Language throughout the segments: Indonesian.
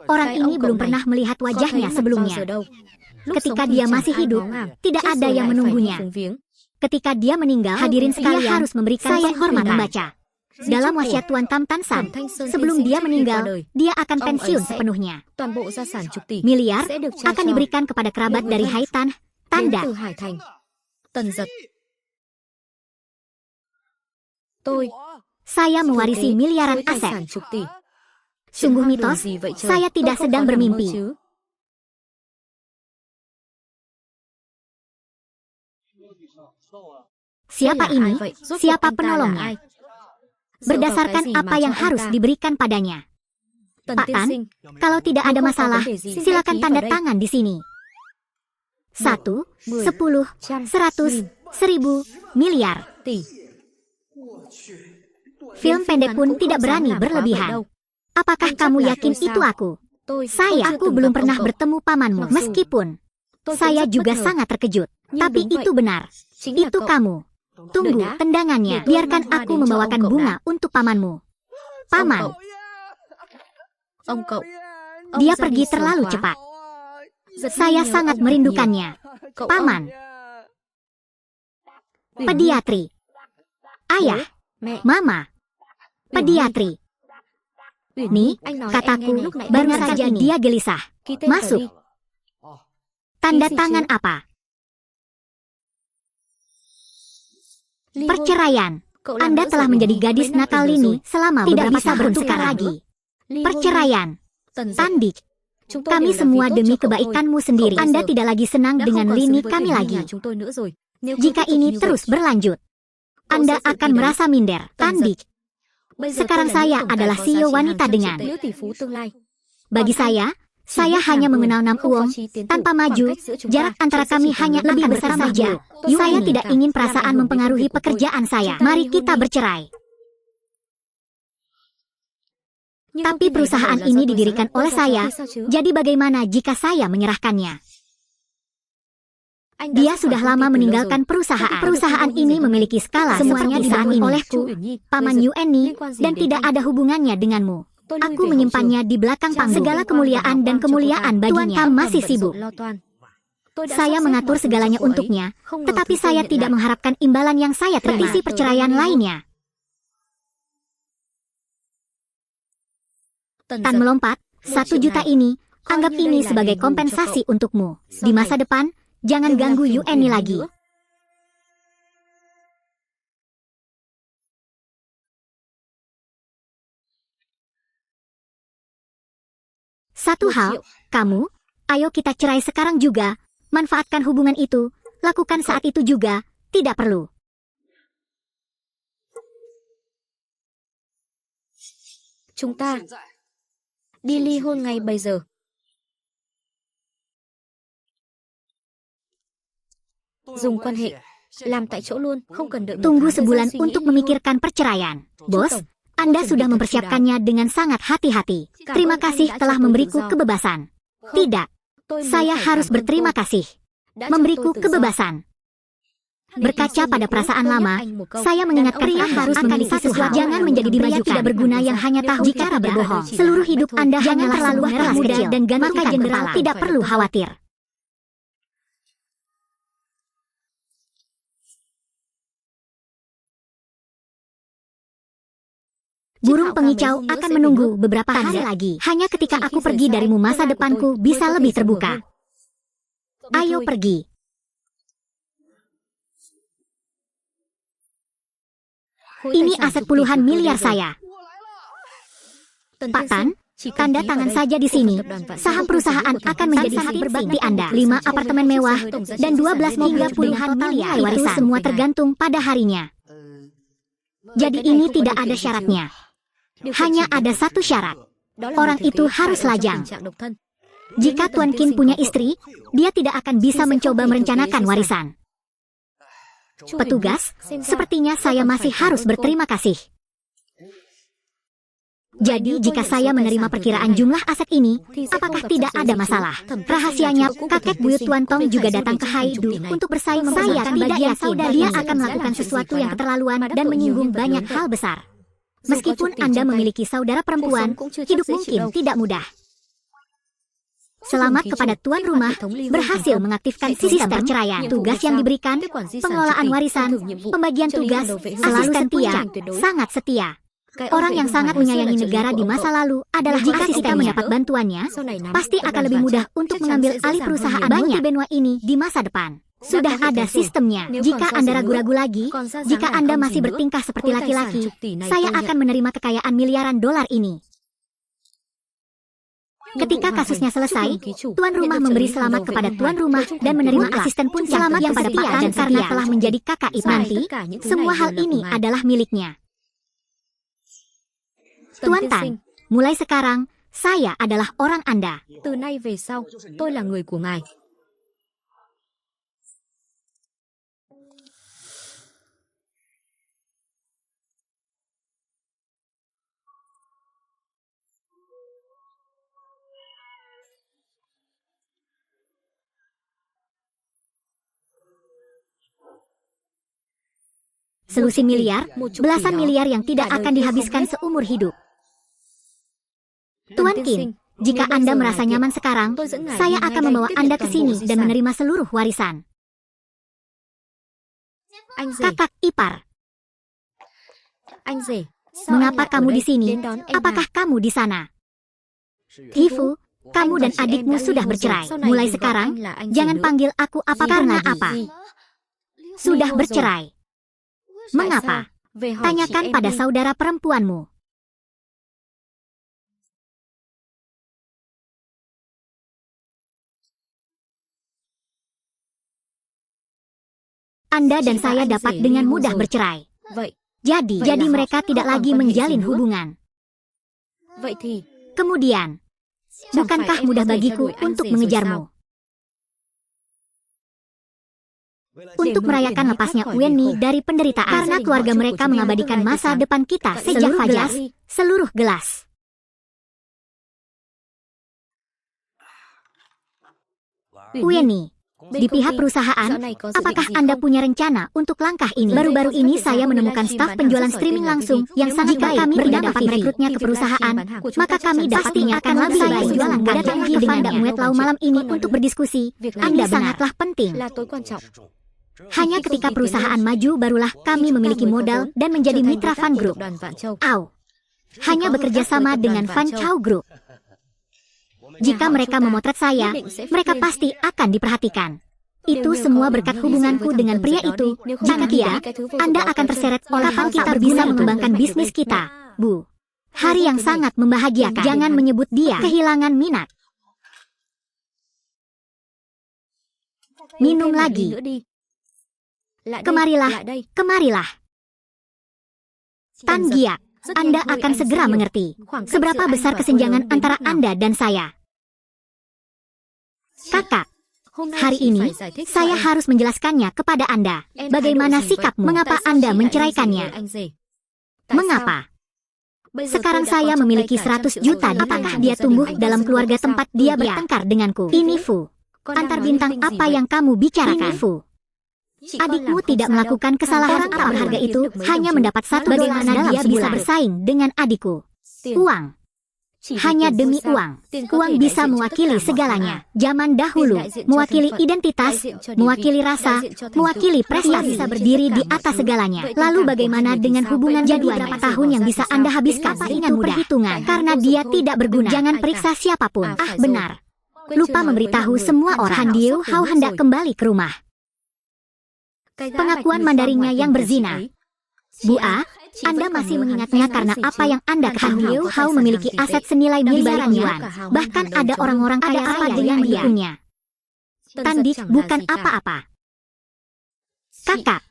Orang ini belum pernah melihat wajahnya sebelumnya. Ketika dia masih hidup, tidak ada yang menunggunya. Ketika dia meninggal, hadirin sekalian harus memberikan penghormatan membaca. Dalam wasiat Tuan Tam Tan San, sebelum dia meninggal, dia akan pensiun sepenuhnya. Miliar akan diberikan kepada kerabat dari Haitan, tanda. Saya mewarisi miliaran aset. Sungguh mitos, saya tidak sedang bermimpi. Siapa ini? Siapa penolongnya? Berdasarkan apa yang harus diberikan padanya. Pak Tan, kalau tidak ada masalah, silakan tanda tangan di sini. 1, 10, 100, 1000, miliar. Film pendek pun tidak berani berlebihan. Apakah kamu yakin itu aku? Aku belum pernah bertemu pamanmu, meskipun saya juga sangat terkejut. Tapi itu benar. Itu kamu. Tunggu tendangannya. Biarkan aku membawakan bunga untuk pamanmu. Paman. Dia pergi terlalu cepat. Saya sangat merindukannya. Paman. Pediatri. Ayah. Mama. Pediatri. Nih, kataku, baru saja dia gelisah. Masuk. Tanda tangan apa? Perceraian. Anda telah menjadi gadis nakal Lini selama beberapa tahun sekarang lagi. Perceraian. Tandik. Kami semua demi kebaikanmu sendiri. Anda tidak lagi senang dengan Lini kami lagi. Jika ini terus berlanjut, Anda akan merasa minder. Tandik. Sekarang saya adalah CEO wanita dengan. Bagi saya hanya mengenal Nam Uong. Tanpa maju, jarak antara kami hanya lebih besar saja. Saya tidak ingin perasaan mempengaruhi pekerjaan saya. Mari kita bercerai. Tapi perusahaan ini didirikan oleh saya. Jadi bagaimana jika saya menyerahkannya? Dia sudah lama meninggalkan perusahaan. Perusahaan ini memiliki skala semuanya dibangun olehku, Paman Yueni, dan tidak ada hubungannya denganmu. Aku menyimpannya di belakang panggung. Segala kemuliaan dan kemuliaan baginya. Tuan Tam masih sibuk. Saya mengatur segalanya untuknya, tetapi saya tidak mengharapkan imbalan yang saya terima. Petisi perceraian lainnya. Tan melompat, 1 juta ini, anggap ini sebagai kompensasi untukmu. Di masa depan, jangan ganggu Yueni lagi. Satu hal, kamu, ayo kita cerai sekarang juga. Manfaatkan hubungan itu, lakukan saat itu juga, tidak perlu. Chúng ta đi ly hôn ngay bây giờ. Dùng quan hệ, làm tại chỗ luôn, không cần đợi. Tunggu sebulan untuk memikirkan perceraian. Bos, Anda sudah mempersiapkannya dengan sangat hati-hati. Terima kasih telah memberiku kebebasan. Tidak, saya harus berterima kasih. Memberiku kebebasan. Berkaca pada perasaan lama, saya mengingatkan pria harus memiliki satu hal. Jangan menjadi pria tidak berguna yang hanya tahu jika berbohong. Seluruh hidup Anda hanyalah terlalu merah muda dan gantikan jenderal. Tidak perlu khawatir. Burung pengicau akan menunggu beberapa hari lagi. Hanya ketika aku pergi darimu masa depanku bisa lebih terbuka. Ayo pergi. Ini aset puluhan miliar saya. Pak Tan, tanda tangan saja di sini. Saham perusahaan akan menjadi hak berbagi Anda. 5 apartemen mewah dan 12 mobil puluhan miliar warisan. Itu semua tergantung pada harinya. Jadi ini tidak ada syaratnya. Hanya ada satu syarat. Orang itu harus lajang. Jika Tuan Qin punya istri, dia tidak akan bisa mencoba merencanakan warisan. Petugas, sepertinya saya masih harus berterima kasih. Jadi jika saya menerima perkiraan jumlah aset ini, apakah tidak ada masalah? Rahasianya, kakek buyut Tuan Tong juga datang ke Haidu untuk bersaing mempersembahkan bagian saudara. Dia akan melakukan sesuatu yang keterlaluan dan menyinggung banyak hal besar. Meskipun Anda memiliki saudara perempuan, hidup mungkin tidak mudah. Selamat kepada tuan rumah, berhasil mengaktifkan sistem perceraian. Tugas yang diberikan, pengelolaan warisan, pembagian tugas, selalu setia, sangat setia. Orang yang sangat menyayangi negara di masa lalu adalah jika kita mendapat bantuannya, pasti akan lebih mudah untuk mengambil alih perusahaan banyak benua ini di masa depan. Sudah ada sistemnya. Jika Anda ragu-ragu lagi, jika Anda masih bertingkah seperti laki-laki, saya akan menerima kekayaan miliaran dolar ini. Ketika kasusnya selesai, tuan rumah memberi selamat kepada tuan rumah dan menerima asisten puncak selamat yang pada Pak dan karena telah menjadi kakak ipar. Nanti, semua hal ini adalah miliknya. Tuan Tan, mulai sekarang, saya adalah orang Anda. Từ nay về sau, tôi là người của ngài. Selusin miliar, belasan miliar yang tidak akan dihabiskan seumur hidup. Tuan Qin, jika Anda merasa nyaman sekarang, saya akan membawa Anda ke sini dan menerima seluruh warisan. Kakak ipar, Anh rể, mengapa kamu di sini? Apakah kamu di sana? Hifu, kamu dan adikmu sudah bercerai. Mulai sekarang, jangan panggil aku apapun lagi. Apa? Sudah bercerai. Mengapa? Tanyakan pada saudara perempuanmu. Anda dan saya dapat dengan mudah bercerai. Jadi mereka tidak lagi menjalin hubungan. Kemudian, bukankah mudah bagiku untuk mengejarmu? Untuk merayakan lepasnya Wenni dari penderitaan. Karena keluarga mereka mengabadikan masa depan kita sejak fajar. Seluruh gelas. Wenni, di pihak perusahaan, apakah Anda punya rencana untuk langkah ini? Baru-baru ini saya menemukan staf penjualan streaming langsung yang sangat baik. Jika kami tidak dapat merekrutnya ke perusahaan, maka kami pasti akan lebih baik jualan dan janji dengan Dak Muet Lau malam ini untuk berdiskusi. Anda sangatlah penting. Hanya ketika perusahaan maju barulah kami memiliki modal dan menjadi mitra Fan Group. Hanya bekerja sama dengan Fan Chow Group. Jika mereka memotret saya, mereka pasti akan diperhatikan. Itu semua berkat hubunganku dengan pria itu. Jika tidak, Anda akan terseret oleh kapan kita bisa mengembangkan bisnis kita, Bu. Hari yang sangat membahagiakan. Jangan menyebut dia kehilangan minat. Minum lagi. Kemarilah, kemarilah. Tan Giak, Anda akan segera mengerti seberapa besar kesenjangan antara Anda dan saya. Kakak, hari ini saya harus menjelaskannya kepada Anda. Bagaimana sikapmu? Mengapa Anda menceraikannya? Mengapa? Sekarang saya memiliki 100 juta. Apakah dia tumbuh dalam keluarga tempat dia bertengkar denganku? Ini Fu. Antar bintang apa yang kamu bicarakan? Ini Fu. Adikmu tidak melakukan kesalahan apa harga itu, hanya mendapat $1. Bagaimana dia bisa bersaing dengan adikku? Uang. Hanya demi uang. Uang bisa mewakili segalanya. Zaman dahulu, mewakili identitas, mewakili rasa, mewakili prestasi bisa berdiri di atas segalanya. Lalu bagaimana dengan hubungan jadi berapa tahun yang bisa Anda habiskan? Itu perhitungan. Karena dia tidak berguna. Jangan periksa siapapun. Benar. Lupa memberitahu semua orang. Han Diu Hao hendak kembali ke rumah. Pengakuan Mandarinnya yang berzina. Bu A, Anda masih mengingatnya karena apa yang Anda ketahui. Liu Hao memiliki aset senilai miliaran yuan. Bahkan ada orang-orang kaya apa yang mendukungnya. Tandik bukan apa-apa. Kakak,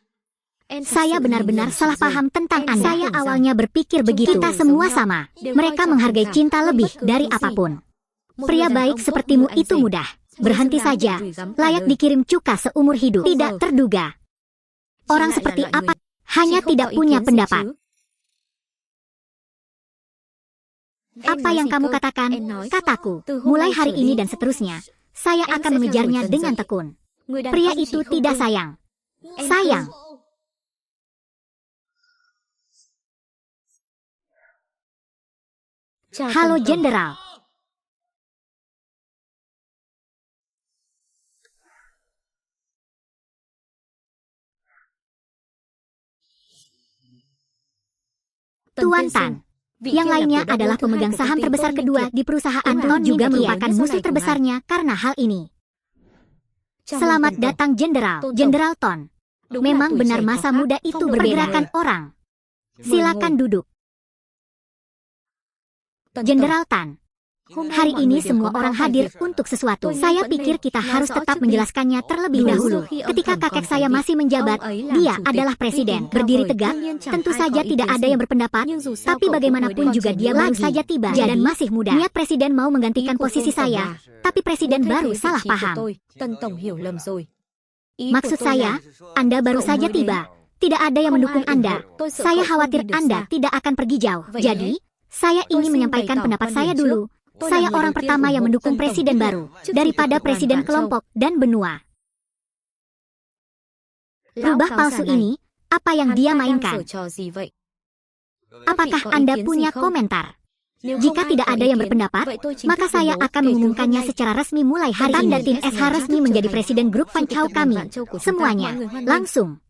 saya benar-benar salah paham tentang Anda. Saya awalnya berpikir begitu. Kita semua sama. Mereka menghargai cinta lebih dari apapun. Pria baik sepertimu itu mudah. Berhenti saja. Layak dikirim cuka seumur hidup. Tidak terduga. Orang seperti apa hanya tidak punya pendapat. Apa yang kamu katakan? Kataku, mulai hari ini dan seterusnya, saya akan mengejarnya dengan tekun. Pria itu tidak sayang. Sayang. Halo Jenderal. Tuan Tan. Yang lainnya adalah pemegang saham terbesar kedua di perusahaan Ton juga merupakan musuh terbesarnya karena hal ini. Selamat datang Jenderal. Jenderal Ton. Memang benar masa muda itu berbeda. Orang. Silakan duduk. Jenderal Tan. Hari ini semua orang hadir untuk sesuatu. Saya pikir kita harus tetap menjelaskannya terlebih dahulu. Ketika kakek saya masih menjabat, dia adalah presiden. Berdiri tegak, tentu saja tidak ada yang berpendapat, tapi bagaimanapun juga dia baru saja tiba dan masih muda. Niat presiden mau menggantikan posisi saya, tapi presiden baru salah paham. Maksud saya, Anda baru saja tiba. Tidak ada yang mendukung Anda. Saya khawatir Anda tidak akan pergi jauh. Jadi, saya ingin menyampaikan pendapat saya dulu. Saya orang pertama yang mendukung presiden baru, daripada presiden kelompok dan benua. Rubah palsu ini, apa yang dia mainkan? Apakah Anda punya komentar? Jika tidak ada yang berpendapat, maka saya akan mengumumkannya secara resmi mulai hari ini. Tanda tim SH resmi menjadi presiden grup Fan Chow kami. Semuanya, langsung.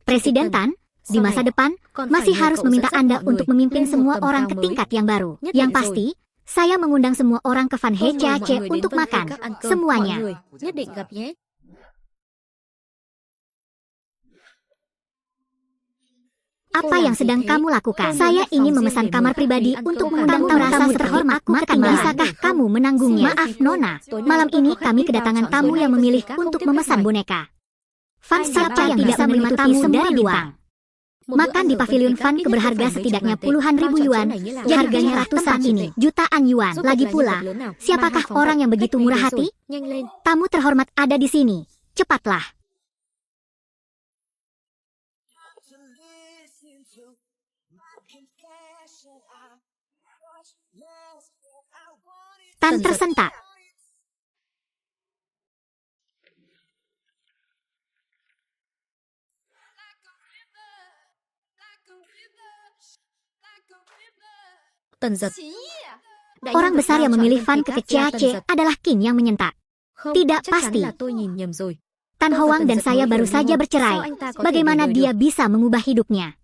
Presiden Tan, di masa depan, masih harus meminta Anda untuk memimpin semua orang ke tingkat yang baru. Yang pasti, saya mengundang semua orang ke Fan HCAC untuk makan. Semuanya. Apa yang sedang kamu lakukan? Saya ingin memesan kamar pribadi untuk mengundang tamu terhormat makan. Bisakah kamu menanggungnya? Maaf, Nona. Malam ini kami kedatangan tamu yang memilih untuk memesan boneka. Fan siapa yang bisa menerima tamu dari luar? Makan di pavilion Fan keberharga setidaknya puluhan ribu yuan, harganya ratusan ini, jutaan yuan. Lagi pula, siapakah orang yang begitu murah hati? Tamu terhormat ada di sini. Cepatlah. Tan tersentak. Orang besar yang memilih Fan ke CAC adalah King yang menyentak. Tidak pasti. Tan Hoang dan saya baru saja bercerai. Bagaimana dia bisa mengubah hidupnya?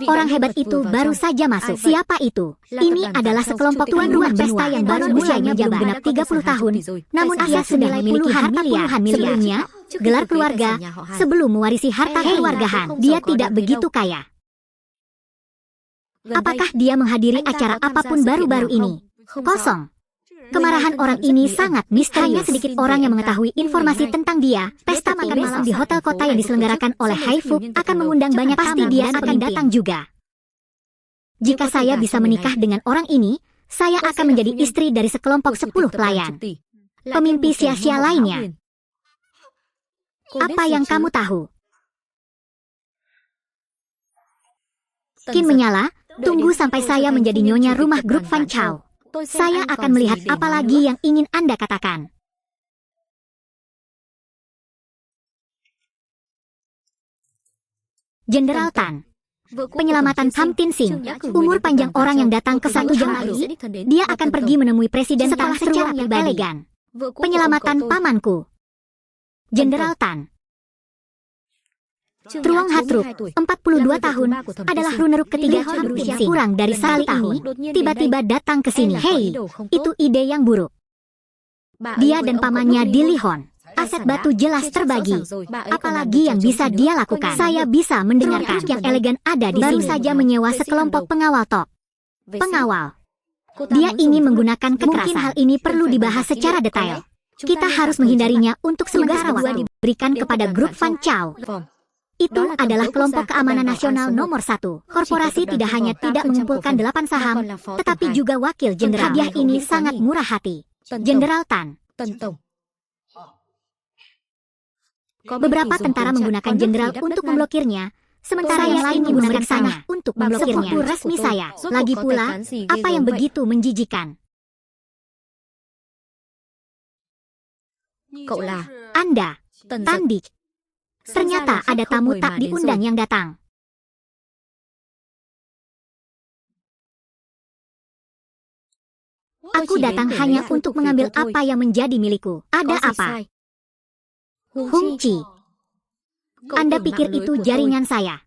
Orang hebat itu baru saja masuk. Siapa itu? Ini adalah sekelompok tuan rumah pesta yang baru usianya belum genap 30 tahun. Namun ia sudah memiliki harta puluhan miliar. Sebelumnya, gelar keluarga, sebelum mewarisi harta keluargahan, dia tidak begitu kaya. Apakah dia menghadiri acara apapun baru-baru ini? Kosong. Kemarahan orang ini sangat misterius. Hanya sedikit orang yang mengetahui informasi tentang dia. Pesta makan malam di hotel kota yang diselenggarakan oleh Haifuk akan mengundang banyak tamu. Pasti dia akan datang juga. Jika saya bisa menikah dengan orang ini, saya akan menjadi istri dari sekelompok 10 pelayan. Pemimpi sia-sia lainnya. Apa yang kamu tahu? Kin menyala. Tunggu sampai saya menjadi nyonya rumah grup Fan Chow. Saya akan melihat apa lagi yang ingin Anda katakan. Jenderal Tan. Penyelamatan Tham Tin Sing. Umur panjang orang yang datang ke 1 jam lagi. Dia akan pergi menemui presiden setelah secara elegan. Penyelamatan pamanku. Jenderal Tan. Truong Hatruk, 42 tahun, adalah runeruk ketiga Tham Tin Sing. Kurang dari 1 tahun, tiba-tiba datang ke sini. Hei, itu ide yang buruk. Dia dan pamannya dilihon. Aset batu jelas terbagi. Apalagi yang bisa dia lakukan? Saya bisa mendengarkan yang elegan ada di sini. Baru saja menyewa sekelompok pengawal top. Pengawal. Dia ingin menggunakan kekerasan. Mungkin hal ini perlu dibahas secara detail. Kita harus menghindarinya untuk sementara waktu. Diberikan kepada grup Fan Chow. Itu adalah kelompok keamanan nasional nomor 1. Korporasi tidak hanya tidak mengumpulkan 8 saham, tetapi juga wakil jenderal. Hadiah ini sangat murah hati. Jenderal Tan. Beberapa tentara menggunakan jenderal untuk memblokirnya, sementara yang lain menggunakan sana untuk memblokirnya. Sekutu resmi saya. Lagi pula, apa yang begitu menjijikan? Anda, Tandik. Ternyata ada tamu tak diundang yang datang. Aku datang hanya untuk mengambil apa yang menjadi milikku. Ada apa? Hung Chi, Anda pikir itu jaringan saya?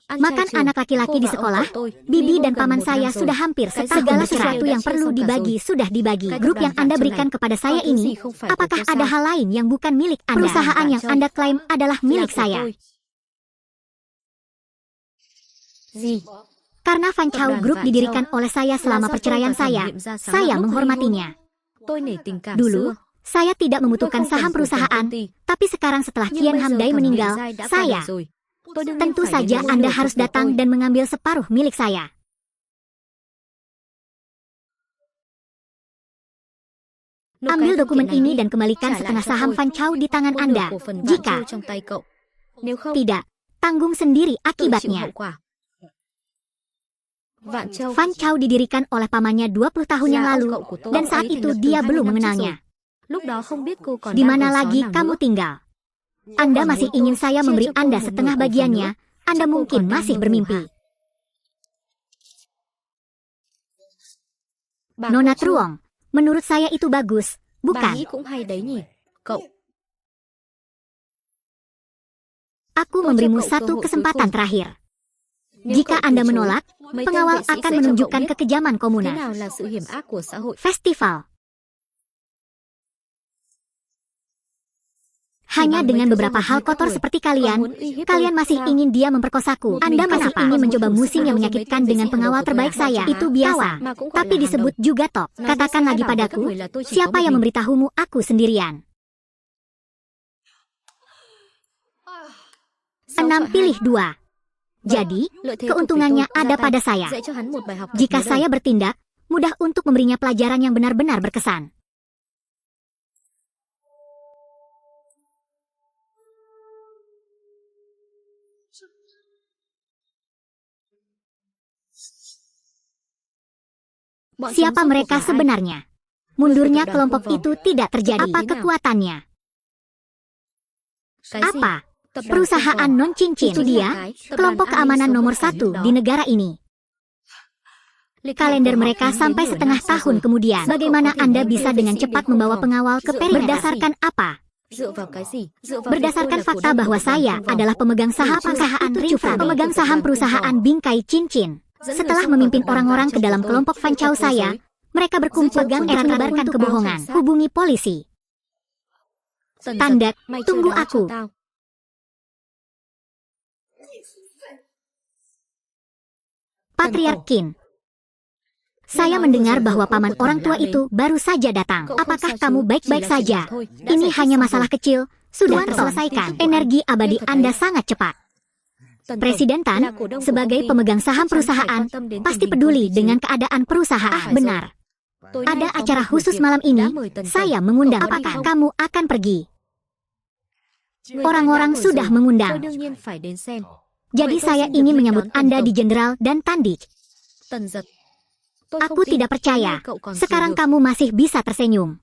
Makan anak laki-laki di sekolah, bibi dan paman saya sudah hampir setahun segala sesuatu yang perlu dibagi sudah dibagi. Grup yang Anda berikan kepada saya ini, apakah ada hal lain yang bukan milik Anda? Perusahaan yang Anda klaim adalah milik saya. Karena Fan Chao Group didirikan oleh saya selama perceraian saya menghormatinya. Dulu, saya tidak membutuhkan saham perusahaan, tapi sekarang setelah Qian Hamdai meninggal, tentu saja Anda harus datang dan mengambil separuh milik saya. Ambil dokumen ini dan kembalikan setengah saham Fan Chao di tangan Anda. Jika tidak, tanggung sendiri akibatnya. Fan Chao didirikan oleh pamannya 20 tahun yang lalu, dan saat itu dia belum mengenalnya. Di mana lagi kamu tinggal? Anda masih ingin saya memberi Anda setengah bagiannya? Anda mungkin masih bermimpi. Nona Truong, menurut saya itu bagus, bukan? Aku memberimu satu kesempatan terakhir. Jika Anda menolak, pengawal akan menunjukkan kekejaman komunal. Festival. Hanya dengan beberapa hal kotor seperti kalian masih ingin dia memperkosaku. Anda masih ingin mencoba musim yang menyakitkan dengan pengawal terbaik saya. Itu biasa, tapi disebut juga top. Katakan lagi padaku, siapa yang memberitahumu aku sendirian? 6 pilih 2. Jadi, keuntungannya ada pada saya. Jika saya bertindak, mudah untuk memberinya pelajaran yang benar-benar berkesan. Siapa mereka sebenarnya? Mundurnya kelompok itu tidak terjadi. Apa kekuatannya? Apa? Perusahaan non-cincin. Itu dia, kelompok keamanan nomor 1 di negara ini. Kalender mereka sampai setengah tahun kemudian. Bagaimana Anda bisa dengan cepat membawa pengawal ke Peri? Berdasarkan apa? Berdasarkan fakta bahwa saya adalah pemegang saham perusahaan Rifa, pemegang saham perusahaan Bingkai Cincin. Setelah memimpin orang-orang ke dalam kelompok Fan Chao saya, mereka berkumpul era menebarkan kebohongan. Hubungi polisi. Tanda, tunggu aku. Patriark Qin. Saya mendengar bahwa paman orang tua itu baru saja datang. Apakah kamu baik-baik saja? Ini hanya masalah kecil, sudah terselesaikan. Energi abadi Anda sangat cepat. Presiden Tan, sebagai pemegang saham perusahaan, pasti peduli dengan keadaan perusahaan. Benar. Ada acara khusus malam ini, saya mengundang. Apakah kamu akan pergi? Orang-orang sudah mengundang. Jadi saya ingin menyambut Anda di Jenderal dan Tandik. Aku tidak percaya. Sekarang kamu masih bisa tersenyum.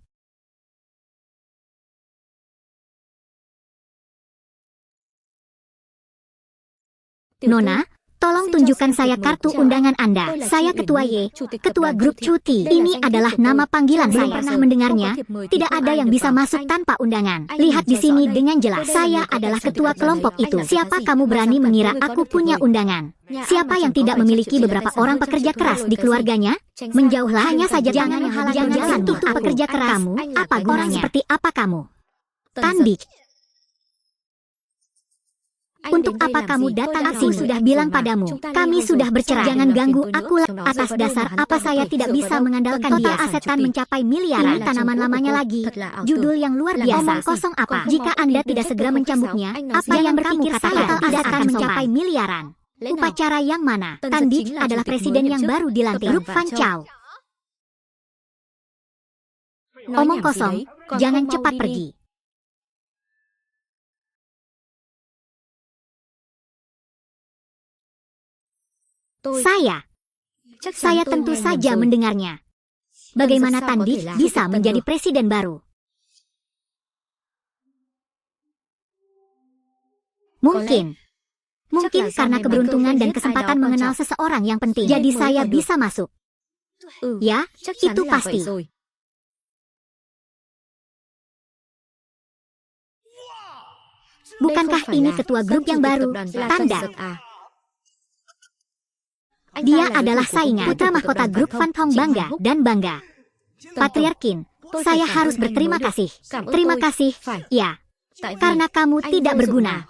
Nona, tolong tunjukkan saya kartu undangan Anda. Saya Ketua Y, Ketua Grup Cuti. Ini adalah nama panggilan saya. Pernah mendengarnya? Tidak ada yang bisa masuk tanpa undangan. Lihat di sini dengan jelas. Saya adalah ketua kelompok itu. Siapa kamu berani mengira aku punya undangan? Siapa yang tidak memiliki beberapa orang pekerja keras di keluarganya? Menjauhlah, hanya saja jangan menghalangi jalan itu pekerja keras. Kamu, apa gunanya? Seperti apa kamu? Tandik. Untuk apa kamu datang? Aku sudah bilang padamu, kami sudah bercerai. Jangan ganggu aku atas dasar apa saya tidak bisa mengandalkan dia. Total aset Tan mencapai miliaran. Ini tanaman lamanya lagi. Judul yang luar biasa. Omong kosong apa? Jika Anda tidak segera mencambuknya, apa yang berpikir saya tidak akan mencapai miliaran? Upacara yang mana? Tandik adalah presiden yang baru dilantik. Grup Fan Chao. Omong kosong, jangan cepat pergi. Saya tentu saja mendengarnya. Bagaimana Tandik bisa menjadi presiden baru? Mungkin karena keberuntungan dan kesempatan mengenal seseorang yang penting. Jadi saya bisa masuk. Ya, itu pasti. Bukankah ini ketua grup yang baru, Tanda? Dia adalah saingan putra mahkota grup Fan Thong Bangga dan Bangga. Patriarkin, saya harus berterima kasih. Terima kasih, ya. Karena kamu tidak berguna.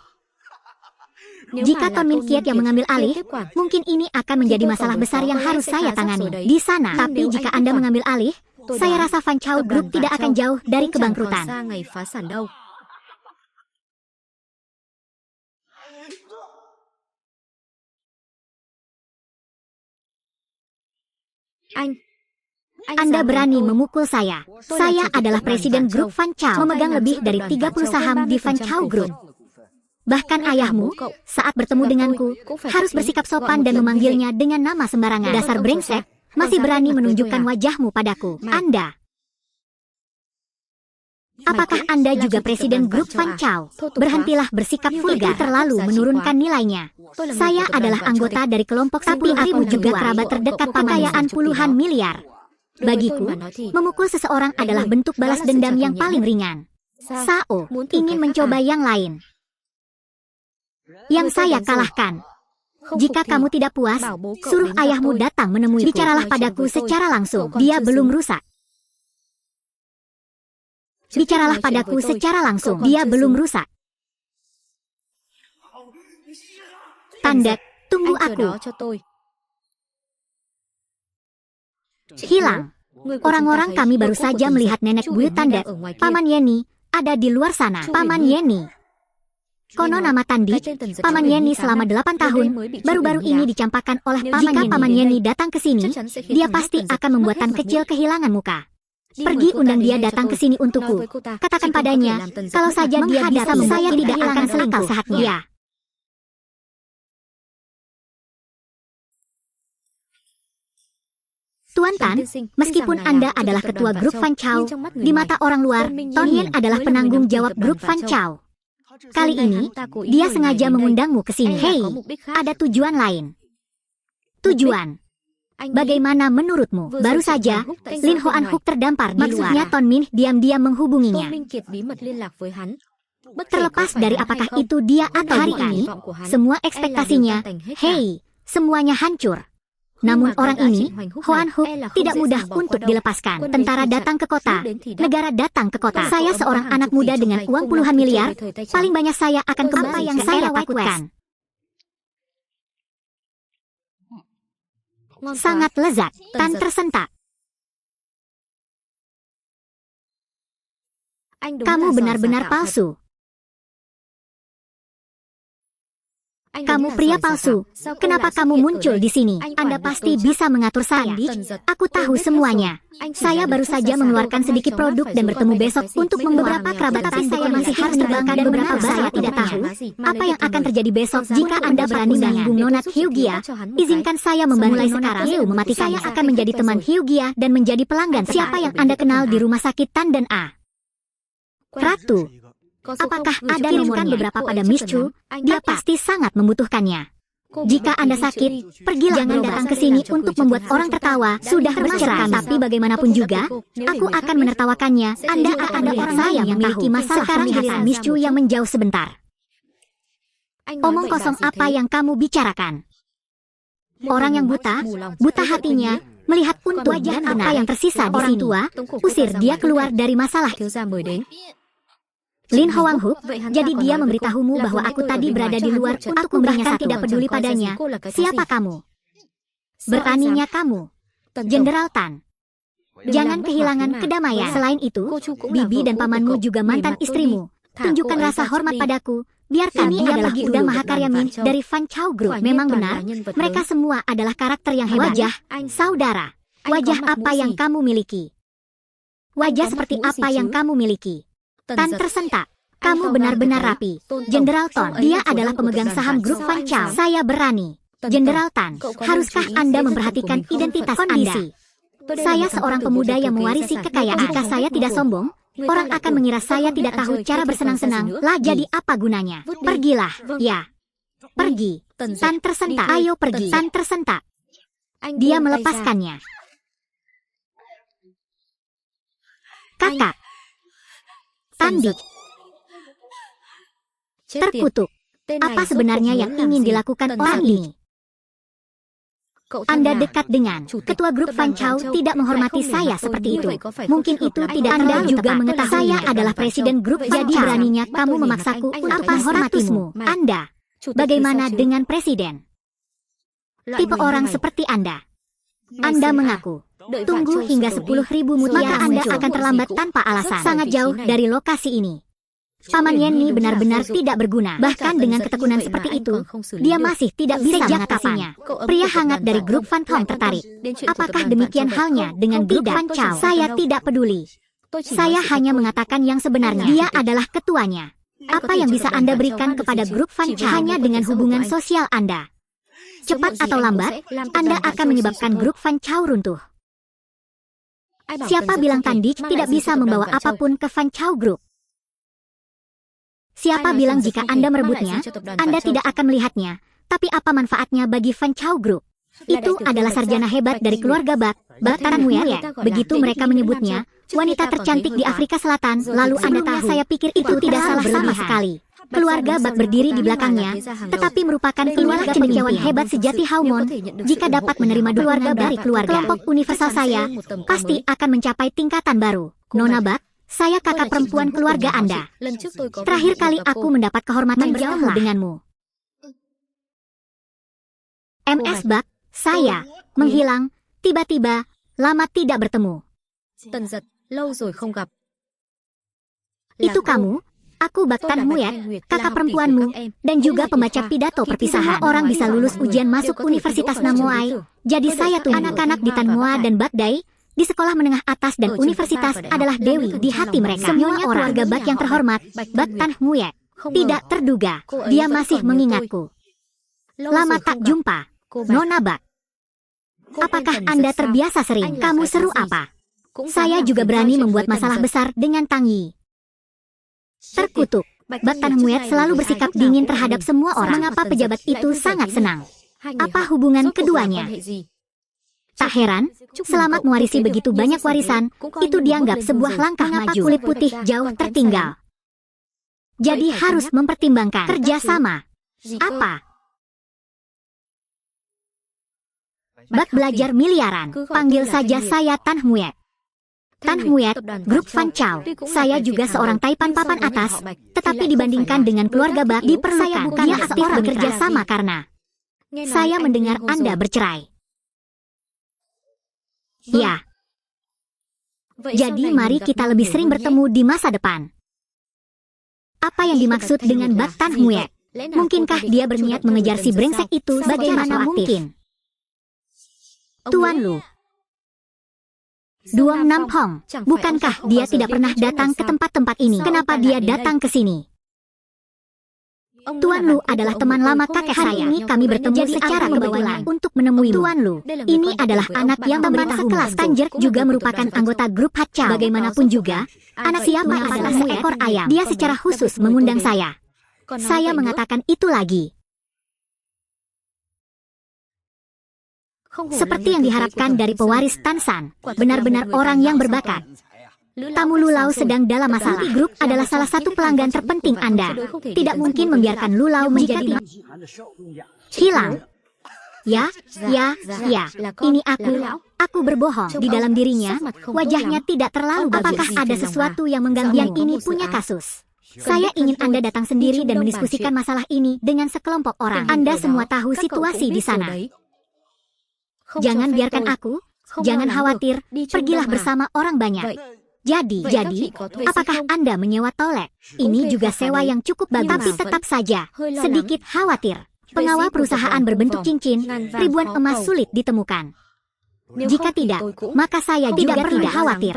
Jika Ton Min Kiat yang mengambil alih, mungkin ini akan menjadi masalah besar yang harus saya tangani di sana. Tapi jika Anda mengambil alih, saya rasa Fan Chao Group tidak akan jauh dari kebangkrutan. Anda berani memukul saya. Saya adalah presiden grup Fan Chao, memegang lebih dari 30 saham di Fan Chao Group. Bahkan ayahmu, saat bertemu denganku, harus bersikap sopan dan memanggilnya dengan nama sembarangan. Dasar brengsek, masih berani menunjukkan wajahmu padaku. Anda. Apakah Anda juga presiden grup Fan Chao? Berhentilah bersikap vulgar, terlalu menurunkan nilainya. Saya adalah anggota dari kelompok tapi aku juga kerabat terdekat kekayaan puluhan miliar. Bagiku, memukul seseorang adalah bentuk balas dendam yang paling ringan. Sao ingin mencoba yang lain. Yang saya kalahkan. Jika kamu tidak puas, suruh ayahmu datang menemui. Bicaralah padaku secara langsung. Dia belum rusak. Bicaralah padaku secara langsung. Dia belum rusak. Tanda, tunggu aku. Hilang. Orang-orang kami baru saja melihat nenek buyut Tanda, Paman Yeni, ada di luar sana. Paman Yeni. Konon nama Tandi, Paman Yeni selama 8 tahun, baru-baru ini dicampakkan oleh Paman Yeni. Jika Paman Yeni datang ke sini, dia pasti akan membuat Tan kecil kehilangan muka. Pergi undang dia datang ke sini untukku. Katakan padanya, kalau saja dia bisa saya tidak akan selingkuh saatnya. Ya. Tuan Tan, meskipun Anda adalah ketua grup Fan Chao, di mata orang luar, Ton Yen adalah penanggung jawab grup Fan Chao. Kali ini, dia sengaja mengundangmu ke sini. Hei, ada tujuan lain. Tujuan. Bagaimana menurutmu? Baru saja, Lin Hoan Hook terdampar di luar. Maksudnya Ton Min diam-diam menghubunginya. Terlepas dari apakah itu dia atau hari ini, semua ekspektasinya, hei, semuanya hancur. Namun orang ini, Hoan Hook, tidak mudah untuk dilepaskan. Tentara datang ke kota, negara datang ke kota. Saya seorang anak muda dengan uang puluhan miliar, paling banyak saya akan kembali yang saya takutkan. Sangat lezat, Tan tersentak. Kamu benar-benar palsu. Kamu pria palsu. Kenapa kamu muncul di sini? Anda pasti bisa mengatur saya. Aku tahu semuanya. Saya baru saja mengeluarkan sedikit produk dan bertemu besok untuk beberapa kerabat, tapi saya masih harus terbangkan beberapa. Saya tidak tahu apa yang akan terjadi besok jika Anda berani menyinggung Nona Hyugia. Izinkan saya memulai sekarang. Mematikan. Saya akan menjadi teman Hyugia dan menjadi pelanggan. Siapa yang Anda kenal di rumah sakit Tan dan A? Ratu. Apakah ada kirimkan beberapa pada Miss Chu? Dia pasti sangat membutuhkannya. Jika Anda sakit, pergilah. Jangan datang ke sini untuk membuat orang tertawa. Sudah bercerai. Tapi bagaimanapun juga, aku akan menertawakannya. Anda akan orang saya memiliki masalah. Sekarang lihat Miss Chu yang menjauh sebentar. Omong kosong apa yang kamu bicarakan? Orang yang buta hatinya, melihat untuk wajah apa yang tersisa di sini. Usir dia keluar dari masalah. Lin Hoang Hook, jadi dia memberitahumu bahwa aku tadi berada di luar untuk memberinya tidak peduli padanya. Siapa kamu? Beraninya kamu, Jenderal Tan. Jangan kehilangan kedamaian. Selain itu, Bibi dan pamanmu juga mantan istrimu. Tunjukkan rasa hormat padaku. Biarkan dia pergi. Udah Mahakarya Min dari Fan Chao Group. Memang benar, mereka semua adalah karakter yang hebat. Wajah, saudara. Wajah apa yang kamu miliki? Wajah seperti apa yang kamu miliki? Tan tersentak. Kamu benar-benar rapi. Jenderal Ton, dia adalah pemegang saham grup Fan Chao. Saya berani. Jenderal Tan, haruskah Anda memperhatikan identitas kondisi? Saya seorang pemuda yang mewarisi kekayaan. Jika saya tidak sombong, orang akan mengira saya tidak tahu cara bersenang-senang. Lah jadi apa gunanya? Pergilah, ya. Pergi. Tan tersentak. Ayo pergi. Tan tersentak. Dia melepaskannya. Kakak. Tandi. Terkutuk. Apa sebenarnya yang ingin dilakukan orang ini? Anda dekat dengan ketua grup Fan Chow tidak menghormati saya seperti itu. Mungkin itu tidak Anda juga mengetahui saya adalah presiden grup, jadi beraninya kamu memaksaku untuk menghormatimu. Anda, bagaimana dengan presiden? Tipe orang seperti Anda. Anda mengaku, tunggu hingga 10.000 mutiara, maka Anda akan terlambat tanpa alasan. Sangat jauh dari lokasi ini. Paman Yenni benar-benar tidak berguna. Bahkan dengan ketekunan seperti itu, dia masih tidak bisa mengatasinya. Pria hangat dari grup Fan Hong tertarik. Apakah demikian halnya dengan grup Fan Chow? Saya tidak peduli. Saya hanya mengatakan yang sebenarnya. Dia adalah ketuanya. Apa yang bisa Anda berikan kepada grup Fan Chow hanya dengan hubungan sosial Anda? Cepat atau lambat, Anda akan menyebabkan grup Fan Chow runtuh. Siapa bilang Tandik tidak bisa membawa apapun ke Fan Chow Group? Siapa bilang jika Anda merebutnya, Anda tidak akan melihatnya? Tapi apa manfaatnya bagi Fan Chow Group? Itu adalah sarjana hebat dari keluarga Bak Tan Huyet. Begitu mereka menyebutnya, wanita tercantik di Afrika Selatan. Lalu Anda tahu, saya pikir itu tidak salah sama sekali. Keluarga Bak berdiri di belakangnya, tetapi merupakan keluarga cendekiawan hebat sejati Haumon. Jika dapat menerima keluarga dari kelompok universal saya, pasti akan mencapai tingkatan baru. Nona Bak, saya kakak perempuan keluarga Anda. Terakhir kali aku mendapat kehormatan bertemu denganmu. MS Bak, saya menghilang, tiba-tiba, lama tidak bertemu. Itu kamu? Aku Bak Tan Huyet, kakak perempuanmu, dan juga pembaca pidato perpisahan. Semua orang bisa lulus ujian masuk Universitas Namoai. Jadi saya tunggu. Anak-anak di Tan Moa dan Bagdai, di sekolah menengah atas dan universitas adalah dewi di hati mereka. Semua orang keluarga Bak yang terhormat, Bak Tan Huyet, tidak terduga, dia masih mengingatku. Lama tak jumpa, Nona Bak. Apakah Anda terbiasa sering? Kamu seru apa? Saya juga berani membuat masalah besar dengan Tang Yi. Terkutuk, Bak Tan Huyet selalu bersikap dingin terhadap semua orang. Mengapa pejabat itu sangat senang? Apa hubungan keduanya? Tak heran, Selamat mewarisi begitu banyak warisan, itu dianggap sebuah langkah maju. Kulit putih jauh tertinggal. Jadi harus mempertimbangkan kerjasama. Apa? Bak belajar miliaran, panggil saja saya Tan Huyet. Tan Huyet, grup Fan Chow. Saya juga seorang taipan papan atas, tetapi dibandingkan dengan keluarga Bak, saya bukan dia aktif bekerja sama karena saya mendengar Anda bercerai. Ya. Jadi mari kita lebih sering bertemu di masa depan. Apa yang dimaksud dengan Bak Tan Huyet? Mungkinkah dia berniat mengejar si brengsek itu? Bagaimana mungkin? Tuan Lu, Duong Nam Hong, bukankah dia tidak pernah datang ke tempat-tempat ini? Kenapa dia datang ke sini? Tuan Lu adalah teman lama kakek saya. Ini kami bertemu secara kebetulan untuk menemui Tuan Lu. Ini adalah anak yang teman sekelas. Tanjer juga merupakan anggota grup Hachao. Bagaimanapun juga, anak siapa adalah seekor ayam. Dia secara khusus mengundang saya. Saya mengatakan itu lagi. Seperti yang diharapkan dari pewaris Tan San, benar-benar orang yang berbakat. Tamu Lulau sedang dalam masalah. Grup adalah salah satu pelanggan terpenting Anda. Tidak mungkin membiarkan Lulau menjadi hilang. Ya. Ini aku. Aku berbohong. Di dalam dirinya, wajahnya tidak terlalu bagus. Apakah ada sesuatu yang mengganggu? Yang ini punya kasus. Saya ingin Anda datang sendiri dan mendiskusikan masalah ini dengan sekelompok orang. Anda semua tahu situasi di sana. Jangan biarkan aku. Jangan khawatir. Pergilah bersama orang banyak. Jadi, apakah Anda menyewa toilet? Ini juga sewa yang cukup bagus. Tapi tetap saja, sedikit khawatir. Pengawal perusahaan berbentuk cincin, ribuan emas sulit ditemukan. Jika tidak, maka saya juga tidak khawatir.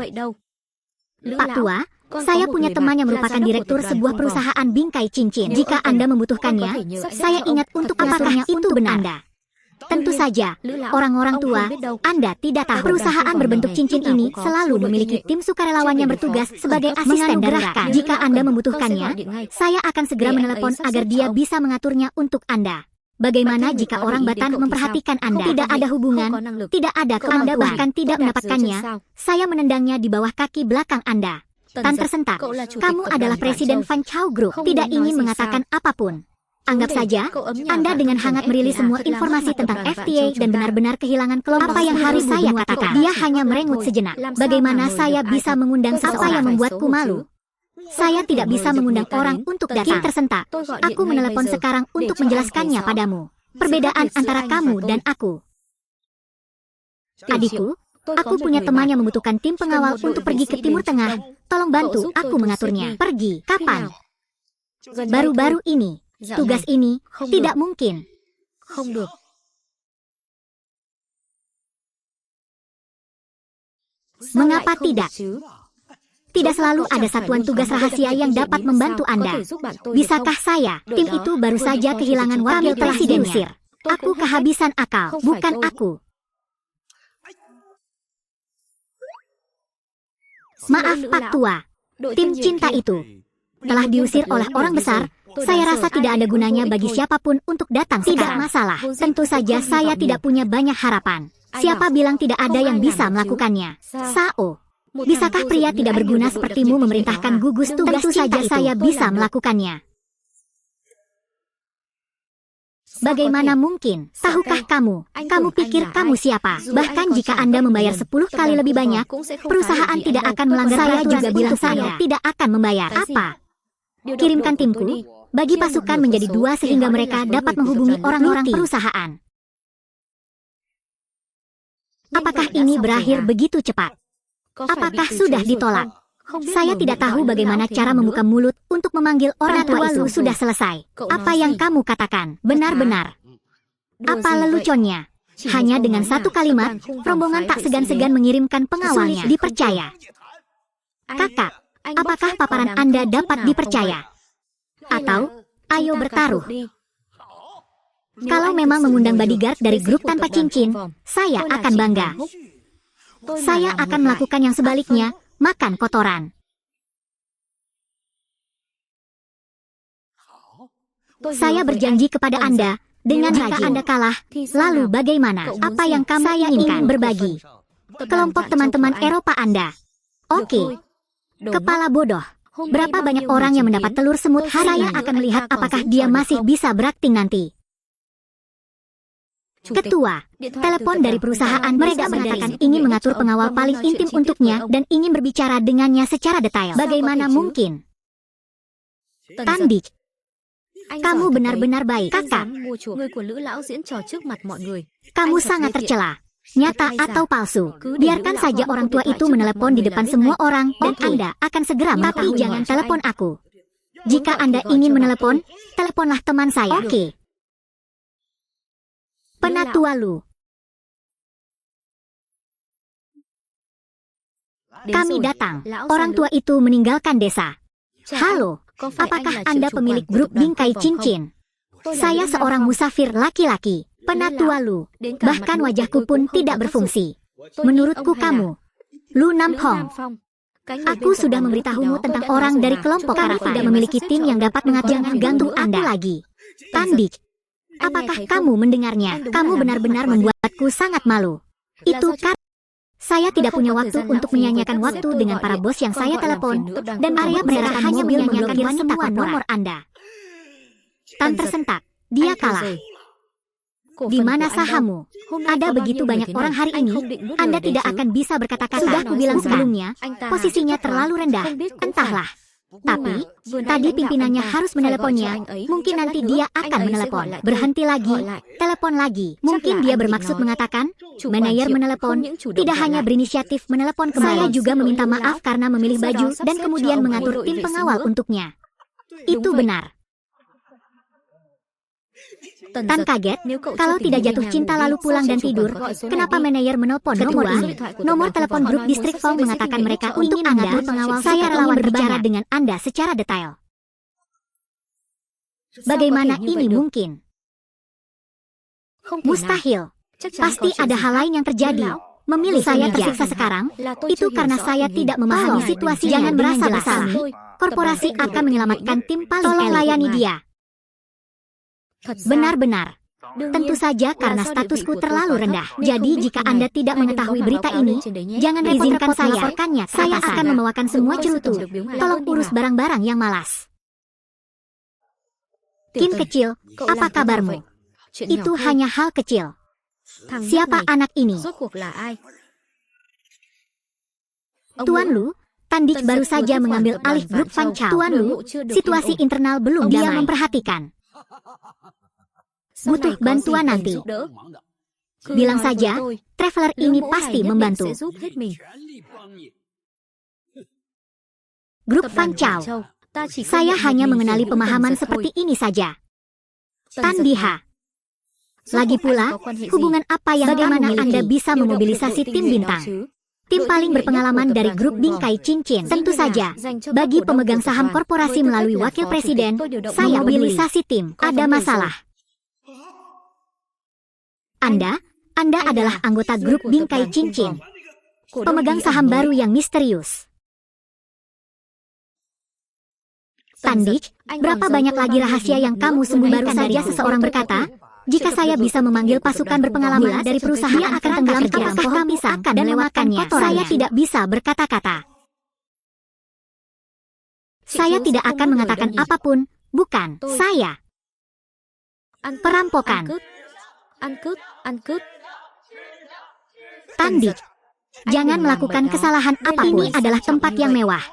Pak Tua, saya punya teman yang merupakan direktur sebuah perusahaan bingkai cincin. Jika Anda membutuhkannya, saya ingat untuk mengaturnya itu benar. Tentu saja, orang-orang tua, Anda tidak tahu. Perusahaan berbentuk cincin ini selalu memiliki tim sukarelawan yang bertugas sebagai asisten darurat. Jika Anda membutuhkannya, saya akan segera menelepon agar dia bisa mengaturnya untuk Anda. Bagaimana jika orang Batan memperhatikan Anda? Tidak ada hubungan, tidak ada kemampuan, Anda bahkan tidak mendapatkannya. Saya menendangnya di bawah kaki belakang Anda. Tan tersentak. Kamu adalah Presiden Fan Chao Group. Tidak ingin mengatakan apapun. Anggap saja, Anda dengan hangat merilis semua informasi tentang FTA dan benar-benar kehilangan kelompok. Apa yang harus saya katakan? Dia hanya merengut sejenak. Bagaimana saya bisa mengundang siapa yang membuatku malu? Saya tidak bisa mengundang orang untuk datang. Tersentak. Aku menelepon sekarang untuk menjelaskannya padamu. Perbedaan antara kamu dan aku. Adikku, aku punya teman yang membutuhkan tim pengawal untuk pergi ke Timur Tengah. Tolong bantu aku mengaturnya. Pergi. Kapan? Baru-baru ini. Tugas ini tidak mungkin. Mengapa tidak? Tidak selalu ada satuan tugas rahasia yang dapat membantu Anda. Bisakah saya? Tim itu baru saja kehilangan wakil presidennya. Aku kehabisan akal, bukan aku. Maaf Pak Tua, tim cinta itu telah diusir oleh orang besar. Saya rasa tidak ada gunanya bagi siapapun untuk datang sekarang. Tidak masalah, tentu saja saya tidak punya banyak harapan. Siapa bilang tidak ada yang bisa melakukannya? Sao, bisakah pria tidak berguna sepertimu memerintahkan gugus tugas? Tentu saja saya bisa melakukannya. Bagaimana mungkin? Tahukah kamu? Kamu pikir kamu siapa? Bahkan jika Anda membayar 10 kali lebih banyak, perusahaan tidak akan melanggar. Saya juga bilang saya tidak akan membayar. Apa? Kirimkan timku, bagi pasukan menjadi 2 sehingga mereka dapat menghubungi orang-orang perusahaan. Apakah ini berakhir begitu cepat? Apakah sudah ditolak? Saya tidak tahu bagaimana cara membuka mulut untuk memanggil orang tua itu. Sudah selesai. Apa yang kamu katakan? Benar-benar. Apa leluconnya? Hanya dengan satu kalimat, rombongan tak segan-segan mengirimkan pengawalnya. Dipercaya. Kakak, apakah paparan Anda dapat dipercaya? Atau, ayo bertaruh. Kalau memang mengundang bodyguard dari grup tanpa cincin, saya akan bangga. Saya akan melakukan yang sebaliknya, makan kotoran. Saya berjanji kepada Anda, dengan jika Anda kalah, lalu bagaimana? Apa yang kamu inginkan? Berbagi. Kelompok teman-teman Eropa Anda. Oke. Kepala bodoh. Berapa banyak orang yang mendapat telur semut hari? Saya akan melihat apakah dia masih bisa berakting nanti. Ketua, telepon dari perusahaan. Mereka mengatakan ingin mengatur pengawal paling intim untuknya dan ingin berbicara dengannya secara detail. Bagaimana mungkin? Tandik, kamu benar-benar baik, kakak. Kamu sangat tercela. Nyata atau palsu, biarkan saja orang tua itu menelepon di depan semua orang dan Anda akan segera mengetahui. Tapi jangan telepon aku. Jika Anda ingin menelepon, teleponlah teman saya. Oke. Penatua Lu. Kami datang. Orang tua itu meninggalkan desa. Halo, apakah Anda pemilik grup bingkai cincin? Saya seorang musafir laki-laki. Penatua Lu, bahkan wajahku pun tidak berfungsi. Menurutku kamu, Lu Nampong. Aku sudah memberitahumu tentang orang dari kelompok Karavan tidak memiliki tim yang dapat mengatur. Jangan ganggu Anda lagi. Tandik, apakah kamu mendengarnya? Kamu benar-benar membuatku sangat malu. Itu karena saya tidak punya waktu untuk menyanyiakan waktu dengan para bos yang saya telepon, dan area mereka hanya menyanyiakan semua nomor Anda. Tan tersentak, dia kalah. Di mana sahammu? Ada begitu banyak orang hari ini, Anda tidak akan bisa berkata-kata. Sudah kubilang sebelumnya, posisinya terlalu rendah. Entahlah. Tapi, tadi pimpinannya harus meneleponnya. Mungkin nanti dia akan menelepon. Berhenti lagi, telepon lagi. Mungkin dia bermaksud mengatakan, manajer menelepon, tidak hanya berinisiatif menelepon kembali. Saya juga meminta maaf karena memilih baju dan kemudian mengatur tim pengawal untuknya. Itu benar. Tan kaget, kalau tidak jatuh cinta lalu pulang dan tidur, kenapa manajer menelpon nomor ini? Nomor telepon grup distrik Fong mengatakan mereka untuk Anda, pengawal saya relawan berbicara dengan Anda secara detail. Bagaimana ini mungkin? Mustahil. Pasti ada hal lain yang terjadi. Memilih saya tersiksa sekarang, itu karena saya tidak memahami situasi. Jangan merasa bersalah. Korporasi akan menyelamatkan tim paling elit. Tolong layani dia. Benar-benar. Tentu saja karena statusku terlalu rendah. Jadi jika Anda tidak mengetahui berita ini, jangan izinkan saya melaporkannya. Saya akan membawakan semua cerutu. Tolong urus barang-barang yang malas. Kim kecil, apa kabarmu? Itu hanya hal kecil. Siapa anak ini? Tuan Lu, Tandik baru saja mengambil alih grup Fan Chao. Tuan Lu, situasi internal belum dia memperhatikan. Butuh bantuan nanti. Bilang saja, traveler ini pasti membantu. Grup Fan Chao. Saya hanya mengenali pemahaman seperti ini saja. Tan Diha. Lagi pula, hubungan apa yang bagaimana Anda bisa memobilisasi tim bintang? Tim paling berpengalaman dari grup Bingkai Cincin. Tentu saja, bagi pemegang saham korporasi melalui wakil presiden, saya mobilisasi tim. Ada masalah. Anda adalah anggota grup Bingkai Cincin. Pemegang saham baru yang misterius. Tandik, berapa banyak lagi rahasia yang kamu sembunyikan? Baru saja seseorang berkata, jika saya bisa memanggil pasukan berpengalaman dari perusahaan akan tenggelam ke dalam pohon pisang dan melewatkannya, saya tidak bisa berkata-kata. Saya tidak akan mengatakan apapun, bukan saya. Perampokan. Tandik, jangan melakukan kesalahan apapun. Ini adalah tempat yang mewah.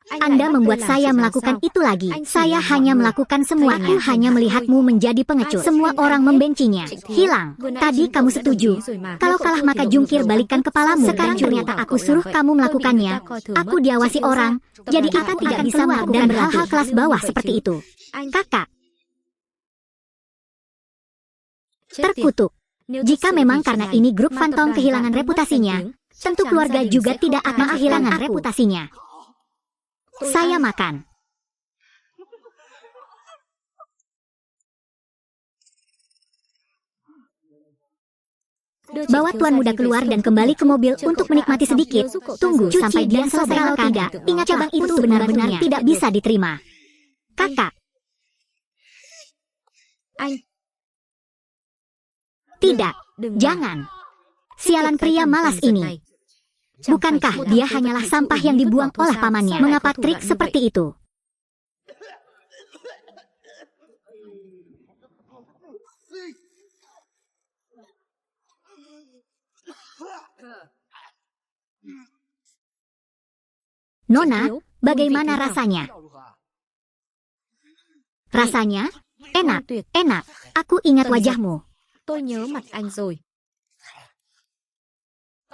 Anda membuat saya melakukan itu lagi. Saya hanya melakukan semuanya. Aku hanya melihatmu menjadi pengecut. Semua orang membencinya. Hilang. Tadi kamu setuju. Kalau kalah maka jungkir balikan kepalamu. Sekarang ternyata aku suruh kamu melakukannya. Aku diawasi orang. Jadi kita tidak bisa melakukan hal-hal kelas bawah seperti itu. Kakak. Terkutuk. Jika memang karena ini grup Fantong kehilangan reputasinya, tentu keluarga juga tidak akan kehilangan reputasinya. Saya makan. Bawa tuan muda keluar dan kembali ke mobil untuk menikmati sedikit. Tunggu sampai dia selesai kalau tidak. Ingat cabang itu benar-benar tidak bisa diterima. Kakak. Tidak, jangan. Sialan pria malas ini. Bukankah dia hanyalah sampah yang dibuang oleh pamannya? Mengapa trik seperti itu? Nona, bagaimana rasanya? Rasanya? Enak, enak. Aku ingat wajahmu.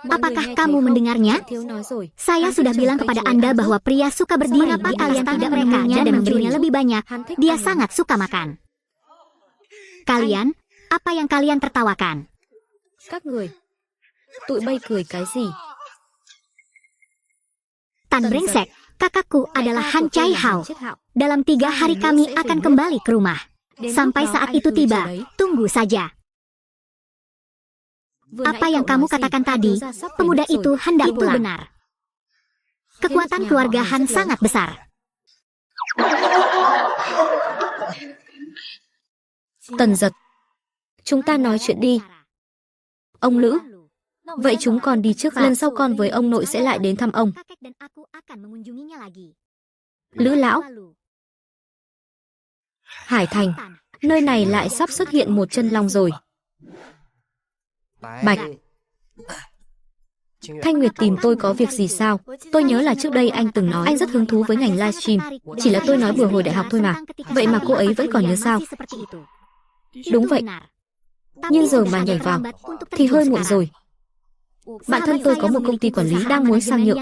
Apakah kamu mendengarnya? Saya sudah bilang kepada Anda bahwa pria suka berdiri. Mengapa kalian tidak menemuinya dan memberinya lebih banyak? Dia sangat suka makan. Kalian, apa yang kalian tertawakan? Tan brengsek, kakakku adalah Han Chai Hao. Dalam 3 hari kami akan kembali ke rumah. Sampai saat itu tiba, tunggu saja. Apa yang kamu katakan tadi, pemuda itu hendak pulang. Itu benar. Kekuatan keluarga Han sangat besar. Tần Giật, chúng ta nói chuyện đi. Ông Lữ, vậy chúng con đi trước ạ. Lần sau con với ông nội sẽ lại đến thăm ông. Lữ lão, Hải Thành, nơi này lại sắp xuất hiện một chân long rồi. Bạch, Thanh Nguyệt tìm tôi có việc gì sao? Tôi nhớ là trước đây anh từng nói anh rất hứng thú với ngành livestream. Chỉ là tôi nói vừa hồi đại học thôi mà. Vậy mà cô ấy vẫn còn nhớ sao? Đúng vậy. Nhưng giờ mà nhảy vào thì hơi muộn rồi. Bạn thân tôi có một công ty quản lý đang muốn sang nhượng.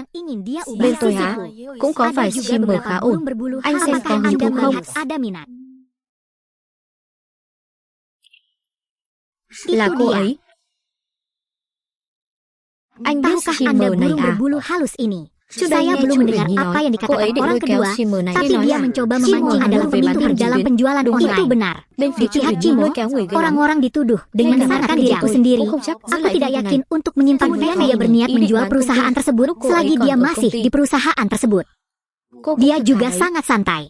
Bên tôi hả? Cũng có vài streamer khá ổn. Anh xem có hứng thú không? Là cô ấy. Anh biết streamer này à? Trước đây saya belum mendengar apa yang dikatakan orang kedua, tapi dia mencoba memancing adalah pemimpin dalam penjualan online. Itu benar. Pihak Cimo, orang-orang dituduh dengan membenarkan diriku sendiri. Aku tidak yakin untuk menyimpan. Kemudian dia berniat menjual perusahaan tersebut selagi dia masih di perusahaan tersebut. Dia juga sangat santai.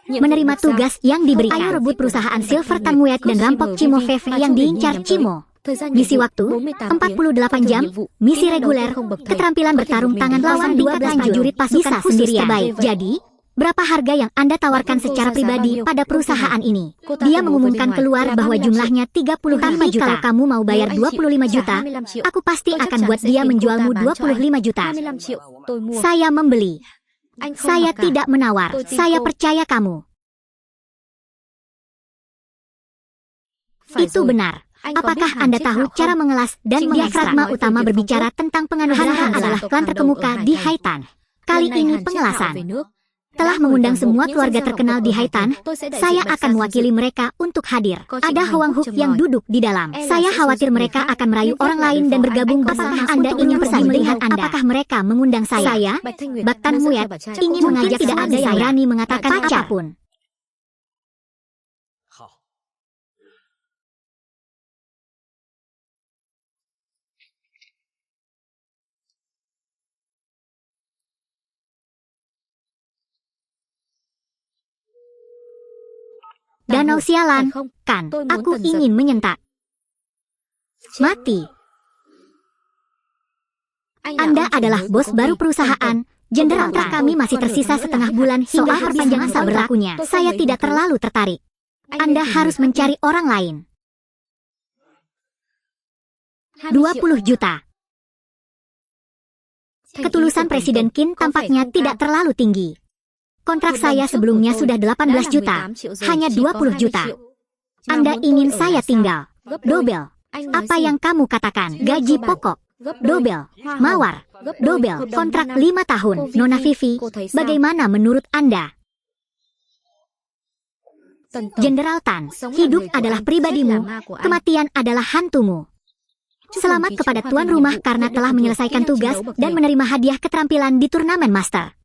menerima tugas yang diberikan. Ayo rebut perusahaan Silver Tanmuet dan rampok Chimovev yang diincar Chimo. Misi waktu 48 jam, misi reguler, keterampilan bertarung tangan lawan 12 prajurit pasukan khusus terbaik. Jadi, berapa harga yang Anda tawarkan secara pribadi pada perusahaan ini? Dia mengumumkan keluar bahwa jumlahnya 35 juta. Kalau kamu mau bayar 25 juta, aku pasti akan buat dia menjualmu 25 juta. Saya membeli. Saya tidak menawar. Saya percaya kamu. Itu benar. Apakah Anda tahu cara mengelas dan diafragma utama berbicara tentang penganugerahan adalah klan terkemuka di Haitan. Kali ini pengelasan. Telah mengundang semua keluarga terkenal di Haitan, saya akan mewakili mereka untuk hadir. Ada Hoang Hook yang duduk di dalam. Saya khawatir mereka akan merayu orang lain dan bergabung bersama. Anda ingin pergi melihat Anda? Apakah mereka mengundang saya? Bak Tanmuet ingin mengajak. Tidak ada yang berani mengatakan apapun. Danau sialan, kan? Aku ingin menyentak. Mati. Anda adalah bos baru perusahaan. Jenderal kontrak kami masih tersisa setengah bulan hingga perpanjangan masa berlakunya. Saya tidak terlalu tertarik. Anda harus mencari orang lain. 20 juta. Ketulusan Presiden Qin tampaknya tidak terlalu tinggi. Kontrak saya sebelumnya sudah 18 juta, hanya 20 juta. Anda ingin saya tinggal? Dobel. Apa yang kamu katakan? Gaji pokok. Dobel. Mawar. Dobel. Kontrak 5 tahun. Nona Vivi, bagaimana menurut Anda? Jenderal Tan, hidup adalah pribadimu, kematian adalah hantumu. Selamat kepada tuan rumah karena telah menyelesaikan tugas dan menerima hadiah keterampilan di turnamen master.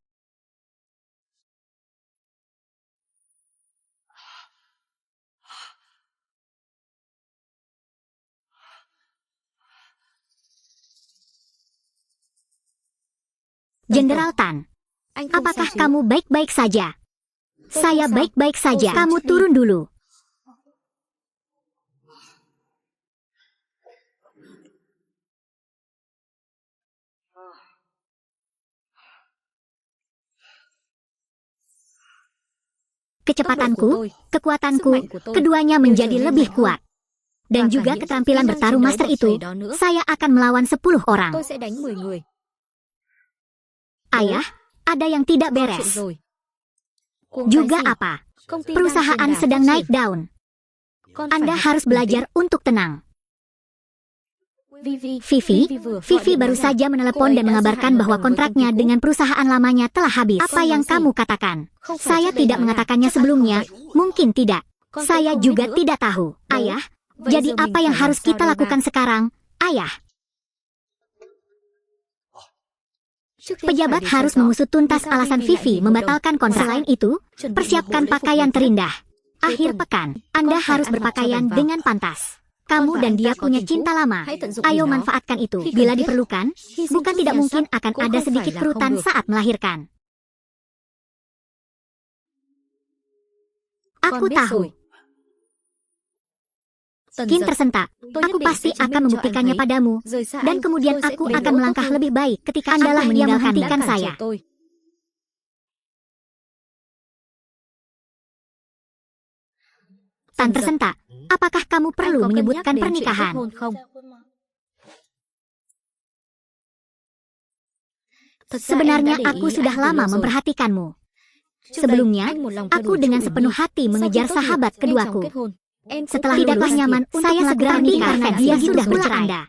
Jenderal Tan, apakah kamu baik-baik saja? Saya baik-baik saja. Kamu turun dulu. Kecepatanku, kekuatanku, keduanya menjadi lebih kuat. Dan juga keterampilan bertarung master itu, saya akan melawan 10 orang. Ayah, ada yang tidak beres. Juga apa? Perusahaan sedang naik daun. Anda harus belajar untuk tenang. Vivi baru saja menelepon dan mengabarkan bahwa kontraknya dengan perusahaan lamanya telah habis. Apa yang kamu katakan? Saya tidak mengatakannya sebelumnya, mungkin tidak. Saya juga tidak tahu. Ayah, jadi apa yang harus kita lakukan sekarang? Ayah. Pejabat harus mengusut tuntas alasan Vivi membatalkan kontrak. Selain itu, persiapkan pakaian terindah. Akhir pekan, Anda harus berpakaian dengan pantas. Kamu dan dia punya cinta lama. Ayo manfaatkan itu. Bila diperlukan, bukan tidak mungkin akan ada sedikit kerutan saat melahirkan. Aku tahu. Qin tersentak. Aku pasti akan membuktikannya padamu. Dan kemudian aku akan melangkah lebih baik ketika Anda lah yang menghentikan saya. Tan tersentak. Apakah kamu perlu menyebutkan pernikahan? Sebenarnya aku sudah lama memperhatikanmu. Sebelumnya, aku dengan sepenuh hati mengejar sahabat keduaku. Setelah tidaklah nyaman, saya segera menikah karena dia sudah bercerai. Anda.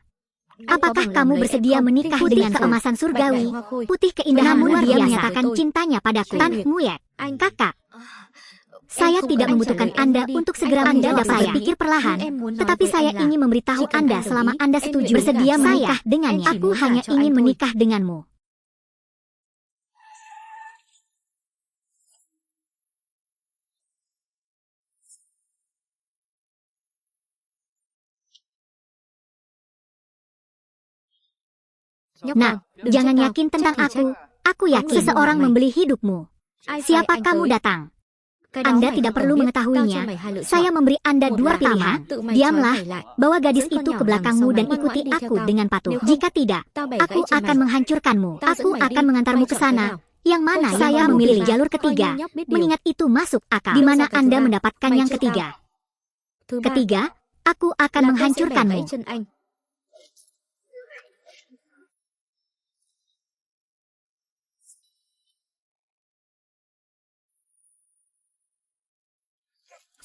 Apakah kamu bersedia menikah dengan keemasan surgawi, putih keindahan? Namun dia menyatakan cintanya padaku. Tan Muet, kakak. Saya tidak membutuhkan Anda untuk segera menjawab. Saya pikir perlahan, tetapi saya ingin memberitahu Anda selama Anda setuju bersedia menikah dengannya. Aku hanya ingin menikah denganmu. Nah, jangan yakin tentang aku. Aku yakin seseorang membeli hidupmu. Siapa kamu datang? Anda tidak perlu mengetahuinya. Saya memberi Anda dua pilihan. Diamlah, bawa gadis itu ke belakangmu dan ikuti aku dengan patuh. Jika tidak, aku akan menghancurkanmu. Aku akan mengantarmu ke sana. Yang mana saya memilih jalur ketiga, mengingat itu masuk akal. Di mana Anda mendapatkan yang ketiga? Ketiga, aku akan menghancurkanmu.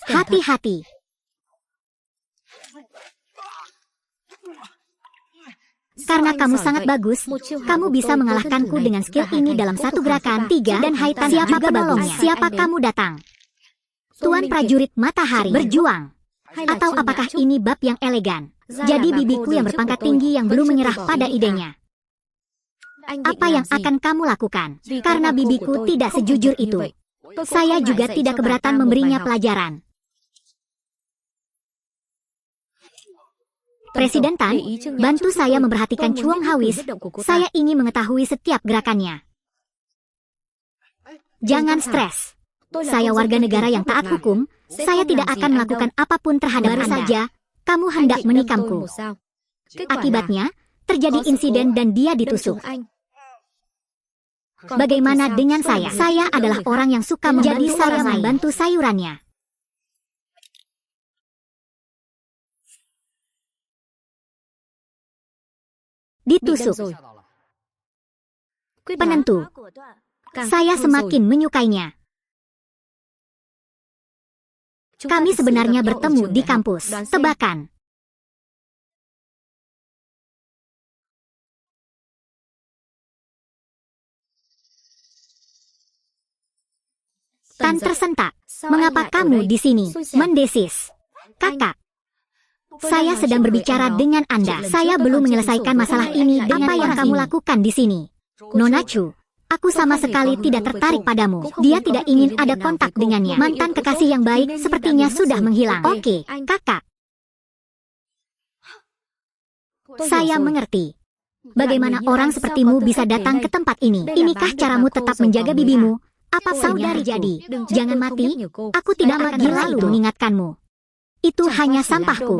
Hati-hati. Karena kamu sangat bagus, kamu bisa mengalahkanku dengan skill ini dalam satu gerakan. 3 dan Haitan siapa penolongnya? Siapa kamu datang? Tuan prajurit matahari berjuang. Atau apakah ini bab yang elegan? Jadi bibiku yang berpangkat tinggi yang belum menyerah pada idenya. Apa yang akan kamu lakukan? Karena bibiku tidak sejujur itu. Saya juga tidak keberatan memberinya pelajaran. Presiden Tan, bantu saya memperhatikan Chuang Hawis. Saya ingin mengetahui setiap gerakannya. Jangan stres. Saya warga negara yang taat hukum. Saya tidak akan melakukan apapun terhadap Anda. Baru saja, kamu hendak menikamku. Akibatnya, terjadi insiden dan dia ditusuk. Bagaimana dengan saya? Saya adalah orang yang suka menjadi saya membantu sayurannya. Ditusuk. Penentu. Saya semakin menyukainya. Kami sebenarnya bertemu di kampus. Tebakan. Tan tersentak. Mengapa kamu di sini? Mendesis. Kakak. Saya sedang berbicara dengan Anda. Saya belum menyelesaikan masalah ini. Apa yang kamu lakukan di sini? Nona Chu, aku sama sekali tidak tertarik padamu. Dia tidak ingin ada kontak dengannya. Mantan kekasih yang baik sepertinya sudah menghilang. Oke, kakak. Saya mengerti. Bagaimana orang sepertimu bisa datang ke tempat ini? Inikah caramu tetap menjaga bibimu? Apa saudari jadi? Jangan mati. Aku tidak lagi lalu mengingatkanmu. Itu hanya sampahku.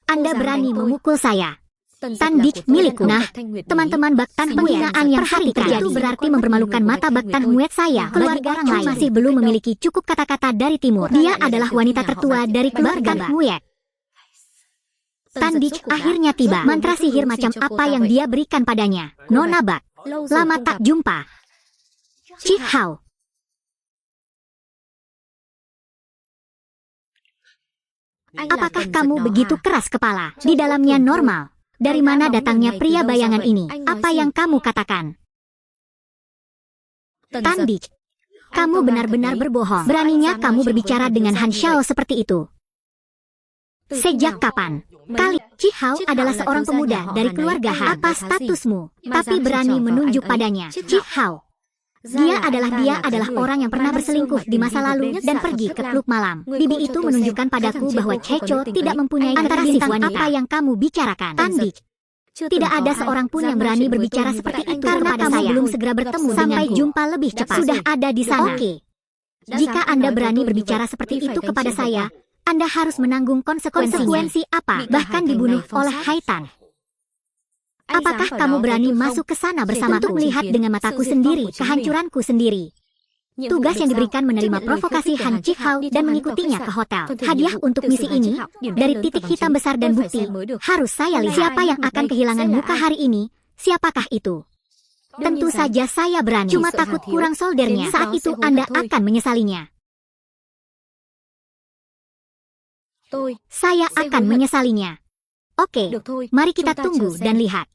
Anda berani memukul saya. Tandik milikku. Nah, teman-teman Baktan penghinaan yang sering terjadi berarti mempermalukan mata Baktan Muet saya. Keluarga orang lain masih belum memiliki cukup kata-kata dari timur. Dia adalah wanita tertua dari keluarga Muet. Tandik akhirnya tiba. Mantra sihir macam apa yang dia berikan padanya? Nona Bak, lama tak jumpa. Chi Hao. Apakah kamu begitu keras kepala? Di dalamnya normal. Dari mana datangnya pria bayangan ini? Apa yang kamu katakan? Tandik, kamu benar-benar berbohong. Beraninya kamu berbicara dengan Han Xiao seperti itu. Sejak kapan? Chi Hao adalah seorang pemuda dari keluarga Han. Apa statusmu? Tapi berani menunjuk padanya. Chi Hao. Dia adalah orang yang pernah berselingkuh di masa lalu dan pergi ke klub malam. Bibi itu menunjukkan padaku bahwa Checho tidak mempunyai antara si wanita. Apa yang kamu bicarakan? Tandik, tidak ada seorang pun yang berani berbicara seperti itu karena kamu belum segera bertemu. Sampai jumpa lebih cepat. Sudah ada di sana. Oke. Jika Anda berani berbicara seperti itu kepada saya, Anda harus menanggung konsekuensi apa? Bahkan dibunuh oleh Haitan. Apakah kamu berani masuk ke sana bersamaku? Untuk melihat dengan mataku sendiri kehancuranku sendiri. Tugas yang diberikan menerima provokasi Han Chi Hao dan mengikutinya ke hotel. Hadiah untuk misi ini, dari titik hitam besar dan bukti, harus saya lihat. Siapa yang akan kehilangan muka hari ini? Siapakah itu? Tentu saja saya berani. Cuma takut kurang soldernya. Saat itu Anda akan menyesalinya. Saya akan menyesalinya. Oke, mari kita tunggu dan lihat.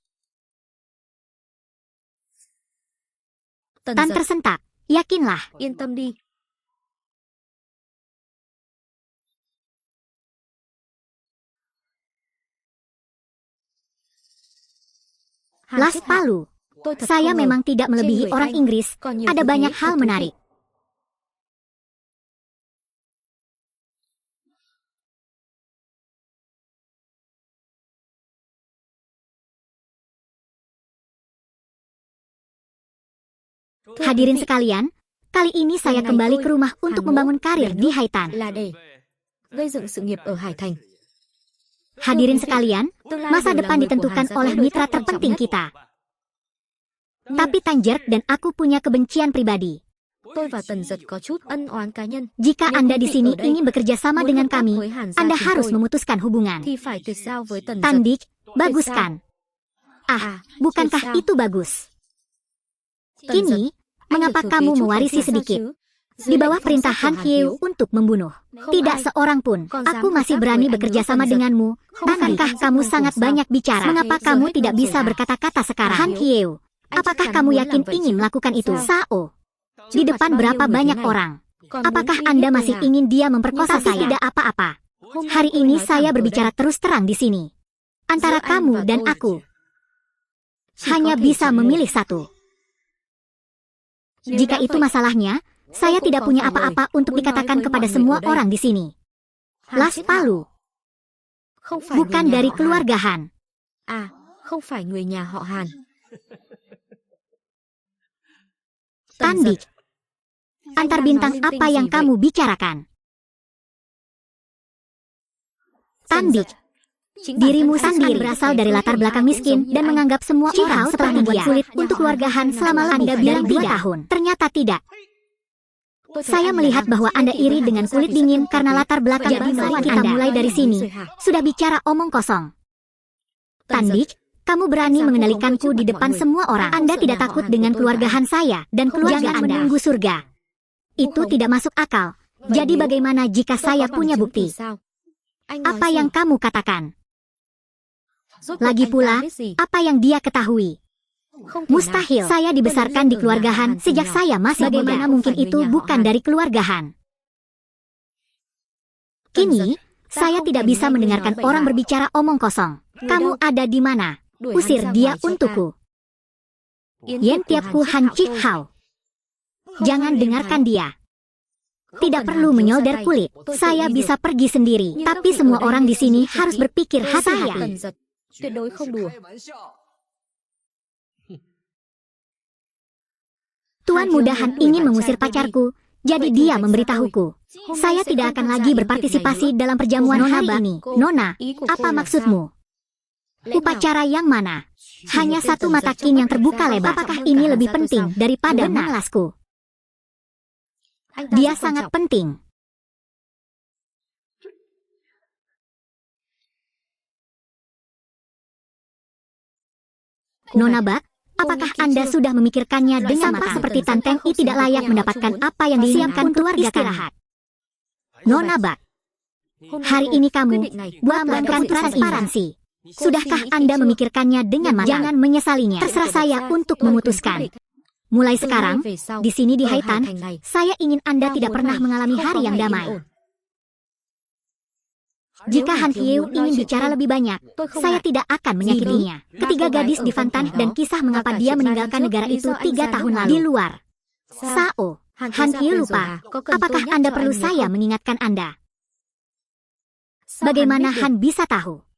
Tan tersentak. Yakinlah. Las Palu. Saya memang tidak melebihi orang Inggris. Ada banyak hal menarik. Hadirin sekalian, Kali ini saya kembali ke rumah untuk membangun karir di Haitan. Là để gây dựng sự nghiệp ở Hải Thành. Hadirin sekalian, masa depan ditentukan oleh mitra terpenting kita. Tapi Tanjerk dan aku punya kebencian pribadi. Tôi và Tần Giật có chút ân oán cá nhân. Jika Anda di sini ingin bekerja sama dengan kami, Anda harus memutuskan hubungan. Thì phải tuyệt giao với Tần Giật. Tandik, bagus kan? Bukankah itu bagus? Kini, mengapa kamu mewarisi sedikit? Di bawah perintah Han Hyew untuk membunuh. Tidak seorang pun. Aku masih berani bekerja sama denganmu. Bukankah kamu sangat banyak bicara? Mengapa kamu tidak bisa berkata-kata sekarang? Han Hyew, apakah kamu yakin ingin melakukan itu? Sao, di depan berapa banyak orang? Apakah Anda masih ingin dia memperkosa saya? Tidak apa-apa. Hari ini saya berbicara terus terang di sini. Antara kamu dan aku, hanya bisa memilih satu. Jika itu masalahnya, saya tidak punya apa-apa untuk dikatakan kepada semua orang di sini. Las Palu, bukan dari keluarga Han. Không phải người nhà họ Hàn. Tandik, antar bintang apa yang kamu bicarakan? Tandik, dirimu sendiri berasal dari latar belakang miskin dan menganggap semua orang setelah membuat sulit untuk keluarga Han selama Anda bilang 2 tahun. Ternyata tidak. Saya melihat bahwa Anda iri dengan kulit dingin karena latar belakang pribadi kita mulai dari sini. Sudah bicara omong kosong. Tandik, kamu berani mengendalikanku di depan semua orang. Anda tidak takut dengan keluarga Han saya dan keluarga Anda menunggu surga. Itu tidak masuk akal. Jadi bagaimana jika saya punya bukti? Apa yang kamu katakan? Lagi pula, apa yang dia ketahui? Mustahil. Saya dibesarkan di keluarga Han sejak saya masih muda. Bagaimana mungkin itu bukan dari keluarga Han? Kini, saya tidak bisa mendengarkan orang berbicara omong kosong. Kamu ada di mana? Usir dia untukku. Yen Tiapku Han Chik Hao. Jangan dengarkan dia. Tidak perlu menyolder kulit. Saya bisa pergi sendiri. Tapi semua orang di sini harus berpikir hati-hati. Tuyệt đối không đùa. Tuan Muda Han ingin mengusir pacarku, jadi dia memberitahuku. Saya tidak akan lagi berpartisipasi dalam perjamuan hari ini. Nona, apa maksudmu? Upacara yang mana? Hanya satu mata King yang terbuka lebar. Apakah ini lebih penting daripada memelasku? Dia sangat penting. Nona Bak, apakah Anda sudah memikirkannya dengan sampah seperti Tanteng I tidak layak mendapatkan apa yang disiapkan keluarga istirahat? Nona Bak, hari ini kamu buatkan transparansi. Sudahkah Anda memikirkannya dengan matang? Jangan menyesalinya. Terserah saya untuk memutuskan. Mulai sekarang, di sini di Haitan, saya ingin Anda tidak pernah mengalami hari yang damai. Jika Han Hyew ingin bicara lebih banyak, saya tidak akan menyakitinya. Ketiga gadis di Fantan dan kisah mengapa dia meninggalkan negara itu 3 tahun lalu. Di luar. Sao, Han Hyew lupa. Apakah Anda perlu saya mengingatkan Anda? Bagaimana Han bisa tahu?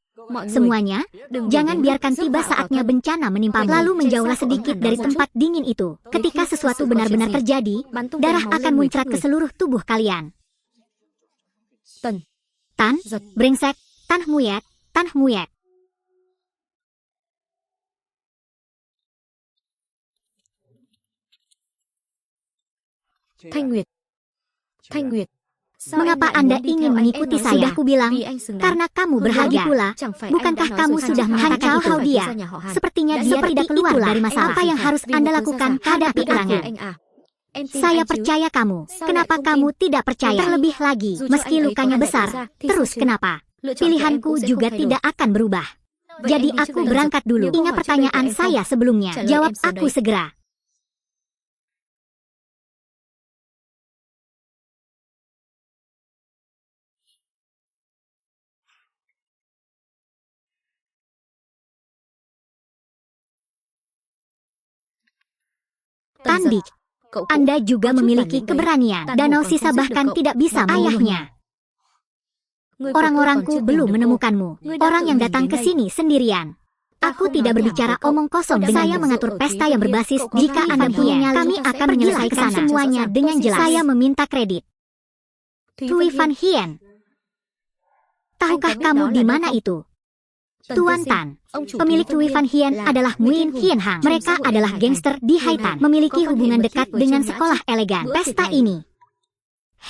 Semuanya, jangan biarkan tiba saatnya bencana menimpa. Lalu menjauhlah sedikit dari tempat dingin itu. Ketika sesuatu benar-benar terjadi, darah akan muncrat ke seluruh tubuh kalian. Tan, brengsek, Tan Huyet, Tan Huyet. Thanh Nguyệt. Mengapa Anda ingin mengikuti saya? Sudah kubilang, karena kamu berharga pula. Bukankah kamu sudah menghancurkan dia? Sepertinya dia tidak keluar dari masalah. Apa yang harus Anda lakukan? Hadapi kerangan. Saya percaya kamu. Kenapa kamu tidak percaya? Terlebih lagi, meski lukanya besar, terus kenapa? Pilihanku juga tidak akan berubah. Jadi aku berangkat dulu. Ingat pertanyaan saya sebelumnya. Jawab aku segera. Tandik, Anda juga memiliki keberanian. Danau Sisa bahkan tidak bisa membunuhnya. Orang-orangku belum menemukanmu. Orang yang datang ke sini sendirian. Aku tidak berbicara omong kosong dengan saya mengatur pesta yang berbasis jika Anda punya nyali, kami akan menyelesaikan semuanya dengan jelas. Saya meminta kredit. Tui Van Hien. Tahukah kamu di mana itu? Tuan Tan, pemilik Tui Van Hien adalah Nguyen Hien Hang. Mereka adalah gangster di Haitan, memiliki hubungan dekat dengan sekolah elegan. Pesta ini.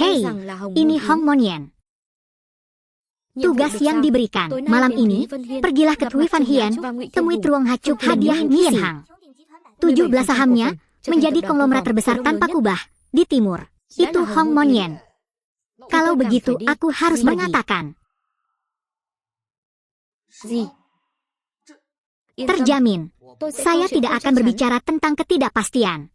Hei, ini Hong Monyen. Tugas yang diberikan malam ini, pergilah ke Tui Van Hien, temui Truong Hacuk hadiah Nguyen Hang. 17 sahamnya menjadi konglomerat terbesar tanpa kubah di timur. Itu Hong Monyen. Kalau begitu, aku harus mengatakan. Terjamin, saya tidak akan berbicara tentang ketidakpastian.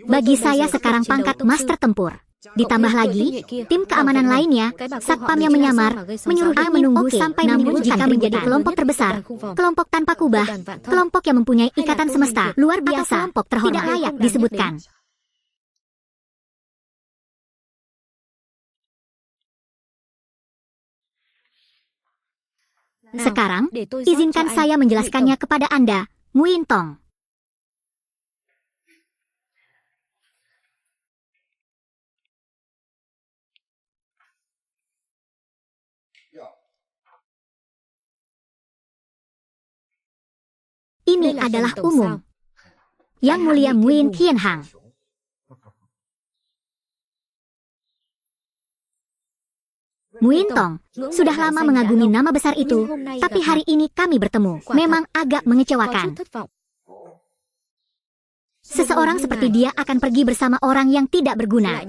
Bagi saya sekarang pangkat master tempur. Ditambah lagi, tim keamanan lainnya, satpam yang menyamar, menyuruh A menunggu sampai namun jika menjadi kelompok terbesar, kelompok tanpa kubah, kelompok yang mempunyai ikatan semesta, luar biasa, kelompok terhormat, tidak layak disebutkan. Sekarang, izinkan saya menjelaskannya kepada Anda, Nguyen Tong. Ini adalah umum. Yang Mulia Nguyen Hien Hang. Nguyen Tong, sudah lama mengagumi nama besar itu, tapi hari ini kami bertemu. Memang agak mengecewakan. Seseorang seperti dia akan pergi bersama orang yang tidak berguna.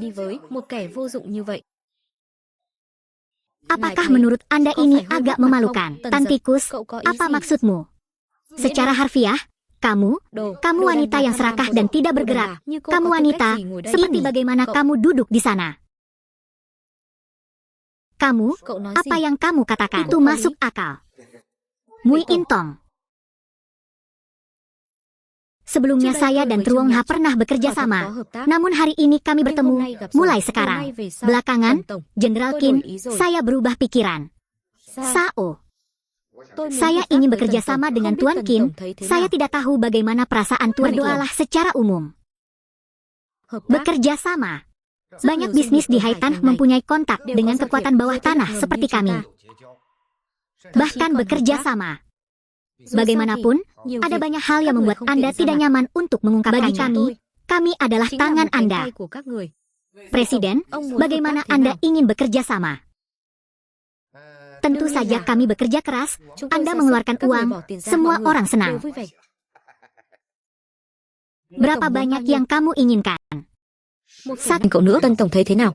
Apakah menurut Anda ini agak memalukan? Tantikus, apa maksudmu? Secara harfiah, kamu wanita yang serakah dan tidak bergerak. Kamu wanita, seperti bagaimana kamu duduk di sana. Kamu, apa yang kamu katakan itu masuk akal. Nguyen Tong. Sebelumnya saya dan Truong Ha pernah bekerja sama. Namun hari ini kami bertemu, mulai sekarang. Belakangan, Jenderal Qin, saya berubah pikiran. Sao. Saya ingin bekerja sama dengan Tuan Qin. Saya tidak tahu bagaimana perasaan Tuan. Berdoalah secara umum. Bekerja sama. Banyak bisnis di Haitan mempunyai kontak dengan kekuatan bawah tanah seperti kami. Bahkan bekerja sama. Bagaimanapun, ada banyak hal yang membuat Anda tidak nyaman untuk mengungkapkannya. Bagi kami adalah tangan Anda. Presiden, bagaimana Anda ingin bekerja sama? Tentu saja kami bekerja keras, Anda mengeluarkan uang, semua orang senang. Berapa banyak yang kamu inginkan? Cậu nữa, Tân Tổng thấy thế nào?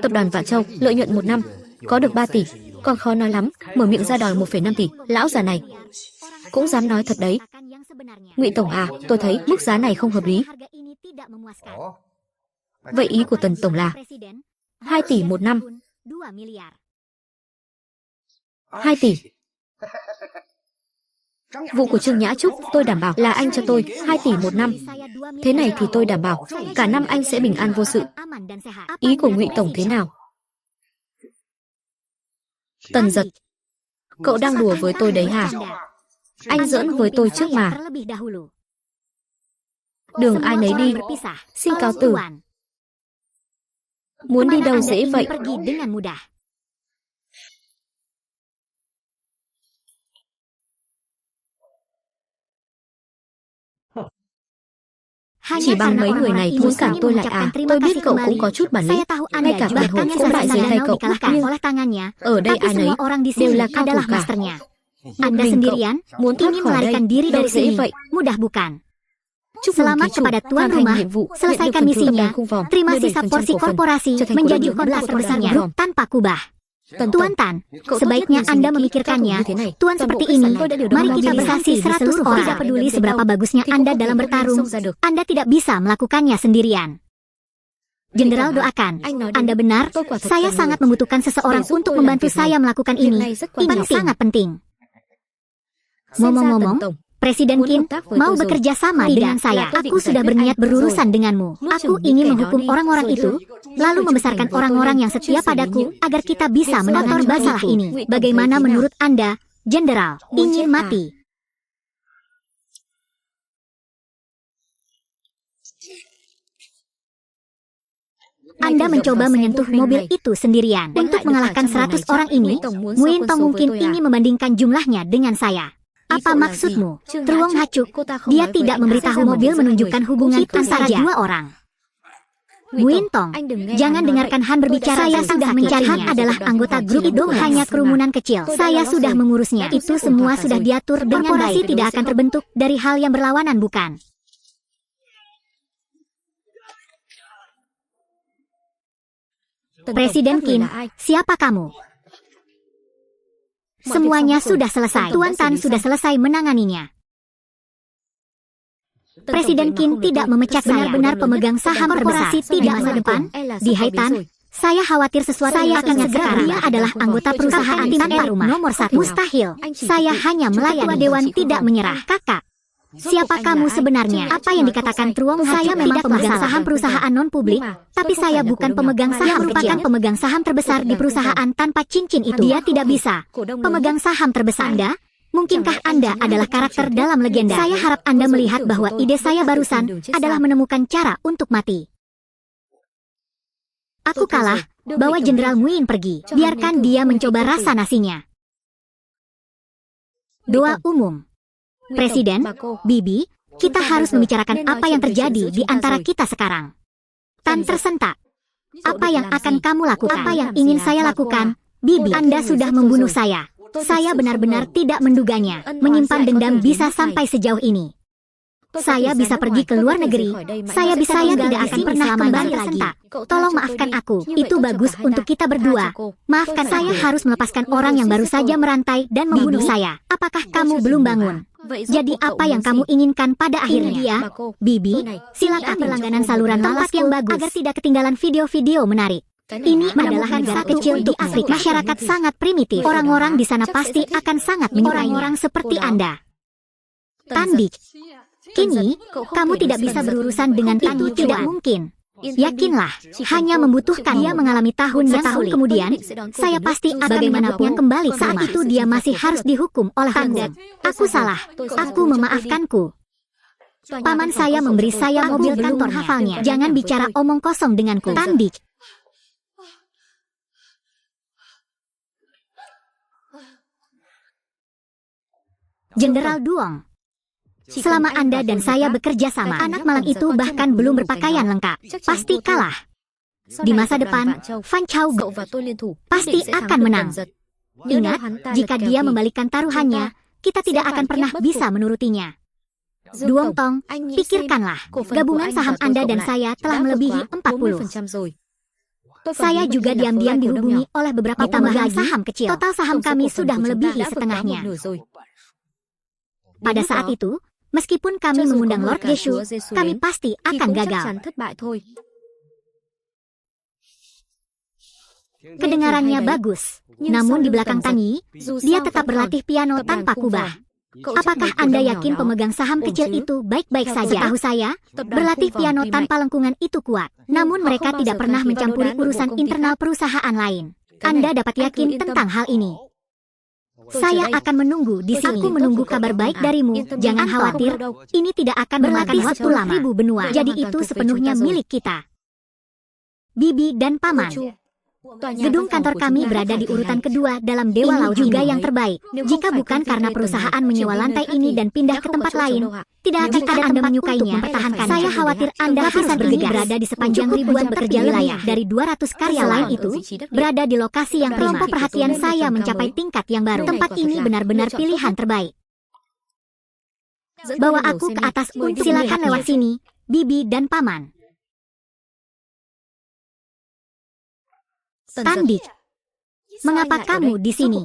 Tập đoàn Vạn Châu lợi nhuận 1 năm có được 3 tỷ, còn khó nói lắm, mở miệng ra đòi 1,5 tỷ. Lão già này cũng dám nói thật đấy. Ngụy Tổng à, tôi thấy mức giá này không hợp lý. Vậy ý của Tần Tổng là 2 tỷ 1 năm. 2 tỷ. Vụ của Trương Nhã Trúc tôi đảm bảo là anh cho tôi 2 tỷ 1 năm. Thế này thì tôi đảm bảo cả năm anh sẽ bình an vô sự. Ý của Ngụy Tổng thế nào? Tần Giật, cậu đang đùa với tôi đấy hả? Anh giỡn với tôi trước mà. Đường ai nấy đi. Xin cáo từ. Muốn đi đâu dễ vậy? Chỉ bằng mấy người này muốn cản tôi lại à? Tôi biết cậu cũng có chút bản lĩnh. Ngay cả bản hồn cũng bại dưới tay cậu. Nhưng ở đây ai nấy đều là cao thủ cả. Anda sendirian muốn thoát khỏi đây đâu dễ vậy. Mudah bukan? Selamat kepada tuan rumah, selesaikan misinya. Terima sisa porsi korporasi menjadi korporasi terbesarnya tanpa kubah. Tuan Tan, sebaiknya Anda memikirkannya. Tuan seperti ini, mari kita bersaksi 100 orang. Tidak peduli seberapa bagusnya Anda dalam bertarung, Anda tidak bisa melakukannya sendirian. Jenderal doakan, Anda benar, saya sangat membutuhkan seseorang untuk membantu saya melakukan ini. Ini sangat penting. Ngomong-ngomong, Presiden Qin mau bekerja sama dengan saya. Aku sudah berniat berurusan denganmu. Aku ingin menghukum orang-orang itu. lalu membesarkan orang-orang yang setia padaku agar kita bisa menangani masalah ini. Bagaimana menurut Anda, Jenderal? Ingin mati? Anda mencoba menyentuh mobil itu sendirian. Untuk mengalahkan 100 orang ini, Nguyen Tong mungkin ingin membandingkan jumlahnya dengan saya. Apa maksudmu, Truong Hachuk? Dia tidak memberitahu mobil menunjukkan hubungan antara dua orang. Nguyen Tong, jangan dengarkan Han berbicara. Saya sudah mencari. Han adalah anggota grup itu, hanya kerumunan kecil. Saya sudah mengurusnya. Itu semua sudah diatur dengan baik. Korporasi tidak akan terbentuk dari hal yang berlawanan, bukan? Presiden Qin, siapa kamu? Semuanya sudah selesai. Tuan Tan sudah selesai menanganinya. Presiden Qin tidak memecat saya. Benar-benar pemegang saham korporasi tidak masa depan. Di Haitan, saya khawatir sesuatu yang akan segera. Dia adalah anggota perusahaan tanpa rumah. Nomor 1. Mustahil. Saya hanya melayani. Dewan tidak menyerah. Kakak, siapa kamu sebenarnya? Apa yang dikatakan Truong? Saya memang pemegang saham perusahaan non-publik, tapi saya bukan pemegang saham. Merupakan pemegang saham terbesar di perusahaan tanpa cincin itu. Dia tidak bisa. Pemegang saham terbesar Anda? Mungkinkah Anda adalah karakter dalam legenda? Saya harap Anda melihat bahwa ide saya barusan adalah menemukan cara untuk mati. Aku kalah, bawa Jenderal Nguyen pergi. Biarkan dia mencoba rasa nasinya. Doa umum. Presiden, Bibi, kita harus membicarakan apa yang terjadi di antara kita sekarang. Tan tersentak. Apa yang akan kamu lakukan? Apa yang ingin saya lakukan? Bibi, Anda sudah membunuh saya. Saya benar-benar tidak menduganya. Menyimpan dendam bisa sampai sejauh ini. Saya bisa pergi ke luar negeri. Saya tidak akan pernah kembali lagi. Tolong maafkan aku. Itu bagus untuk kita berdua. Maafkan saya harus melepaskan orang yang baru saja merantai dan membunuh saya. Apakah kamu belum bangun? Jadi apa yang kamu inginkan pada akhirnya? Dia, Bibi, silakan berlangganan saluran tempat yang bagus agar tidak ketinggalan video-video menarik. Ini adalah negara kecil di Afrika. Masyarakat sangat primitif. Orang-orang di sana pasti akan sangat menyukainya. Orang-orang seperti Anda. Tandik, kini, kamu tidak bisa berurusan dengan itu. Tidak mungkin. Yakinlah, hanya membutuhkan dia mengalami tahun kemudian, saya pasti akan bagaimanapun kembali. Saat itu dia masih harus dihukum oleh hukum. Aku salah. Aku memaafkanku. Paman saya memberi saya mobil kantor hafalnya. Jangan bicara omong kosong denganku. Tandik. Jenderal Duong, selama Anda dan saya bekerja sama, anak malang itu bahkan belum berpakaian lengkap. Pasti kalah. Di masa depan, Fan Chao pasti akan menang. Ingat, jika dia membalikkan taruhannya, kita tidak akan pernah bisa menurutinya. Duong Tong, pikirkanlah, gabungan saham Anda dan saya telah melebihi 40. Saya juga diam-diam dihubungi oleh beberapa tambahan saham kecil. Total saham kami sudah melebihi setengahnya. Pada saat itu, meskipun kami mengundang Lord Geshu, kami pasti akan gagal. Kedengarannya bagus, namun di belakang Tan Yi, dia tetap berlatih piano tanpa kubah. Apakah Anda yakin pemegang saham kecil itu baik-baik saja? Setahu saya, berlatih piano tanpa lengkungan itu kuat. Namun mereka tidak pernah mencampuri urusan internal perusahaan lain. Anda dapat yakin tentang hal ini. Saya akan menunggu di sini. Aku menunggu kabar baik darimu. Jangan khawatir, ini tidak akan memakan waktu lama. 1000 benua. Jadi itu sepenuhnya milik kita. Bibi dan Paman. Gedung kantor kami berada di urutan kedua dalam Dewa Laut juga yang terbaik. Jika bukan karena perusahaan menyewa lantai ini dan pindah ke tempat lain, tidak akan ada tempat menyukainya. Mempertahankan. Saya khawatir Anda harus bergegas. Berada di sepanjang ribuan bekerja wilayah dari 200 karya lain itu, berada di lokasi yang kelompok perhatian saya mencapai tingkat yang baru. Tempat ini benar-benar pilihan terbaik. Bawa aku ke atas. Silakan lewat sini, Bibi dan Paman. Tandik, mengapa kamu di sini?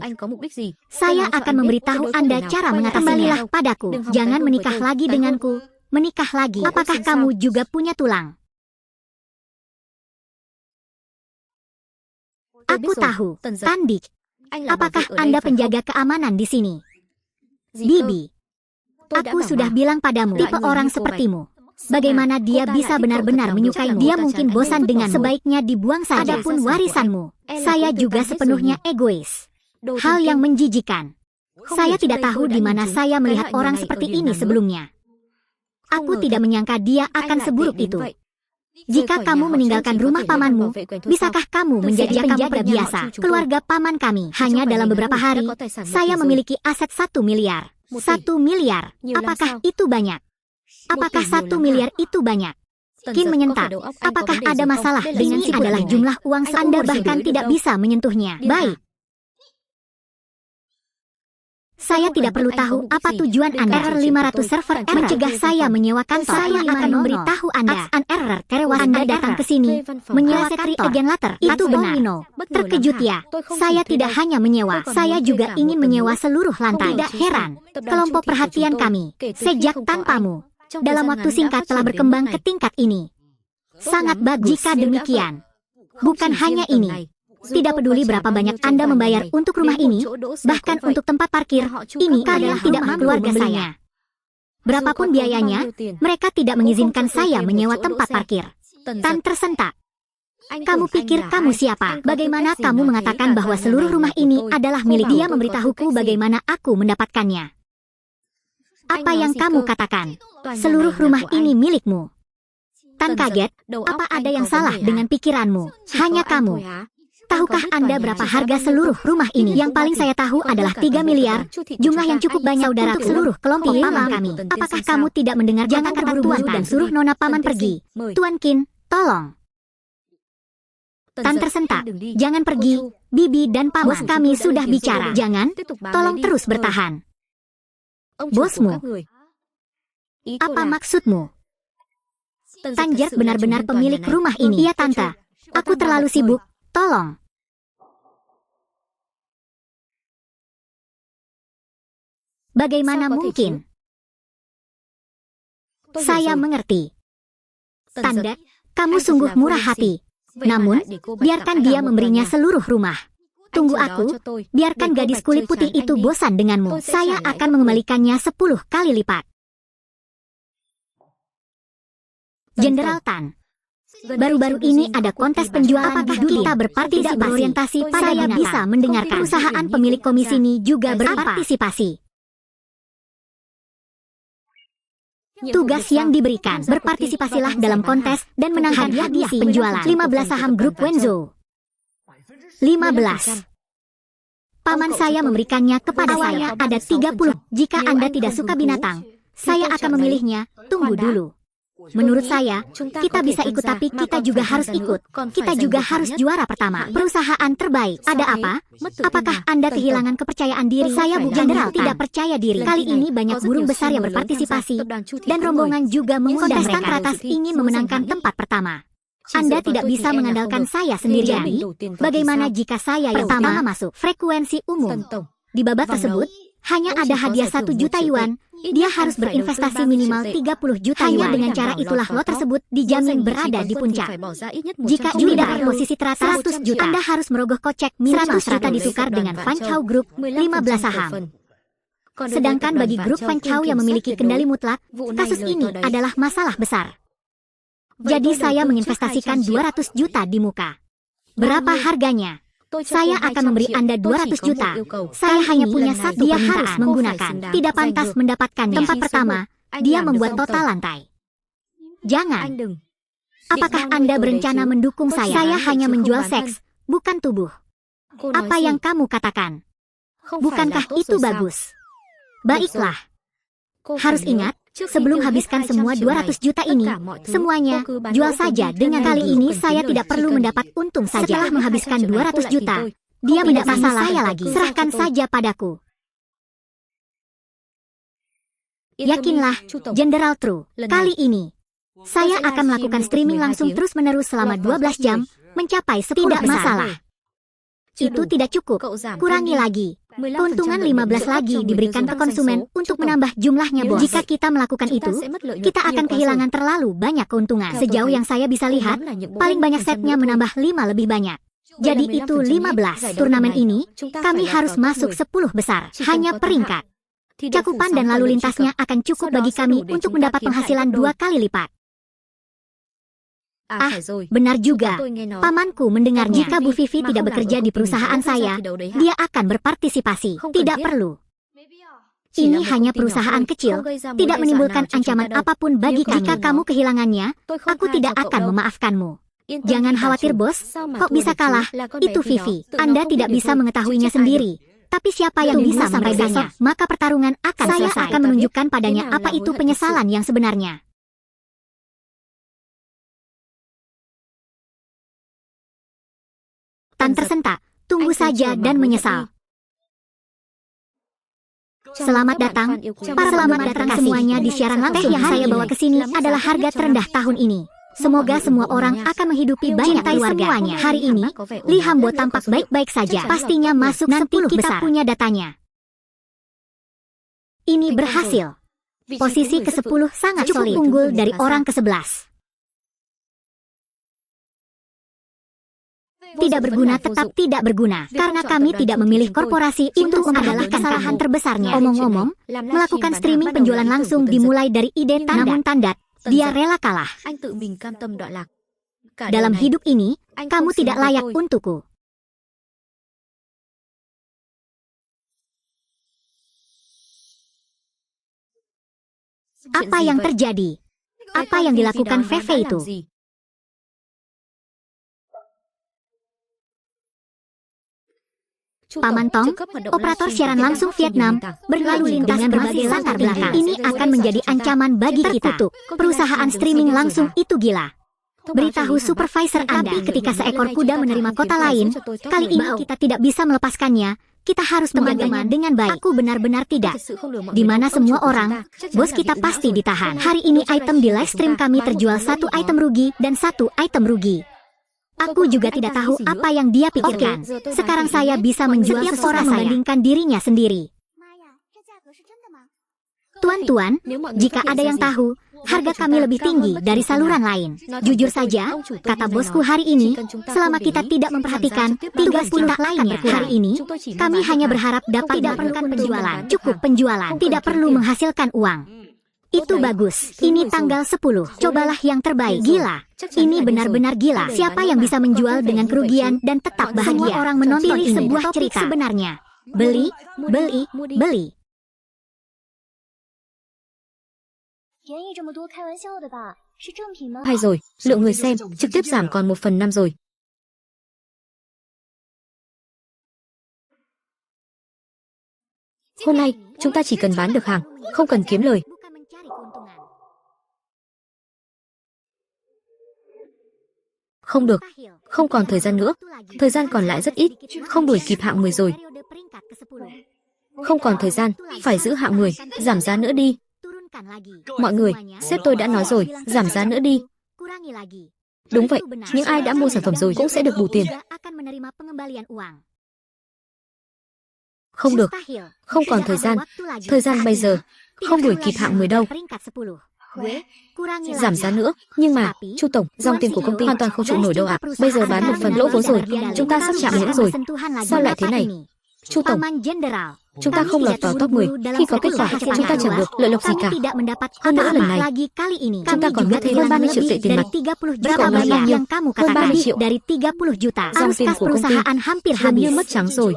Saya akan memberitahu Anda cara mengatasinya. Kembalilah padaku. Jangan menikah lagi denganku. Menikah lagi. Apakah kamu juga punya tulang? Aku tahu, Tandik. Apakah Anda penjaga keamanan di sini? Bibi, aku sudah bilang padamu, tipe orang sepertimu Bagaimana dia bisa benar-benar menyukaimu? Dia mungkin bosan dengan sebaiknya dibuang saja. Adapun warisanmu, saya juga sepenuhnya egois. Hal yang menjijikan. Saya tidak tahu di mana saya melihat orang seperti ini sebelumnya. Aku tidak menyangka dia akan seburuk itu. Jika kamu meninggalkan rumah pamanmu, bisakah kamu menjadi penjaga biasa keluarga paman kami? Hanya dalam beberapa hari, saya memiliki aset 1 miliar. 1 miliar, apakah itu banyak? Apakah 1 miliar itu banyak? Kim menyentak. Apakah ada masalah dengan ini adalah jumlah uang Anda bahkan tidak bisa menyentuhnya. Baik. Saya tidak perlu tahu apa tujuan Anda. Error 500 server error. Mencegah saya menyewa kantor. Saya akan memberitahu Anda. An error terewas Anda datang ke sini menyewa setri again later. Itu benar. Terkejut ya. Saya tidak hanya menyewa, saya juga ingin menyewa seluruh lantai. Tidak heran, kelompok perhatian kami sejak tanpamu dalam waktu singkat telah berkembang ke tingkat ini. Sangat bagus. Jika demikian, bukan hanya ini. Tidak peduli berapa banyak Anda membayar untuk rumah ini, bahkan untuk tempat parkir, ini kalian tidak mampu keluarga saya. Berapapun biayanya, mereka tidak mengizinkan saya menyewa tempat parkir. Tan tersentak. Kamu pikir kamu siapa? Bagaimana kamu mengatakan bahwa seluruh rumah ini adalah milik dia? Memberitahuku bagaimana aku mendapatkannya. Apa yang kamu katakan? Seluruh rumah ini milikmu. Tan kaget, apa ada yang salah dengan pikiranmu? Hanya kamu. Tahukah Anda berapa harga seluruh rumah ini? Yang paling saya tahu adalah 3 miliar, jumlah yang cukup banyak saudara seluruh kelompok paman kami. Apakah kamu tidak mendengar? Jangan terburu-buru dan suruh nona paman pergi. Tuan Qin, tolong. Tan tersentak. Jangan pergi, Bibi dan paman. Bos kami sudah bicara. Jangan, tolong terus bertahan. Bosmu? Apa maksudmu? Tanjert benar-benar pemilik rumah ini. Iya tante, aku terlalu sibuk. Tolong. Bagaimana mungkin? Saya mengerti. Tanda, kamu sungguh murah hati. Namun, biarkan dia memberinya seluruh rumah. Tunggu aku, biarkan gadis kulit putih itu bosan denganmu. Saya akan mengembalikannya 10 kali lipat. Jenderal Tan, baru-baru ini ada kontes penjualan. Apakah kita berpartisipasi? Berorientasi pada binatang. Saya bisa mendengarkan. Perusahaan pemilik komisi ini juga berpartisipasi. Tugas yang diberikan, berpartisipasilah dalam kontes dan menangkan hadiah penjualan. 15 saham grup Wenzo. 15. Paman saya memberikannya kepada saya. Ada 30. Jika Anda tidak suka binatang, saya akan memilihnya. Tunggu dulu. Menurut saya, kita bisa ikut tapi kita juga harus ikut. Kita juga harus juara pertama. Perusahaan terbaik. Ada apa? Apakah Anda kehilangan kepercayaan diri? Saya bukan Jenderal tidak percaya diri. Kali ini banyak burung besar yang berpartisipasi. Dan rombongan juga mengundang mereka. Teratas ingin memenangkan tempat pertama. Anda tidak bisa mengandalkan saya sendirian. Bagaimana jika saya yang pertama masuk? Frekuensi umum. Di babak tersebut, hanya ada hadiah 1 juta yuan. Dia harus berinvestasi minimal 30 juta yuan. Hanya dengan cara itulah lot tersebut dijamin berada di puncak. Jika tidak posisi teratas 100 juta, Anda harus merogoh kocek 100 juta ditukar dengan Fan Chow Group 15 saham. Sedangkan bagi grup Fan Chow yang memiliki kendali mutlak, kasus ini adalah masalah besar. Jadi saya menginvestasikan 200 juta di muka. Berapa harganya? Saya akan memberi Anda 200 juta. Saya hanya punya satu dia harus menggunakan. Tidak pantas mendapatkannya. Tempat pertama, dia membuat total lantai. Jangan. Apakah Anda berencana mendukung saya? Saya hanya menjual seks, bukan tubuh. Apa yang kamu katakan? Bukankah itu bagus? Baiklah. Harus ingat, sebelum habiskan semua 200 juta ini, semuanya, jual saja. Dengan kali ini saya tidak perlu mendapat untung saja. Setelah menghabiskan 200 juta, dia tidak masalah saya lagi. Serahkan saja padaku. Yakinlah, Jenderal True, kali ini, saya akan melakukan streaming langsung terus-menerus selama 12 jam, mencapai 10 tidak masalah. Itu tidak cukup, kurangi lagi. Keuntungan 15 lagi diberikan ke konsumen untuk menambah jumlahnya, bos. Jika kita melakukan itu, kita akan kehilangan terlalu banyak keuntungan. Sejauh yang saya bisa lihat, paling banyak setnya menambah 5 lebih banyak. Jadi itu 15. Turnamen ini, kami harus masuk 10 besar. Hanya peringkat. cakupan dan lalu lintasnya akan cukup bagi kami untuk mendapat penghasilan 2 kali lipat. Benar juga. Pamanku mendengarnya. Jika Bu Vivi tidak bekerja di perusahaan saya, dia akan berpartisipasi. Tidak perlu. Ini hanya perusahaan kecil, tidak menimbulkan ancaman apapun bagi kami. Jika kamu kehilangannya, aku tidak akan memaafkanmu. Jangan khawatir, bos. Kok bisa kalah? Itu Vivi. Anda tidak bisa mengetahuinya sendiri. Tapi siapa yang bisa sampai besok, maka pertarungan akan selesai. Saya akan menunjukkan padanya apa itu penyesalan yang sebenarnya. Tan tersentak, tunggu saja dan menyesal. Selamat datang, selamat datang semuanya di siaran langsung yang saya bawa ke sini adalah harga terendah tahun ini. Semoga semua orang akan menghidupi banyak keluarga. Hari ini, Lee Hambo tampak baik-baik saja. Pastinya masuk nanti kita punya datanya. Ini berhasil. Posisi ke-10 sangat cukup unggul dari orang ke-11. Tidak berguna tetap tidak berguna, karena kami tidak memilih korporasi itu adalah kesalahan terbesarnya. Omong-omong, melakukan streaming penjualan langsung dimulai dari ide namun Tandat, dia rela kalah. Dalam hidup ini, kamu tidak layak untukku. Apa yang terjadi? Apa yang dilakukan VV itu? Paman Tong, operator siaran langsung Vietnam, berlalu lintas dengan berbagai latar belakang. Ini akan menjadi ancaman bagi kita. Perusahaan streaming langsung itu gila. Beritahu supervisor Anda. Tapi ketika seekor kuda menerima kota lain, kali ini kita tidak bisa melepaskannya. Kita harus menjaganya dengan baik. Aku benar-benar tidak. Di mana semua orang, bos kita pasti ditahan. Hari ini item di live stream kami terjual 1 item rugi dan 1 item rugi. Aku juga tidak tahu apa yang dia pikirkan. Sekarang saya bisa menjual setiap orang membandingkan dirinya sendiri. Tuan-tuan, jika ada yang tahu, harga kami lebih tinggi dari saluran lain. Jujur saja, kata bosku hari ini, selama kita tidak memperhatikan tugas kita lainnya hari ini, kami hanya berharap dapat mendapatkan penjualan. Cukup penjualan, tidak perlu menghasilkan uang. Itu bagus. Ini tanggal 10. Cobalah yang terbaik. Gila. Ini benar-benar gila. Siapa yang bisa menjual dengan kerugian dan tetap bahagia? Semua orang menonton ini sebuah cerita sebenarnya. Beli, beli, beli. Hay rồi, lượng người xem trực tiếp giảm còn 1/5 rồi. Hôm nay, chúng ta chỉ cần bán được hàng, không cần kiếm lời. Không được, không còn thời gian nữa. Thời gian còn lại rất ít, không đuổi kịp hạng 10 rồi. Không còn thời gian, phải giữ hạng 10, giảm giá nữa đi. Mọi người, sếp tôi đã nói rồi, giảm giá nữa đi. Đúng vậy, những ai đã mua sản phẩm rồi cũng sẽ được bù tiền. Không được, không còn thời gian bây giờ, không đuổi kịp hạng 10 đâu. Giảm giá nữa, nhưng mà, Chu Tổng, dòng tiền của công ty hoàn toàn không trụ nổi đâu ạ. Bây giờ bán một phần lỗ vốn rồi, chúng ta sắp chạm ngưỡng rồi. Sao lại thế này? Chu Tổng, chúng ta không lọt vào top 10, khi có kết quả, chúng ta chẳng được lợi lộc gì cả. Hơn nữa lần này, chúng ta còn mất thêm hơn 30 triệu tệ tiền mặt. Vậy cậu nói bao nhiêu? Hơn 30 triệu. Dòng tiền của công ty gần như mất trắng rồi.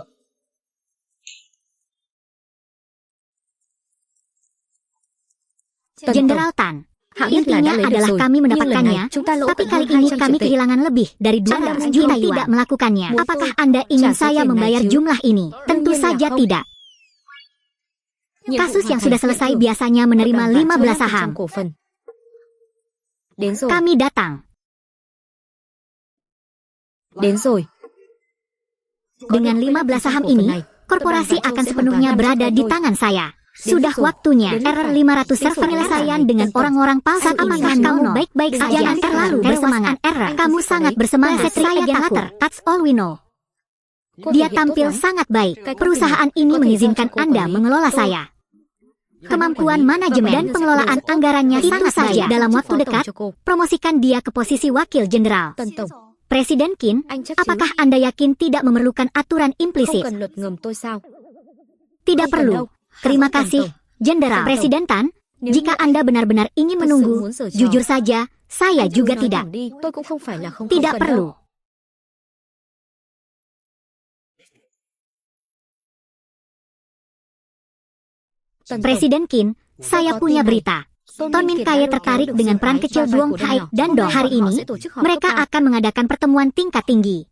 Jenderal Tan, intinya adalah kami mendapatkannya, tapi kali ini kami kehilangan lebih dari 200 juta yuan. Tidak melakukannya. Apakah Anda ingin saya membayar jumlah ini? Tentu saja tidak. Kasus yang sudah selesai biasanya menerima 15 saham. Kami datang. Dengan 15 saham ini, korporasi akan sepenuhnya berada di tangan saya. Sudah waktunya error 500 server penyelesaian dengan orang-orang palsu. Apakah kamu baik-baik saja? Jangan terlalu bersemangat. Error, kamu sangat bersemangat. Saya Hatter, that's all we know. Dia tampil sangat baik. Perusahaan ini mengizinkan Anda mengelola saya. Kemampuan manajemen dan pengelolaan anggarannya sangat saja. Dalam waktu dekat, promosikan dia ke posisi wakil jenderal. Presiden Qin, apakah Anda yakin tidak memerlukan aturan implisit? Tidak perlu. Terima kasih, Jenderal. Presiden Tan, jika Anda benar-benar ingin menunggu, jujur saja, saya juga tidak. Tidak perlu. Presiden Qin, saya punya berita. Ton Min Kaye tertarik dengan peran kecil Duong Hai dan Do. Hari ini, mereka akan mengadakan pertemuan tingkat tinggi.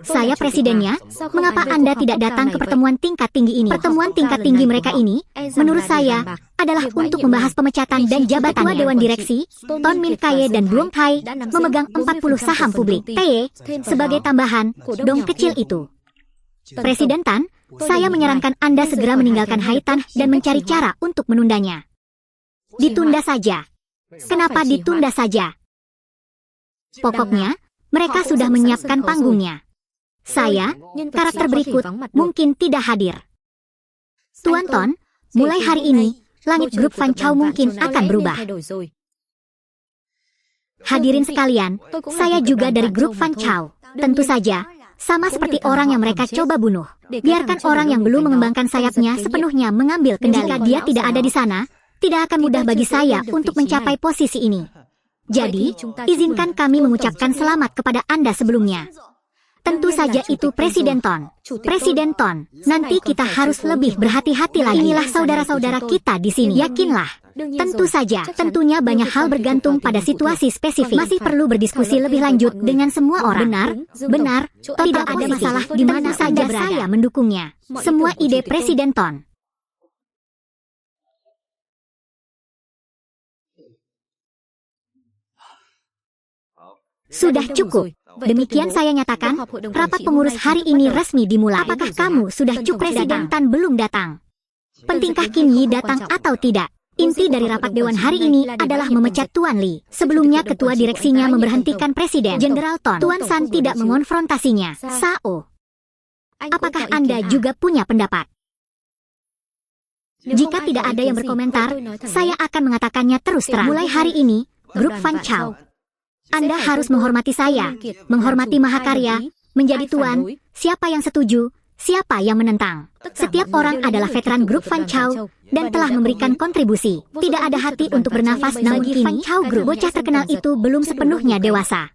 Saya presidennya, mengapa Anda tidak datang ke pertemuan tingkat tinggi ini? Pertemuan tingkat tinggi mereka ini, menurut saya, adalah untuk membahas pemecatan dan jabatan Ketua Dewan Direksi, Ton Min Kaye dan Duong Hai memegang 40 saham publik. Tae, sebagai tambahan, dong kecil itu. Presiden Tan, saya menyarankan Anda segera meninggalkan Haitan dan mencari cara untuk menundanya. Ditunda saja. Kenapa ditunda saja? Pokoknya, mereka sudah menyiapkan panggungnya. Saya, karakter berikut, mungkin tidak hadir. Tuan Ton, mulai hari ini, langit grup Fan Chao mungkin akan berubah. Hadirin sekalian, saya juga dari grup Fan Chao. Tentu saja, sama seperti orang yang mereka coba bunuh. Biarkan orang yang belum mengembangkan sayapnya sepenuhnya mengambil kendali. Jika dia tidak ada di sana, tidak akan mudah bagi saya untuk mencapai posisi ini. Jadi, izinkan kami mengucapkan selamat kepada Anda sebelumnya. Tentu saja itu Presiden Ton. Presiden Ton, nanti kita harus lebih berhati-hati lagi. Inilah saudara-saudara kita di sini. Yakinlah. Tentu saja, tentunya banyak hal bergantung pada situasi spesifik. Masih perlu berdiskusi lebih lanjut dengan semua orang. Benar, tidak ada masalah di mana saja saya mendukungnya. Semua ide Presiden Ton. Sudah cukup. Demikian saya nyatakan, rapat pengurus hari ini resmi dimulai. Apakah kamu sudah cukup? Presiden Tan belum datang. Pentingkah Qin Yi datang atau tidak? Inti dari rapat Dewan hari ini adalah memecat Tuan Li. Sebelumnya ketua direksinya memberhentikan Presiden Jenderal Ton. Tuan San tidak mengonfrontasinya. Sao, apakah Anda juga punya pendapat? Jika tidak ada yang berkomentar, saya akan mengatakannya terus terang. Mulai hari ini, grup Fan Chao, Anda harus menghormati saya, menghormati Mahakarya, menjadi tuan, siapa yang setuju, siapa yang menentang. Setiap orang adalah veteran grup Fan Chao dan telah memberikan kontribusi. Tidak ada hati untuk bernafas bagi Fan Chao Group. Bocah terkenal itu belum sepenuhnya dewasa.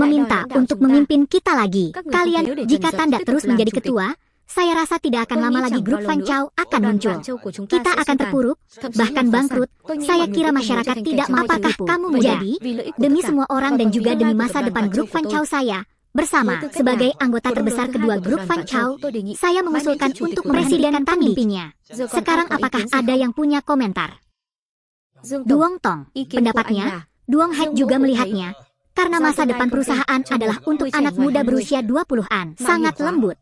Meminta untuk memimpin kita lagi. Kalian, jika Tanda terus menjadi ketua, saya rasa tidak akan lama lagi grup Fan Chao akan muncul. Kita akan terpuruk, bahkan bangkrut. Saya kira masyarakat tidak mau. Apakah kamu menjadi, demi semua orang dan juga demi masa depan grup Fan Chao saya, bersama, sebagai anggota terbesar kedua grup Fan Chao, saya mengusulkan untuk Presiden Tan memimpinnya. Sekarang apakah ada yang punya komentar? Duong Tong, pendapatnya, Duong Hai juga melihatnya, karena masa depan perusahaan adalah untuk anak muda berusia 20-an, sangat lembut.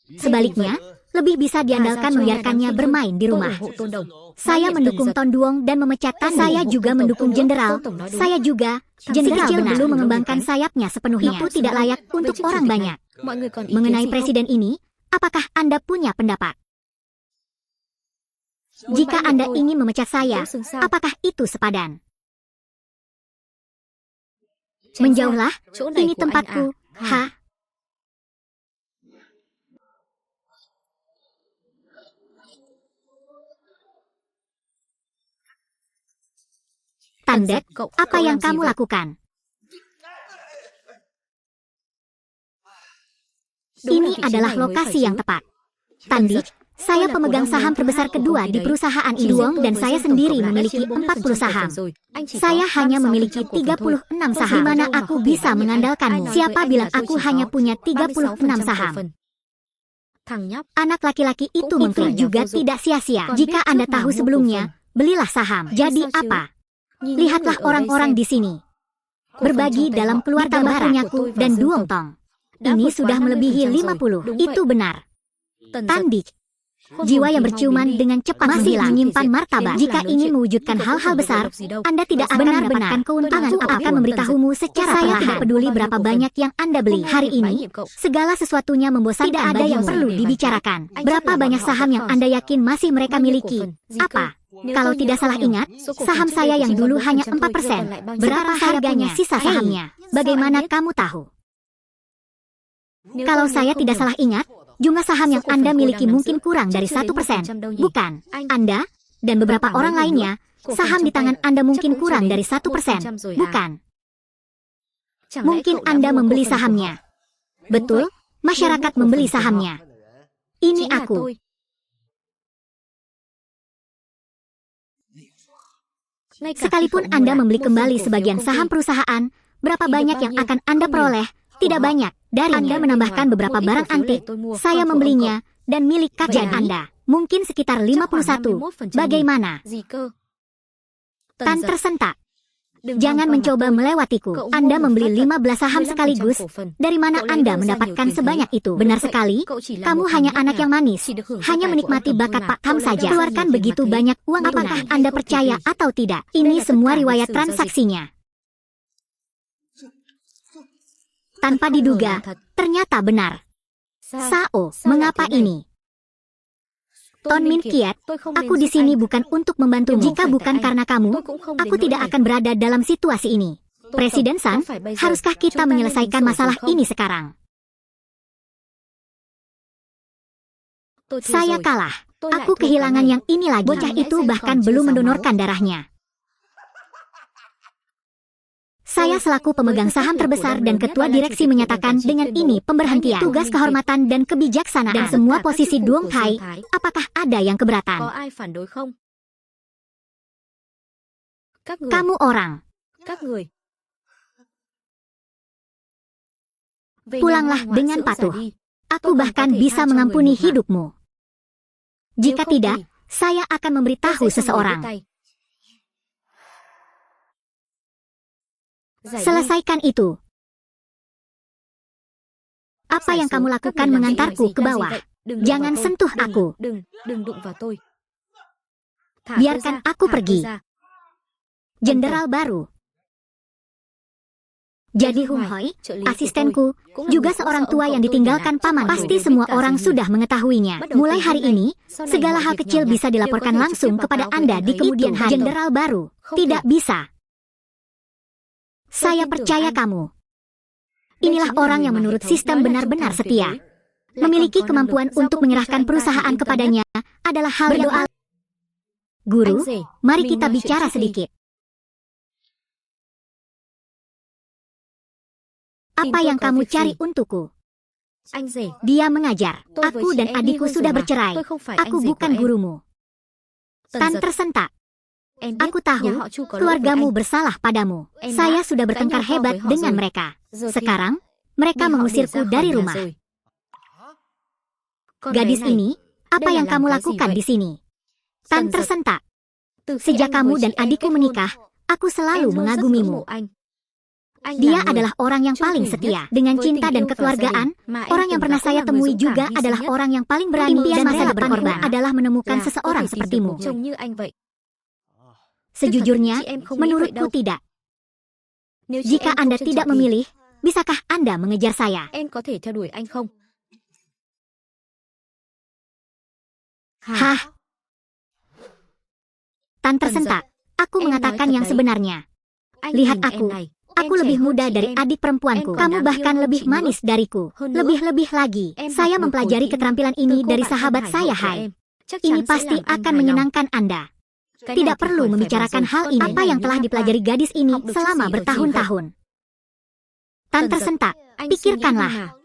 Sebaliknya, lebih bisa diandalkan membiarkannya bermain di rumah. Saya mendukung Ton Duong dan memecat Tan. Saya juga mendukung Jenderal. Saya juga, Jenderal kecil belum mengembangkan sayapnya sepenuhnya. Itu tidak layak untuk orang banyak. Mengenai presiden ini, apakah Anda punya pendapat? Jika Anda ingin memecat saya, apakah itu sepadan? Menjauhlah, ini tempatku. Tandek, apa yang kamu lakukan? Ini adalah lokasi yang tepat. Tandik, saya pemegang saham terbesar kedua di perusahaan ini. Duong dan saya sendiri memiliki 40 saham. Saya hanya memiliki 36 saham. Di mana aku bisa mengandalkanmu? Siapa bilang aku hanya punya 36 saham? Anak laki-laki itu mengklaim juga tidak sia-sia. Jika Anda tahu sebelumnya, belilah saham. Jadi apa? Lihatlah orang-orang di sini. Berbagi dalam keluarga Baharanyaku dan Duong Tong. Ini sudah melebihi 50. Itu benar. Tandik, jiwa yang berciuman dengan cepat masih menyimpan martabat. Jika ingin mewujudkan hal-hal besar, Anda tidak akan mendapatkan keuntungan. Aku akan memberitahumu secara perlahan. Saya tidak peduli berapa banyak yang Anda beli. Hari ini, segala sesuatunya membosankan. Tidak ada yang perlu dibicarakan. Berapa banyak saham yang Anda yakin masih mereka miliki? Apa? Kalau tidak salah ingat, saham saya yang dulu hanya 4%. Berapa harganya sisa sahamnya? Bagaimana kamu tahu? Kalau saya tidak salah ingat, Jumlah saham yang Anda miliki mungkin kurang dari 1%. Bukan. Anda dan beberapa orang lainnya, saham di tangan Anda mungkin kurang dari 1%. Bukan. Mungkin Anda membeli sahamnya. Betul, masyarakat membeli sahamnya. Ini aku. Sekalipun Anda membeli kembali sebagian saham perusahaan, berapa banyak yang akan Anda peroleh? Tidak banyak. Darinya Anda menambahkan beberapa barang antik, saya membelinya, dan milik kakek Anda. Mungkin sekitar 51. Bagaimana? Tan tersentak. Jangan mencoba melewatiku. Anda membeli 15 saham sekaligus. Dari mana Anda mendapatkan sebanyak itu? Benar sekali, kamu hanya anak yang manis. Hanya menikmati bakat Pak Tam saja. Keluarkan begitu banyak uang. Apakah Anda percaya atau tidak? Ini semua riwayat transaksinya. Tanpa diduga, ternyata benar. Sao, mengapa ini? Ton Min Kiat, aku di sini bukan untuk membantumu. Jika bukan karena kamu, aku tidak akan berada dalam situasi ini. Presiden San, haruskah kita menyelesaikan masalah ini sekarang? Saya kalah. Aku kehilangan yang ini lagi. Bocah itu bahkan belum mendonorkan darahnya. Saya selaku pemegang saham terbesar dan ketua direksi menyatakan dengan ini pemberhentian tugas kehormatan dan kebijaksanaan dan semua posisi Duong Tai. Apakah ada yang keberatan? Kamu orang. Pulanglah dengan patuh. Aku bahkan bisa mengampuni hidupmu. Jika tidak, saya akan memberitahu seseorang. Selesaikan itu. Apa yang kamu lakukan mengantarku ke bawah? Jangan sentuh aku. Biarkan aku pergi. Jenderal baru. Jadi Hung Hoi, asistenku, juga seorang tua yang ditinggalkan paman. Pasti semua orang sudah mengetahuinya. Mulai hari ini, segala hal kecil bisa dilaporkan langsung kepada Anda di kemudian hari. Jenderal baru. Tidak bisa. Saya percaya kamu. Inilah orang yang menurut sistem benar-benar setia. Memiliki kemampuan untuk menyerahkan perusahaan kepadanya adalah hal yang... Guru, mari kita bicara sedikit. Apa yang kamu cari untukku? Dia mengajar. Aku dan adikku sudah bercerai. Aku bukan gurumu. Tan tersentak. Aku tahu, keluargamu bersalah padamu. Saya sudah bertengkar hebat dengan mereka. Sekarang, mereka mengusirku dari rumah. Gadis ini, apa yang kamu lakukan di sini? Tan tersentak. Sejak kamu dan adikku menikah, aku selalu mengagumimu. Dia adalah orang yang paling setia. Dengan cinta dan kekeluargaan, orang yang pernah saya temui juga adalah orang yang paling berani dan masa depanku adalah menemukan seseorang sepertimu. Sejujurnya, menurutku tidak. Jika Anda tidak memilih, bisakah Anda mengejar saya? Hah? Tan tersentak. Aku mengatakan yang sebenarnya. Lihat aku. Aku lebih muda dari adik perempuanku. Kamu bahkan lebih manis dariku. Lebih-lebih lagi. Saya mempelajari keterampilan ini dari sahabat saya, Hai. Ini pasti akan menyenangkan Anda. Tidak perlu membicarakan hal ini. Apa yang telah dipelajari gadis ini selama bertahun-tahun. Tan tersentak. Pikirkanlah.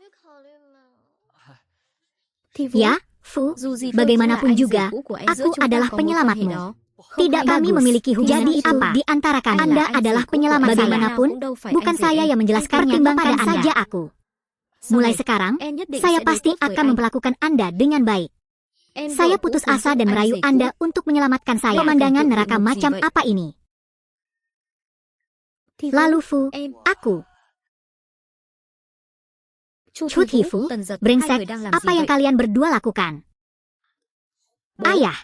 Ya, Fu, bagaimanapun juga, aku adalah penyelamatmu. Tidak kami memiliki hujah. Jadi apa di antara kami? Anda adalah penyelamat bagaimanapun, bukan saya yang menjelaskannya kepada Anda. Saja aku. Mulai sekarang, saya pasti akan memperlakukan Anda dengan baik. Saya putus asa dan merayu Anda untuk menyelamatkan saya. Pemandangan neraka macam apa ini? Lalu Fu, aku. Cut Hifu, brengsek, apa yang kalian berdua lakukan? Ayah.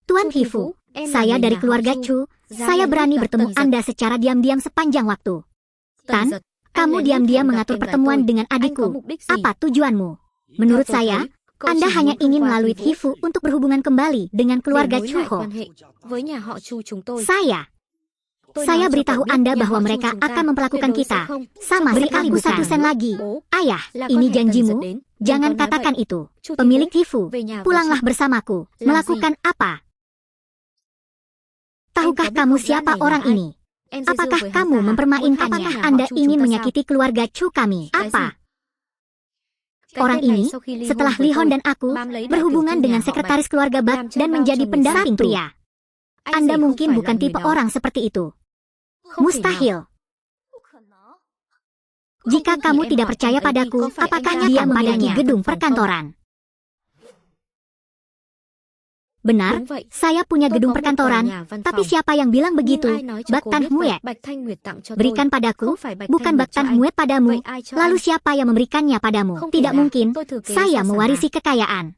Tuan Hifu, saya dari keluarga Chu. Saya berani bertemu Anda secara diam-diam sepanjang waktu. Tan, kamu diam-diam mengatur pertemuan dengan adikku. Apa tujuanmu? Menurut saya, Anda hanya ingin melalui Hifu untuk berhubungan kembali dengan keluarga Chu Ho. Saya. Saya beritahu Anda bahwa mereka akan memperlakukan kita sama Beri sekali aku bukan. 1 sen lagi. Ayah, ini janjimu. Jangan katakan itu. Pemilik Hifu, pulanglah bersamaku. Melakukan apa? Tahukah kamu siapa orang ini? Apakah kamu mempermainkannya? Apakah Anda ingin menyakiti keluarga Chu kami? Apa? Orang ini, setelah Lihon dan aku, berhubungan dengan sekretaris keluarga Bak dan menjadi pendamping pria. Anda mungkin bukan tipe orang seperti itu. Mustahil. Jika kamu tidak percaya padaku, apakah dia memiliki gedung perkantoran? Benar, saya punya gedung perkantoran, tapi siapa yang bilang begitu? Bak Tan Hmuet. Berikan padaku, bukan Bak Tan Hmuet padamu. Lalu siapa yang memberikannya padamu? Tidak mungkin, saya mewarisi kekayaan.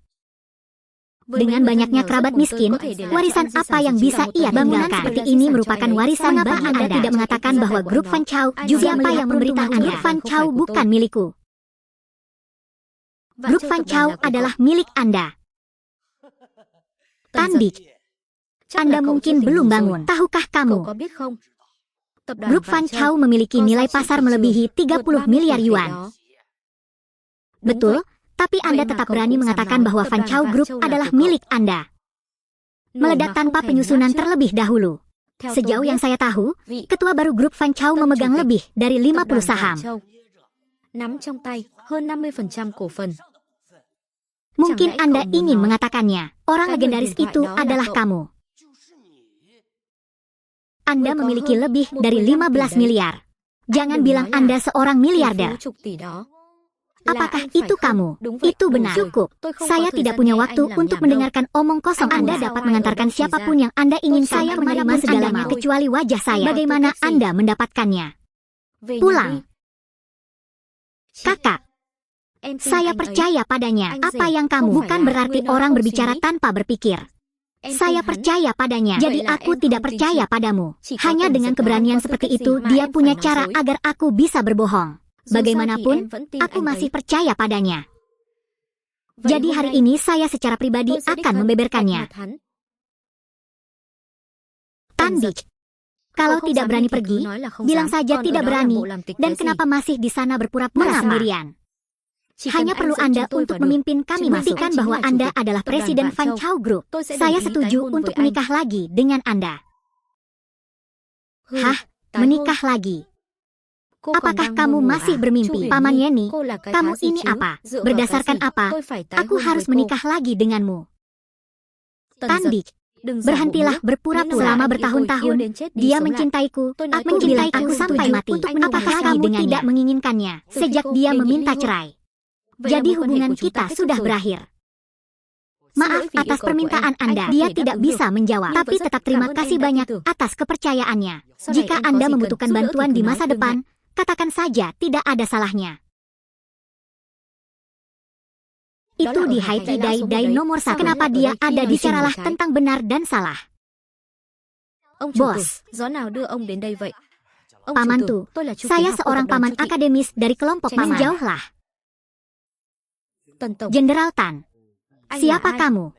Dengan banyaknya kerabat miskin, warisan apa yang bisa ia bangunan seperti ini merupakan warisan bagi Anda. Tidak mengatakan bahwa grup Fan Chow juga siapa yang memberitahu grup Fan Chow bukan milikku. Grup Fan Chow adalah milik Anda. Tandik, Anda mungkin belum bangun. Tahukah kamu? Grup Fan Chow memiliki nilai pasar melebihi 30 miliar yuan. Betul, tapi Anda tetap berani mengatakan bahwa Fan Chow Group adalah milik Anda. Meledak tanpa penyusunan terlebih dahulu. Sejauh yang saya tahu, ketua baru grup Fan Chow memegang lebih dari 50 saham. Mungkin Anda ingin mengatakannya, orang legendaris itu adalah kamu. Anda memiliki lebih dari 15 miliar. Jangan bilang Anda seorang miliarder. Apakah itu kamu? Itu benar. Cukup. Saya tidak punya waktu untuk mendengarkan omong kosong. Anda dapat mengantarkan siapapun yang Anda ingin. Saya menerima segalanya kecuali wajah saya. Bagaimana Anda mendapatkannya? Pulang. Kakak, saya percaya padanya. Apa yang kamu bukan berarti orang berbicara tanpa berpikir. Saya percaya padanya. Jadi aku tidak percaya padamu. Hanya dengan keberanian seperti itu, dia punya cara agar aku bisa berbohong. Bagaimanapun, aku masih percaya padanya. Jadi hari ini saya secara pribadi akan membeberkannya. Tandik, kalau tidak berani pergi, bilang saja tidak berani. Dan kenapa masih di sana berpura-pura sendirian? Hanya perlu Anda untuk memimpin kami. Pastikan bahwa Anda adalah Presiden Fan Chow Group. Saya setuju untuk menikah lagi dengan Anda. Hah? Menikah lagi? Apakah kamu masih bermimpi? Paman Yeni, kamu ini apa? Berdasarkan apa? Aku harus menikah lagi denganmu. Tandik, berhentilah berpura-pura. Selama bertahun-tahun, dia mencintaiku. Aku mencintai aku sampai mati. Apakah kamu tidak menginginkannya sejak dia meminta cerai? Jadi hubungan kita sudah berakhir. Maaf atas permintaan Anda. Dia tidak bisa menjawab, tapi tetap terima kasih banyak atas kepercayaannya. Jika Anda membutuhkan bantuan di masa depan, katakan saja, tidak ada salahnya. Itu di Haiti Dai nomor 1. Kenapa dia ada di sanalah tentang benar dan salah. Bos, paman Tu, saya seorang paman akademis dari kelompok paman. Menjauhlah. Jenderal Tan, siapa kamu?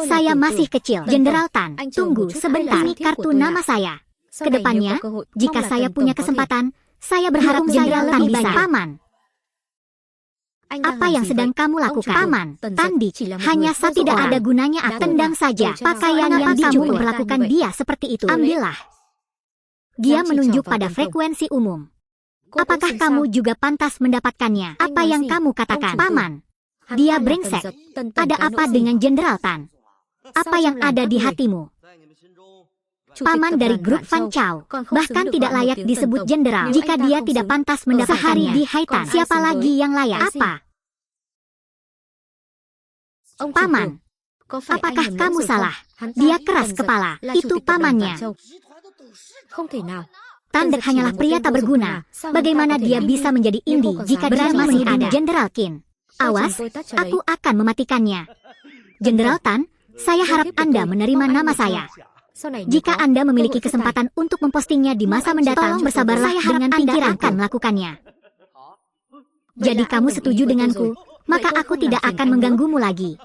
Saya masih kecil. Jenderal Tan, tunggu sebentar. Ini kartu nama saya. Kedepannya, jika saya punya kesempatan, saya berharap Jenderal Tan bisa. Paman, apa yang sedang kamu lakukan? Paman, Tandik, hanya satu tidak ada gunanya. Tendang saja. Pakaian yang kamu memperlakukan dia seperti itu. Ambillah. Dia menunjuk pada frekuensi umum. Apakah kamu juga pantas mendapatkannya? Apa yang kamu katakan? Paman, dia brengsek. Ada apa dengan Jenderal Tan? Apa yang ada di hatimu? Paman dari grup Fan Chow, bahkan tidak layak disebut jenderal. Jika dia tidak pantas mendapatkannya sehari di Haitan, siapa lagi yang layak? Apa? Paman, apakah kamu salah? Dia keras kepala. Itu pamannya. Tandik hanyalah pria tak berguna. Bagaimana dia bisa menjadi indi jika dia masih ada Jenderal Qin? Awas, aku akan mematikannya. Jenderal Tan, saya harap Anda menerima nama saya. Jika Anda memiliki kesempatan untuk mempostingnya di masa mendatang, tolong bersabarlah dengan pikiran akan melakukannya. Jadi kamu setuju denganku, maka aku tidak akan mengganggumu lagi.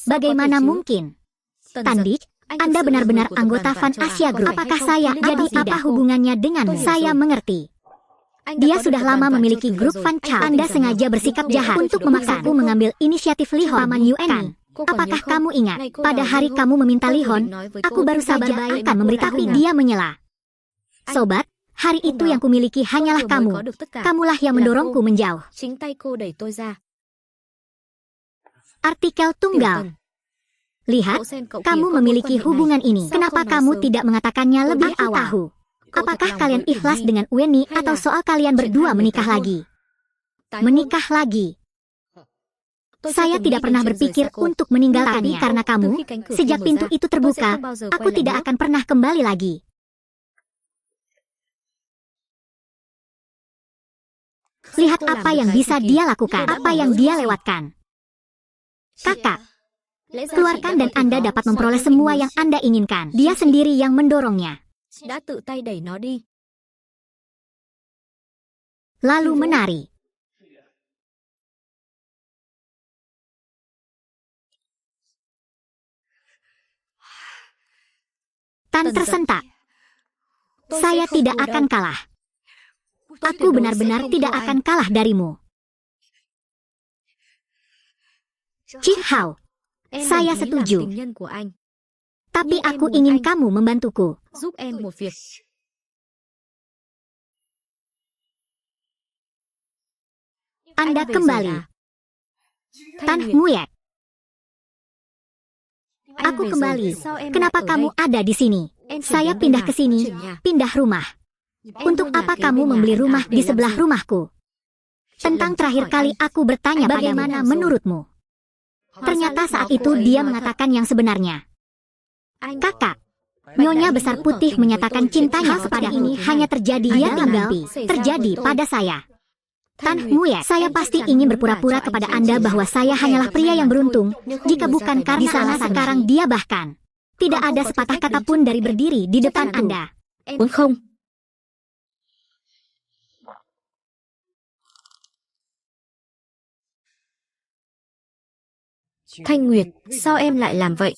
Bagaimana mungkin? Tandik, Anda benar-benar anggota Fan Asia Group. Apakah saya jadi apa hubungannya denganmu? Saya mengerti. Dia sudah lama memiliki grup Fan Chow. Anda sengaja bersikap jahat untuk memaksaku mengambil inisiatif Lihon. Paman Yuan, apakah kamu ingat? Pada hari kamu meminta Lihon, aku baru saja akan memberitahu. Tapi dia menyela. Sobat, hari itu yang kumiliki hanyalah kamu. Kamulah yang mendorongku menjauh. Artikel tunggal. Lihat, kamu memiliki hubungan ini. Kenapa kamu tidak mengatakannya lebih awal? Apakah kalian ikhlas dengan Weni atau soal kalian berdua menikah lagi? Menikah lagi. Saya tidak pernah berpikir untuk meninggalkannya. Tapi karena kamu, sejak pintu itu terbuka, aku tidak akan pernah kembali lagi. Lihat apa yang bisa dia lakukan, apa yang dia lewatkan. Kakak, keluarkan dan Anda dapat memperoleh semua yang Anda inginkan. Dia sendiri yang mendorongnya. Lalu menari. Tan tersentak. Saya tidak akan kalah. Aku benar-benar tidak akan kalah darimu. Chi Hao, saya setuju. Tapi aku ingin kamu membantuku. Anda kembali. Tan Nguyek. Aku kembali. Kenapa kamu ada di sini? Saya pindah ke sini, pindah rumah. Untuk apa kamu membeli rumah di sebelah rumahku? Tentang terakhir kali aku bertanya bagaimana menurutmu? Ternyata saat itu dia mengatakan yang sebenarnya. Kakak, Nyonya Besar Putih menyatakan cintanya kepada ini hanya terjadi dia tinggal terjadi pada saya. Tan Nguyek, saya pasti ingin berpura-pura kepada Anda bahwa saya hanyalah pria yang beruntung. Jika bukan karena di sana sekarang dia bahkan tidak ada sepatah kata pun dari berdiri di depan Anda. Không. Thanh Nguyệt, sao em lại làm vậy?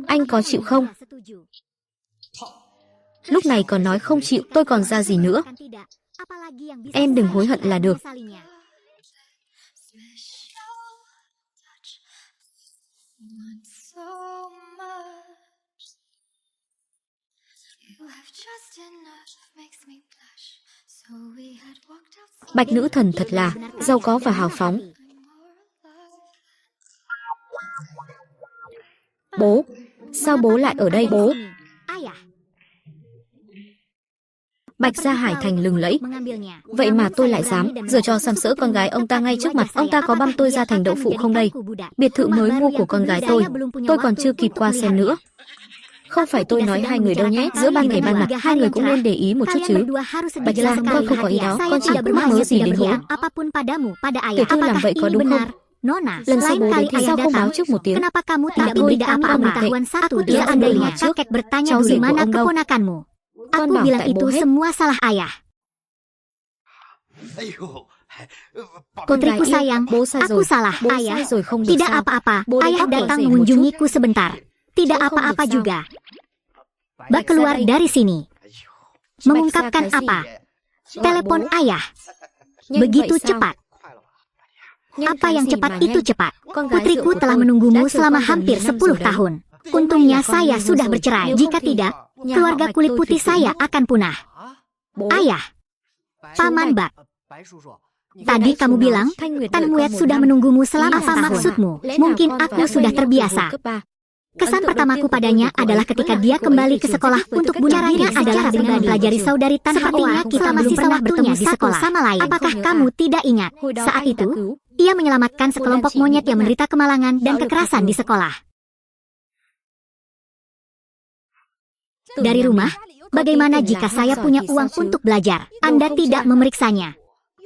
Anh có chịu không? Lúc này còn nói không chịu, tôi còn ra gì nữa? Em đừng hối hận là được. Bạch nữ thần thật là giàu có và hào phóng. Bố, sao bố lại ở đây bố? Bạch Gia Hải Thành lừng lẫy. Vậy mà tôi lại dám giở trò sàm sỡ con gái ông ta ngay trước mặt. Ông ta có băm tôi ra thành đậu phụ không đây? Biệt thự mới mua của con gái tôi còn chưa kịp qua xem nữa. Không phải tôi nói hai người đâu nhé. Giữa ban ngày ban mặt, hai người cũng nên để ý một chút chứ. Bạch Gia, con không có ý đó. Con chỉ cũng mắc mớ gì đến bố. Tiểu thư làm vậy có đúng không? Lần sau bố đến thì sao không báo trước một tiếng? Đã thôi, kamu không tệ. Aku tidak andainya trước. Cháu rể của ông đâu? Con bảo tại bố hết. Putriku sayang, bố sai aku rồi. salah. Bố Ayah, sai rồi không được tidak sao? apa-apa. Bố Ayah đến datang thăm rể một mengunjungiku sebentar. Tidak Không apa-apa được sao? juga. Bak keluar dari sini. Mengungkapkan apa? Telepon ayah. Begitu cepat. Apa yang cepat itu cepat. Putriku telah menunggumu selama hampir 10 tahun. Untungnya saya sudah bercerai. Jika tidak, keluarga kulit putih saya akan punah. Ayah, Paman Bak, tadi kamu bilang Tan Nguyet sudah menunggumu selama apa maksudmu? Mungkin aku sudah terbiasa. Kesan pertamaku padanya adalah ketika dia kembali ke sekolah untuk bunuh diri adalah dengan mempelajari saudari Tan. Sepertinya kita belum pernah bertemu di sekolah sama lain. Apakah kamu tidak ingat? Saat itu, ia menyelamatkan sekelompok monyet yang menderita kemalangan dan kekerasan di sekolah. Dari rumah, bagaimana jika saya punya uang untuk belajar? Anda tidak memeriksanya.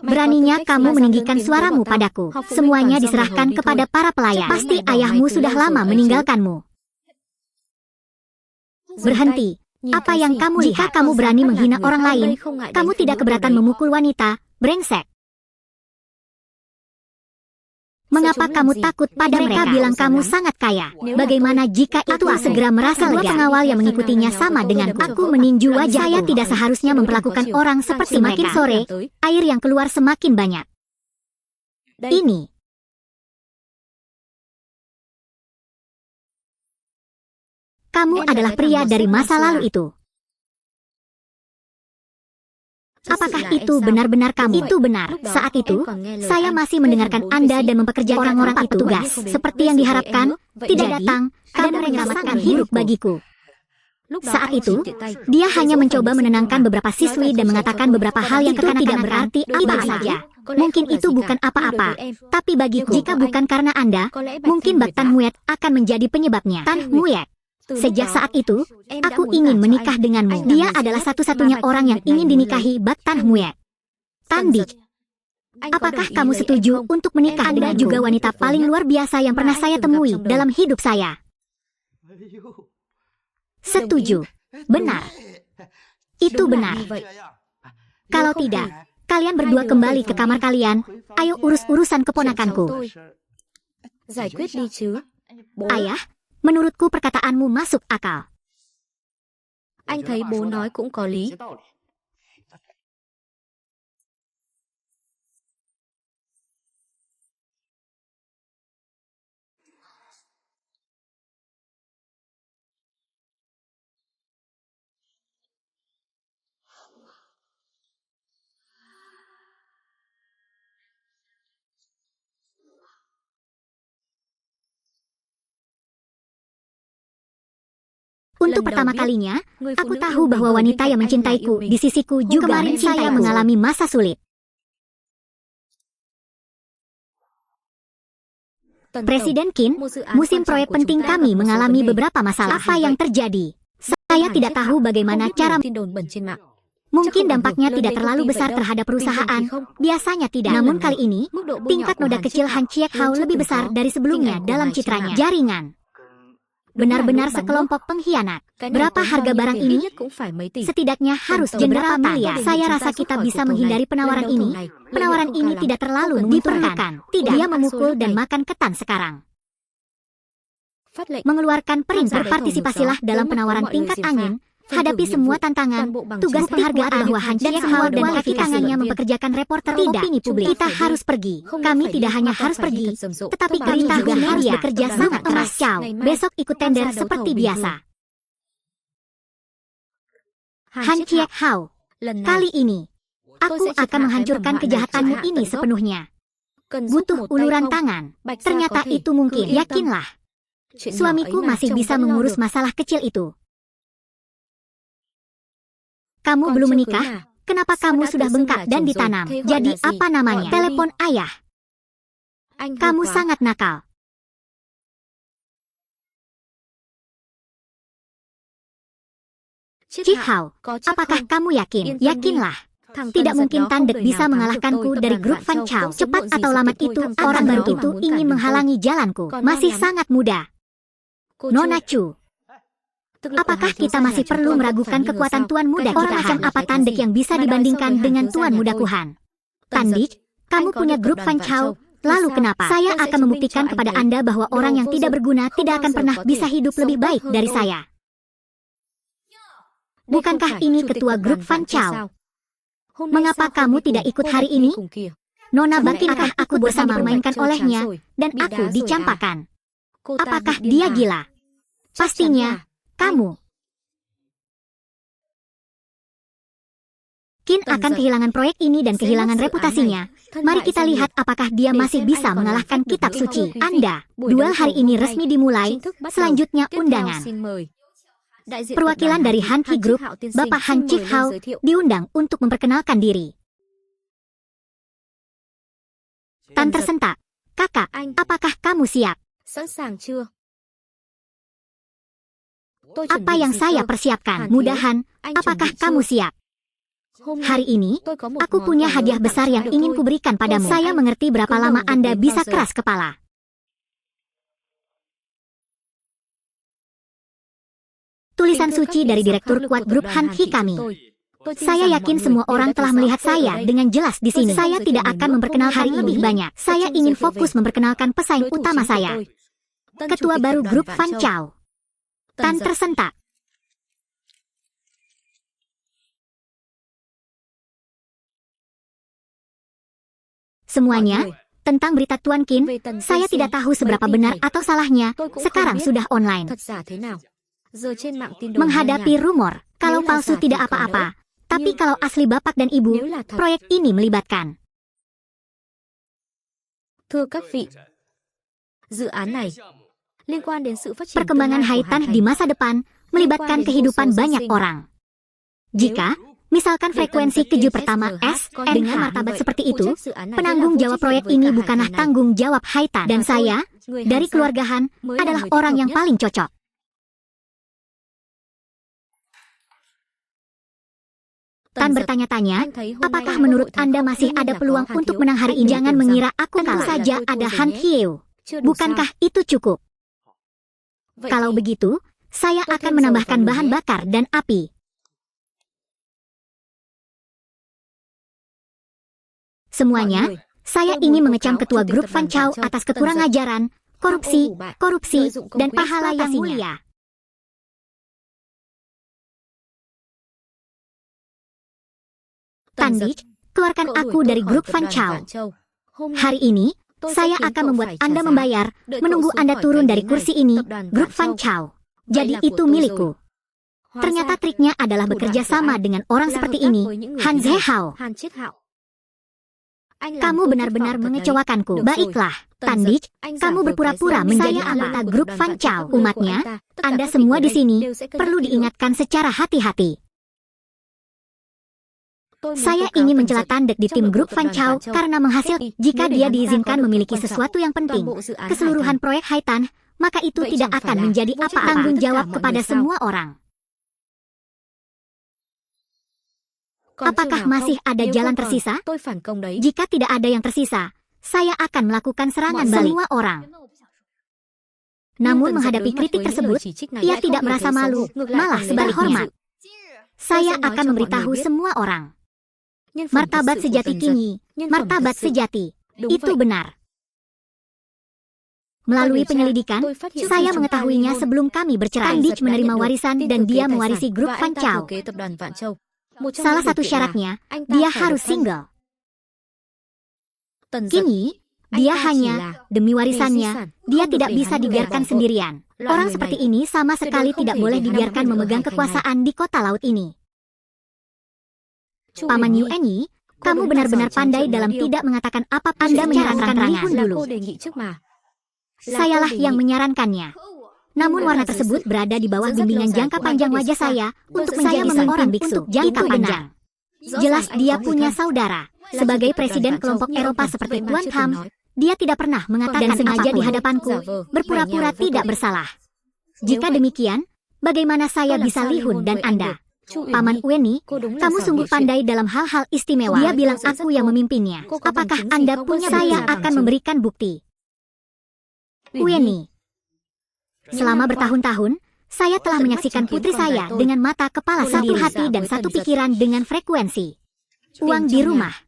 Beraninya kamu meninggikan suaramu padaku. Semuanya diserahkan kepada para pelayan. Pasti ayahmu sudah lama meninggalkanmu. Berhenti. Apa yang kamu lihat? Jika kamu berani menghina orang lain, kamu tidak keberatan memukul wanita, brengsek. Mengapa kamu takut pada mereka? Bilang kamu sangat kaya. Bagaimana jika itu segera merasa lega? Pengawal yang mengikutinya sama dengan aku meninju wajah. Saya tidak seharusnya memperlakukan orang seperti mereka. Semakin sore, air yang keluar semakin banyak. Ini. Kamu adalah pria dari masa lalu itu. Apakah itu benar-benar kamu? Itu benar. Saat itu, saya masih mendengarkan Anda dan mempekerjakan orang itu tugas. Seperti yang diharapkan, tidak datang, kamu menyelamatkan hidup bagiku. Saat itu, dia hanya mencoba menenangkan beberapa siswi dan mengatakan beberapa hal yang tidak berarti apa saja. Mungkin itu bukan apa-apa, tapi bagiku, jika bukan karena Anda, mungkin Bak Tan Muet akan menjadi penyebabnya. Tan Muet. Sejak saat itu, aku ingin menikah denganmu. Dia adalah satu-satunya orang yang ingin dinikahi Bak Tan Muet. Tan Dik, apakah kamu setuju untuk menikah? Anda juga wanita paling luar biasa yang pernah saya temui dalam hidup saya. Setuju. Benar. Itu benar. Kalau tidak, kalian berdua kembali ke kamar kalian. Ayo urus urusan keponakanku. Ayah, menurutku perkataanmu masuk akal. Anh thấy bố nói cũng có lý. Untuk pertama kalinya, aku tahu bahwa wanita yang mencintaiku di sisiku juga mencintaiku. Saya mengalami masa sulit. Presiden Qin, musim proyek penting kami mengalami beberapa masalah. Apa yang terjadi? Saya tidak tahu bagaimana cara. Mungkin dampaknya tidak terlalu besar terhadap perusahaan. Biasanya tidak. Namun kali ini, tingkat noda kecil Han Chiek Hao lebih besar dari sebelumnya dalam citranya. Jaringan. Benar-benar sekelompok pengkhianat. Berapa harga barang ini? Setidaknya harus beberapa miliar. Saya rasa kita bisa menghindari penawaran ini. Penawaran ini tidak terlalu diperlukan. Tidak. Dia memukul dan makan ketan sekarang. Mengeluarkan perintah. Berpartisipasilah dalam penawaran tingkat angin. Hadapi semua tantangan, tugas penghargaan bahwa Han Chiek Hao dan kaki tangannya mempekerjakan reporter opini publik. Kita harus pergi. Kami tidak hanya harus pergi, tetapi kami juga harus bekerja sangat keras. Chow, besok ikut tender seperti biasa. Han Chiek Hao, kali ini, aku akan menghancurkan kejahatanmu ini sepenuhnya. Butuh uluran tangan. Ternyata itu mungkin. Yakinlah, suamiku masih bisa mengurus masalah kecil itu. Kamu belum menikah? Kenapa kamu sudah bengkak dan ditanam? Jadi apa namanya? Telepon ayah. Kamu sangat nakal. Chiek Hao, apakah kamu yakin? Yakinlah. Tidak mungkin Tan Dek bisa mengalahkanku dari grup Fan Chow. Cepat atau lambat itu, orang baru itu ingin menghalangi jalanku. Masih sangat muda. Nona Chu. Apakah kita masih perlu meragukan kekuatan tuan muda kita? Orang macam apa Tan Dek yang bisa dibandingkan dengan tuan muda Kuhan? Tan Dik, kamu punya grup Fan Chow, lalu kenapa? Saya akan membuktikan kepada Anda bahwa orang yang tidak berguna tidak akan pernah bisa hidup lebih baik dari saya. Bukankah ini ketua grup Fan Chow? Mengapa kamu tidak ikut hari ini? Nona Bakinkah aku bersama memainkan olehnya, dan aku dicampakkan? Apakah dia gila? Pastinya. Kamu. Qin akan kehilangan proyek ini dan kehilangan reputasinya. Mari kita lihat apakah dia masih bisa mengalahkan kitab suci. Anda, duel hari ini resmi dimulai, selanjutnya undangan. Perwakilan dari Han Ki Group, Bapak Han Chiek Hao, diundang untuk memperkenalkan diri. Tan tersentak. Kakak, apakah kamu siap? Apa yang saya persiapkan? Mudahan, apakah kamu siap? Hari ini, aku punya hadiah besar yang ingin kuberikan padamu. Saya mengerti berapa lama Anda bisa keras kepala. Tulisan suci dari Direktur Kuat Grup Han Ki kami. Saya yakin semua orang telah melihat saya dengan jelas di sini. Saya tidak akan memperkenalkan lebih banyak. Saya ingin fokus memperkenalkan pesaing utama saya. Ketua baru grup Fan Chow, Tan tersentak. Semuanya tentang berita Tuan Qin, saya tidak tahu seberapa benar atau salahnya. Sekarang sudah online. Menghadapi rumor, kalau palsu tidak apa-apa. Tapi kalau asli bapak dan ibu, proyek ini melibatkan. Perkembangan Haitan di masa depan melibatkan kehidupan banyak orang. Jika, misalkan frekuensi keju pertama SN dengan martabat seperti itu, penanggung jawab proyek ini bukanlah tanggung jawab Haitan. Dan saya, dari keluarga Han, adalah orang yang paling cocok. Tan bertanya-tanya, apakah menurut Anda masih ada peluang untuk menang hari ini? Jangan mengira aku kalah. Tentu saja ada Han Kieu. Bukankah itu cukup? Kalau begitu, saya akan menambahkan bahan bakar dan api. Semuanya, saya ingin mengecam ketua grup Fan Chow atas kekurang ajaran, korupsi, dan pahala yang mulia. Tandik, keluarkan aku dari grup Fan Chow. Hari ini, saya akan membuat Anda membayar, menunggu Anda turun dari kursi ini, grup Fan Chow. Jadi itu milikku. Ternyata triknya adalah bekerja sama dengan orang seperti ini, Han Zhehao. Kamu benar-benar mengecewakanku. Baiklah, Tandik, kamu berpura-pura menjadi anggota grup Fan Chow. Umatnya, Anda semua di sini, perlu diingatkan secara hati-hati. Saya ingin mencela Tandek di tim grup Fan Chow karena menghasilkan, jika dia diizinkan memiliki sesuatu yang penting, keseluruhan proyek Haitan, maka itu tidak akan menjadi apa-apa. Tanggung jawab kepada semua orang. Apakah masih ada jalan tersisa? Jika tidak ada yang tersisa, saya akan melakukan serangan balik. Semua orang. Namun menghadapi kritik tersebut, ia tidak merasa malu, malah sebaliknya hormat. Saya akan memberitahu semua orang. Martabat sejati Qingyi, martabat sejati, itu benar. Melalui penyelidikan, saya mengetahuinya sebelum kami bercerai. Tandik menerima warisan dan dia mewarisi grup Fan Chow. Salah satu syaratnya, dia harus single. Kini, dia hanya, demi warisannya, dia tidak bisa dibiarkan sendirian. Orang seperti ini sama sekali tidak boleh dibiarkan memegang kekuasaan di kota laut ini. Paman Yuanyi, kamu benar-benar pandai dalam tidak mengatakan apa. Anda menyarankan Lihun dulu. Sayalah yang menyarankannya. Namun warna tersebut berada di bawah bimbingan jangka panjang wajah saya untuk menjadi seorang biksu jangka panjang. Jelas dia punya saudara. Sebagai presiden kelompok Eropa seperti Tuan Tham, dia tidak pernah mengatakan sengaja di hadapanku, berpura-pura tidak bersalah. Jika demikian, bagaimana saya bisa Lihun dan Anda? Paman Ueni, kamu sungguh pandai dalam hal-hal istimewa. Dia bilang aku yang memimpinnya. Apakah Anda punya? Saya akan memberikan bukti. Ueni, selama bertahun-tahun, saya telah menyaksikan putri saya dengan mata kepala sendiri. Satu hati dan satu pikiran dengan frekuensi. Uang di rumah.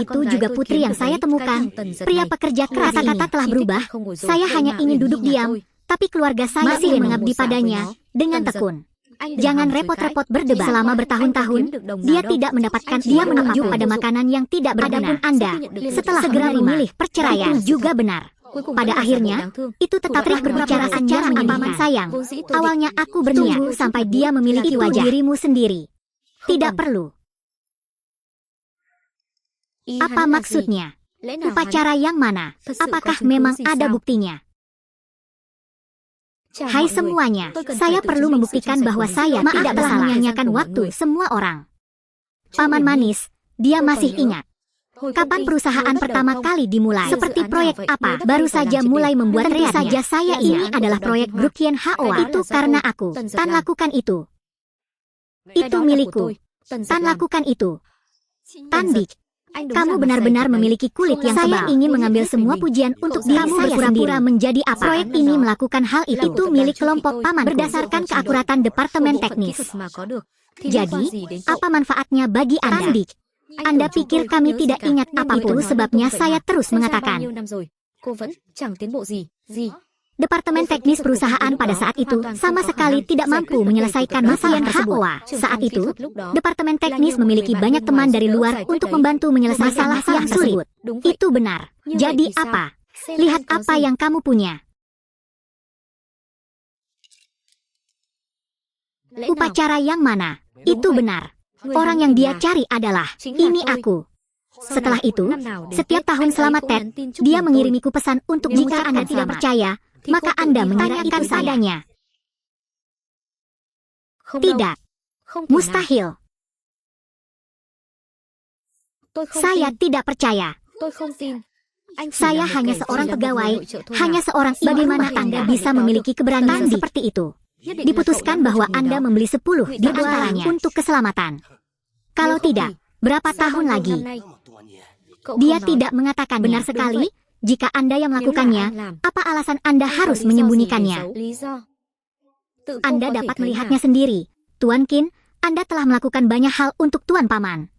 Itu juga putri yang saya temukan. Pria pekerja keras. Kata-kata telah berubah. Saya hanya ingin duduk diam, tapi keluarga saya masih mengabdi padanya dengan tekun. Jangan repot-repot berdebat. Selama bertahun-tahun, dia tidak mendapatkan. Dia menunjuk pada makanan yang tidak berguna. Adapun Anda, setelah segera memilih perceraian, itu juga benar. Pada akhirnya, itu tetap trik berbicara secara paman sayang. Awalnya aku berniat sampai dia memiliki wajah dirimu sendiri. Tidak perlu. Apa maksudnya? Upacara yang mana? Apakah memang ada buktinya? Hai semuanya, saya perlu membuktikan bahwa saya tidak telah menyanyiakan waktu semua orang. Paman manis, dia masih ingat. Kapan perusahaan pertama kali dimulai? Seperti proyek apa? Baru saja mulai membuat. Tentu saja saya ini adalah proyek grup Qian Hao. Itu karena aku. Tan lakukan itu. Itu milikku. Tan lakukan itu. Tandik, kamu benar-benar memiliki kulit yang tebal. Saya ingin mengambil semua pujian untuk diri saya sendiri. Menjadi apa? Proyek ini melakukan hal itu. Itu milik kelompok paman berdasarkan keakuratan departemen teknis. Jadi, apa manfaatnya bagi Anda? Tandik, Anda pikir kami tidak ingat apa itu sebabnya saya terus mengatakan. Departemen teknis perusahaan pada saat itu sama sekali tidak mampu menyelesaikan masalah tersebut. Saat itu, Departemen teknis memiliki banyak teman dari luar untuk membantu menyelesaikan masalah yang sulit. Itu benar. Jadi apa? Lihat apa yang kamu punya. Upacara yang mana? Itu benar. Orang yang dia cari adalah, ini aku. Setelah itu, setiap tahun selama Ted, dia mengirimiku pesan untuk jika Anda tidak percaya, maka Anda menanyakan padanya. Tidak. Mustahil. Saya tidak percaya. Saya hanya seorang pegawai, hanya seorang ibu rumah tangga bisa memiliki keberanian seperti itu. Diputuskan bahwa Anda membeli 10 di antaranya untuk keselamatan. Kalau tidak, berapa tahun lagi? Dia tidak mengatakan benar sekali. Jika Anda yang melakukannya, apa alasan Anda harus menyembunyikannya? Anda dapat melihatnya sendiri. Tuan Qin, Anda telah melakukan banyak hal untuk Tuan Paman.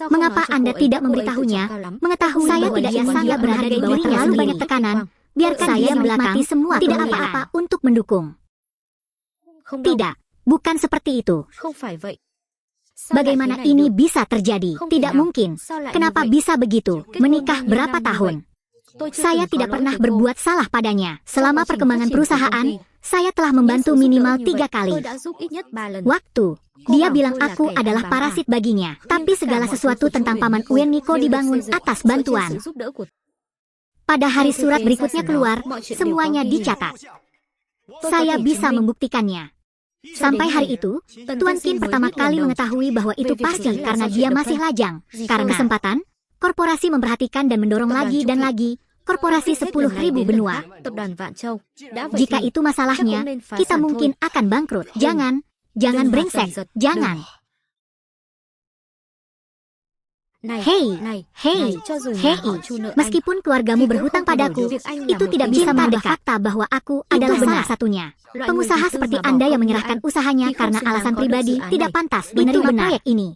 Mengapa Anda tidak memberitahunya? Mengetahui saya tidak sangat berharga bahwa terlalu banyak tekanan. Biarkan saya di belakang semua tidak apa-apa untuk mendukung. Tidak, bukan seperti itu. Bagaimana ini bisa terjadi? Tidak mungkin. Kenapa bisa begitu? Menikah berapa tahun? Saya tidak pernah berbuat salah padanya. Selama perkembangan perusahaan, saya telah membantu minimal 3 kali. Waktu, dia bilang aku adalah parasit baginya. Tapi segala sesuatu tentang Paman Uen Niko dibangun atas bantuan. Pada hari surat berikutnya keluar, semuanya dicatat. Saya bisa membuktikannya. Sampai hari itu, Tuan Qin pertama kali mengetahui bahwa itu pasti karena dia masih lajang. Karena kesempatan, korporasi memperhatikan dan mendorong lagi dan lagi, korporasi 10.000 benua. Jika itu masalahnya, kita mungkin akan bangkrut. Jangan brengsek, jangan. Hei, meskipun keluargamu berhutang padaku, itu tidak bisa mengubah fakta bahwa aku adalah salah satunya. Pengusaha seperti Anda yang menyerahkan usahanya karena alasan pribadi tidak pantas menerima proyek ini.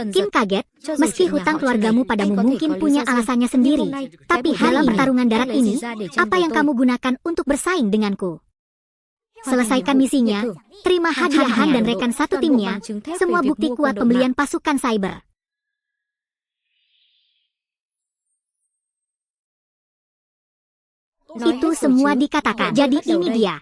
Kim kaget, meski hutang keluargamu padamu mungkin punya alasannya sendiri. Tapi dalam pertarungan darat ini, apa yang kamu gunakan untuk bersaing denganku? Selesaikan misinya, terima hadiah Han dan rekan satu timnya, semua bukti kuat pembelian pasukan cyber. Itu semua dikatakan. Jadi ini dia.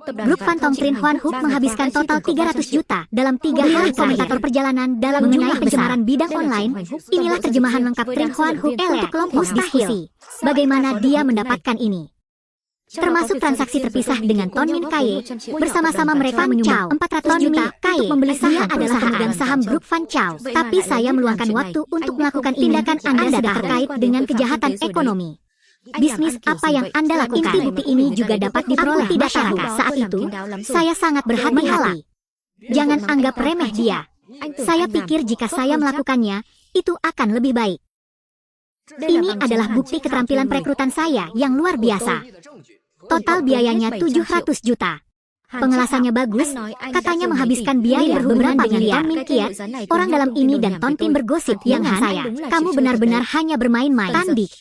Grup Phantom Train Huan Hook menghabiskan total 300 juta dalam 3 hari komentator perjalanan dalam mengenai pencemaran bidang online. Inilah terjemahan lengkap Train Huan Hook untuk kelompok diskusi. Bagaimana dia mendapatkan ini? Termasuk transaksi terpisah dengan Ton Min Kaye. Bersama-sama mereka menyumbang 400 juta untuk membeli saham adalah pemegang saham grup Fan Chow. Tapi saya meluangkan waktu untuk melakukan tindakan Anda terkait dengan kejahatan ekonomi. Bisnis apa yang Anda lakukan? Inti bukti ini juga dapat diperoleh masyarakat. Saat itu, saya sangat berhati-hati. Jangan anggap remeh dia. Saya pikir jika saya melakukannya, itu akan lebih baik. Ini adalah bukti keterampilan perekrutan saya yang luar biasa. Total biayanya 700 juta. Pengelasannya bagus, katanya menghabiskan biaya beberapa miliar. Min Kiat, orang dalam ini dan Ton Tin bergosip dengan saya. Kamu benar-benar hanya bermain-main. Tandik.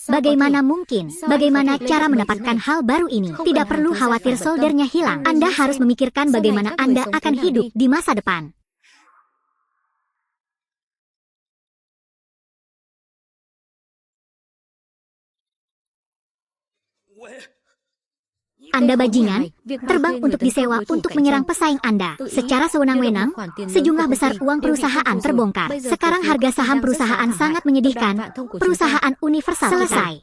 Bagaimana mungkin? Bagaimana cara mendapatkan hal baru ini? Tidak perlu khawatir soldernya hilang. Anda harus memikirkan bagaimana Anda akan hidup di masa depan. Anda bajingan, terbang untuk disewa untuk menyerang pesaing Anda. Secara sewenang-wenang, sejumlah besar uang perusahaan terbongkar. Sekarang harga saham perusahaan sangat menyedihkan. Perusahaan Universal selesai.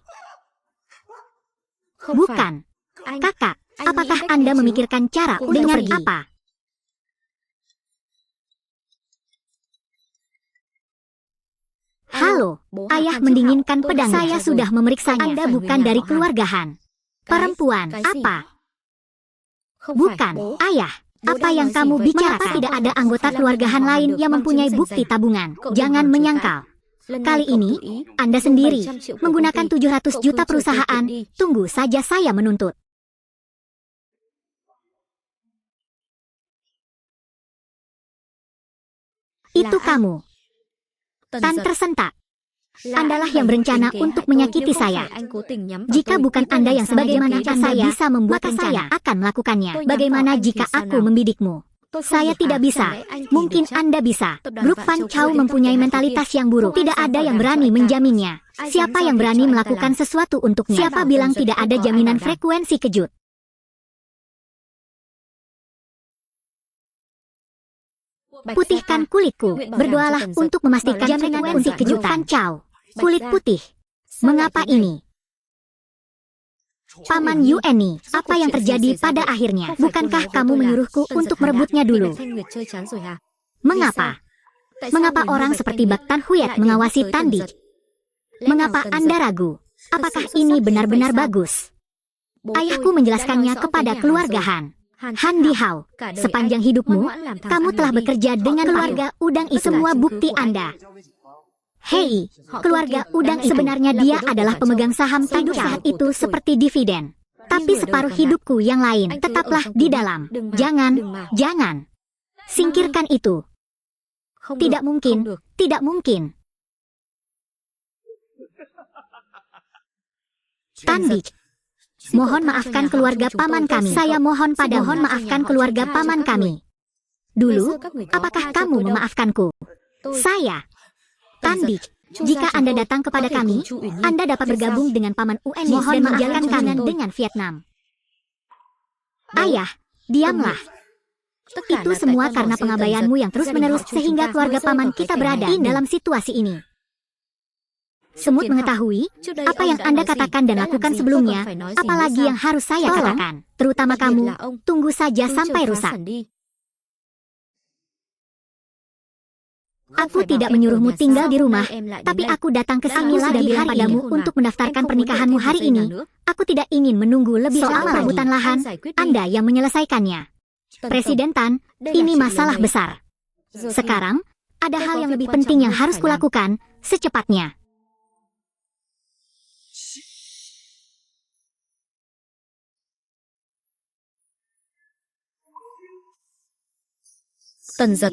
Bukan. Kakak, apakah Anda memikirkan cara untuk pergi? Apa? Halo, ayah mendinginkan pedang. Saya sudah memeriksanya. Anda bukan dari keluarga Han. Perempuan, apa? Bukan, ayah. Apa yang kamu bicarakan? Mengapa tidak ada anggota keluargahan lain yang mempunyai bukti tabungan? Jangan menyangkal. Kali ini, Anda sendiri menggunakan 700 juta perusahaan. Tunggu saja saya menuntut. Itu kamu. Tan tersentak. Andalah yang berencana untuk menyakiti saya. Jika bukan Anda yang sebagaimana Anda bisa membuat saya akan melakukannya. Bagaimana jika aku membidikmu? Saya tidak bisa. Mungkin Anda bisa. Grup Fan Chow mempunyai mentalitas yang buruk. Tidak ada yang berani menjaminnya. Siapa yang berani melakukan sesuatu untuknya? Siapa bilang tidak ada jaminan frekuensi kejut? Putihkan kulitku. Berdoalah untuk memastikan jaminan untuk kejutan. Fan Chow. Kulit putih. Mengapa ini? Paman Yueni, apa yang terjadi pada akhirnya? Bukankah kamu menyuruhku untuk merebutnya dulu? Mengapa? Mengapa orang seperti Bak Tan Huyat mengawasi Tandi? Mengapa Anda ragu? Apakah ini benar-benar bagus? Ayahku menjelaskannya kepada keluarga Han. Han Dihao, sepanjang hidupmu, kamu telah bekerja dengan keluarga Udang itu. Semua bukti Anda. Hei, keluarga Udang sebenarnya dia adalah pemegang saham Hidup saat itu seperti dividen. Tapi separuh hidupku yang lain tetaplah di dalam. Jangan. Singkirkan itu. Tidak mungkin, tidak mungkin. Tandi, mohon maafkan keluarga paman kami. Saya mohon maafkan keluarga paman kami. Dulu, apakah kamu memaafkanku? Saya. Tandi, jika Anda datang kepada kami, Anda dapat bergabung dengan Paman Ueni dan menjalankan kanan dengan Vietnam. Ayah, diamlah. Itu semua karena pengabaianmu yang terus-menerus sehingga keluarga paman kita berada dalam situasi ini. Semut mengetahui apa yang Anda katakan dan lakukan sebelumnya, apalagi yang harus saya katakan. Terutama kamu, tunggu saja sampai rusak. Aku tidak menyuruhmu tinggal di rumah, tapi aku datang ke sini lagi bilang padamu untuk mendaftarkan pernikahanmu hari ini. Aku tidak ingin menunggu lebih lama. Perebutan lahan, Anda yang menyelesaikannya. Presiden Tan, ini masalah besar. Sekarang, ada hal yang lebih penting yang harus kulakukan secepatnya. Tần Giật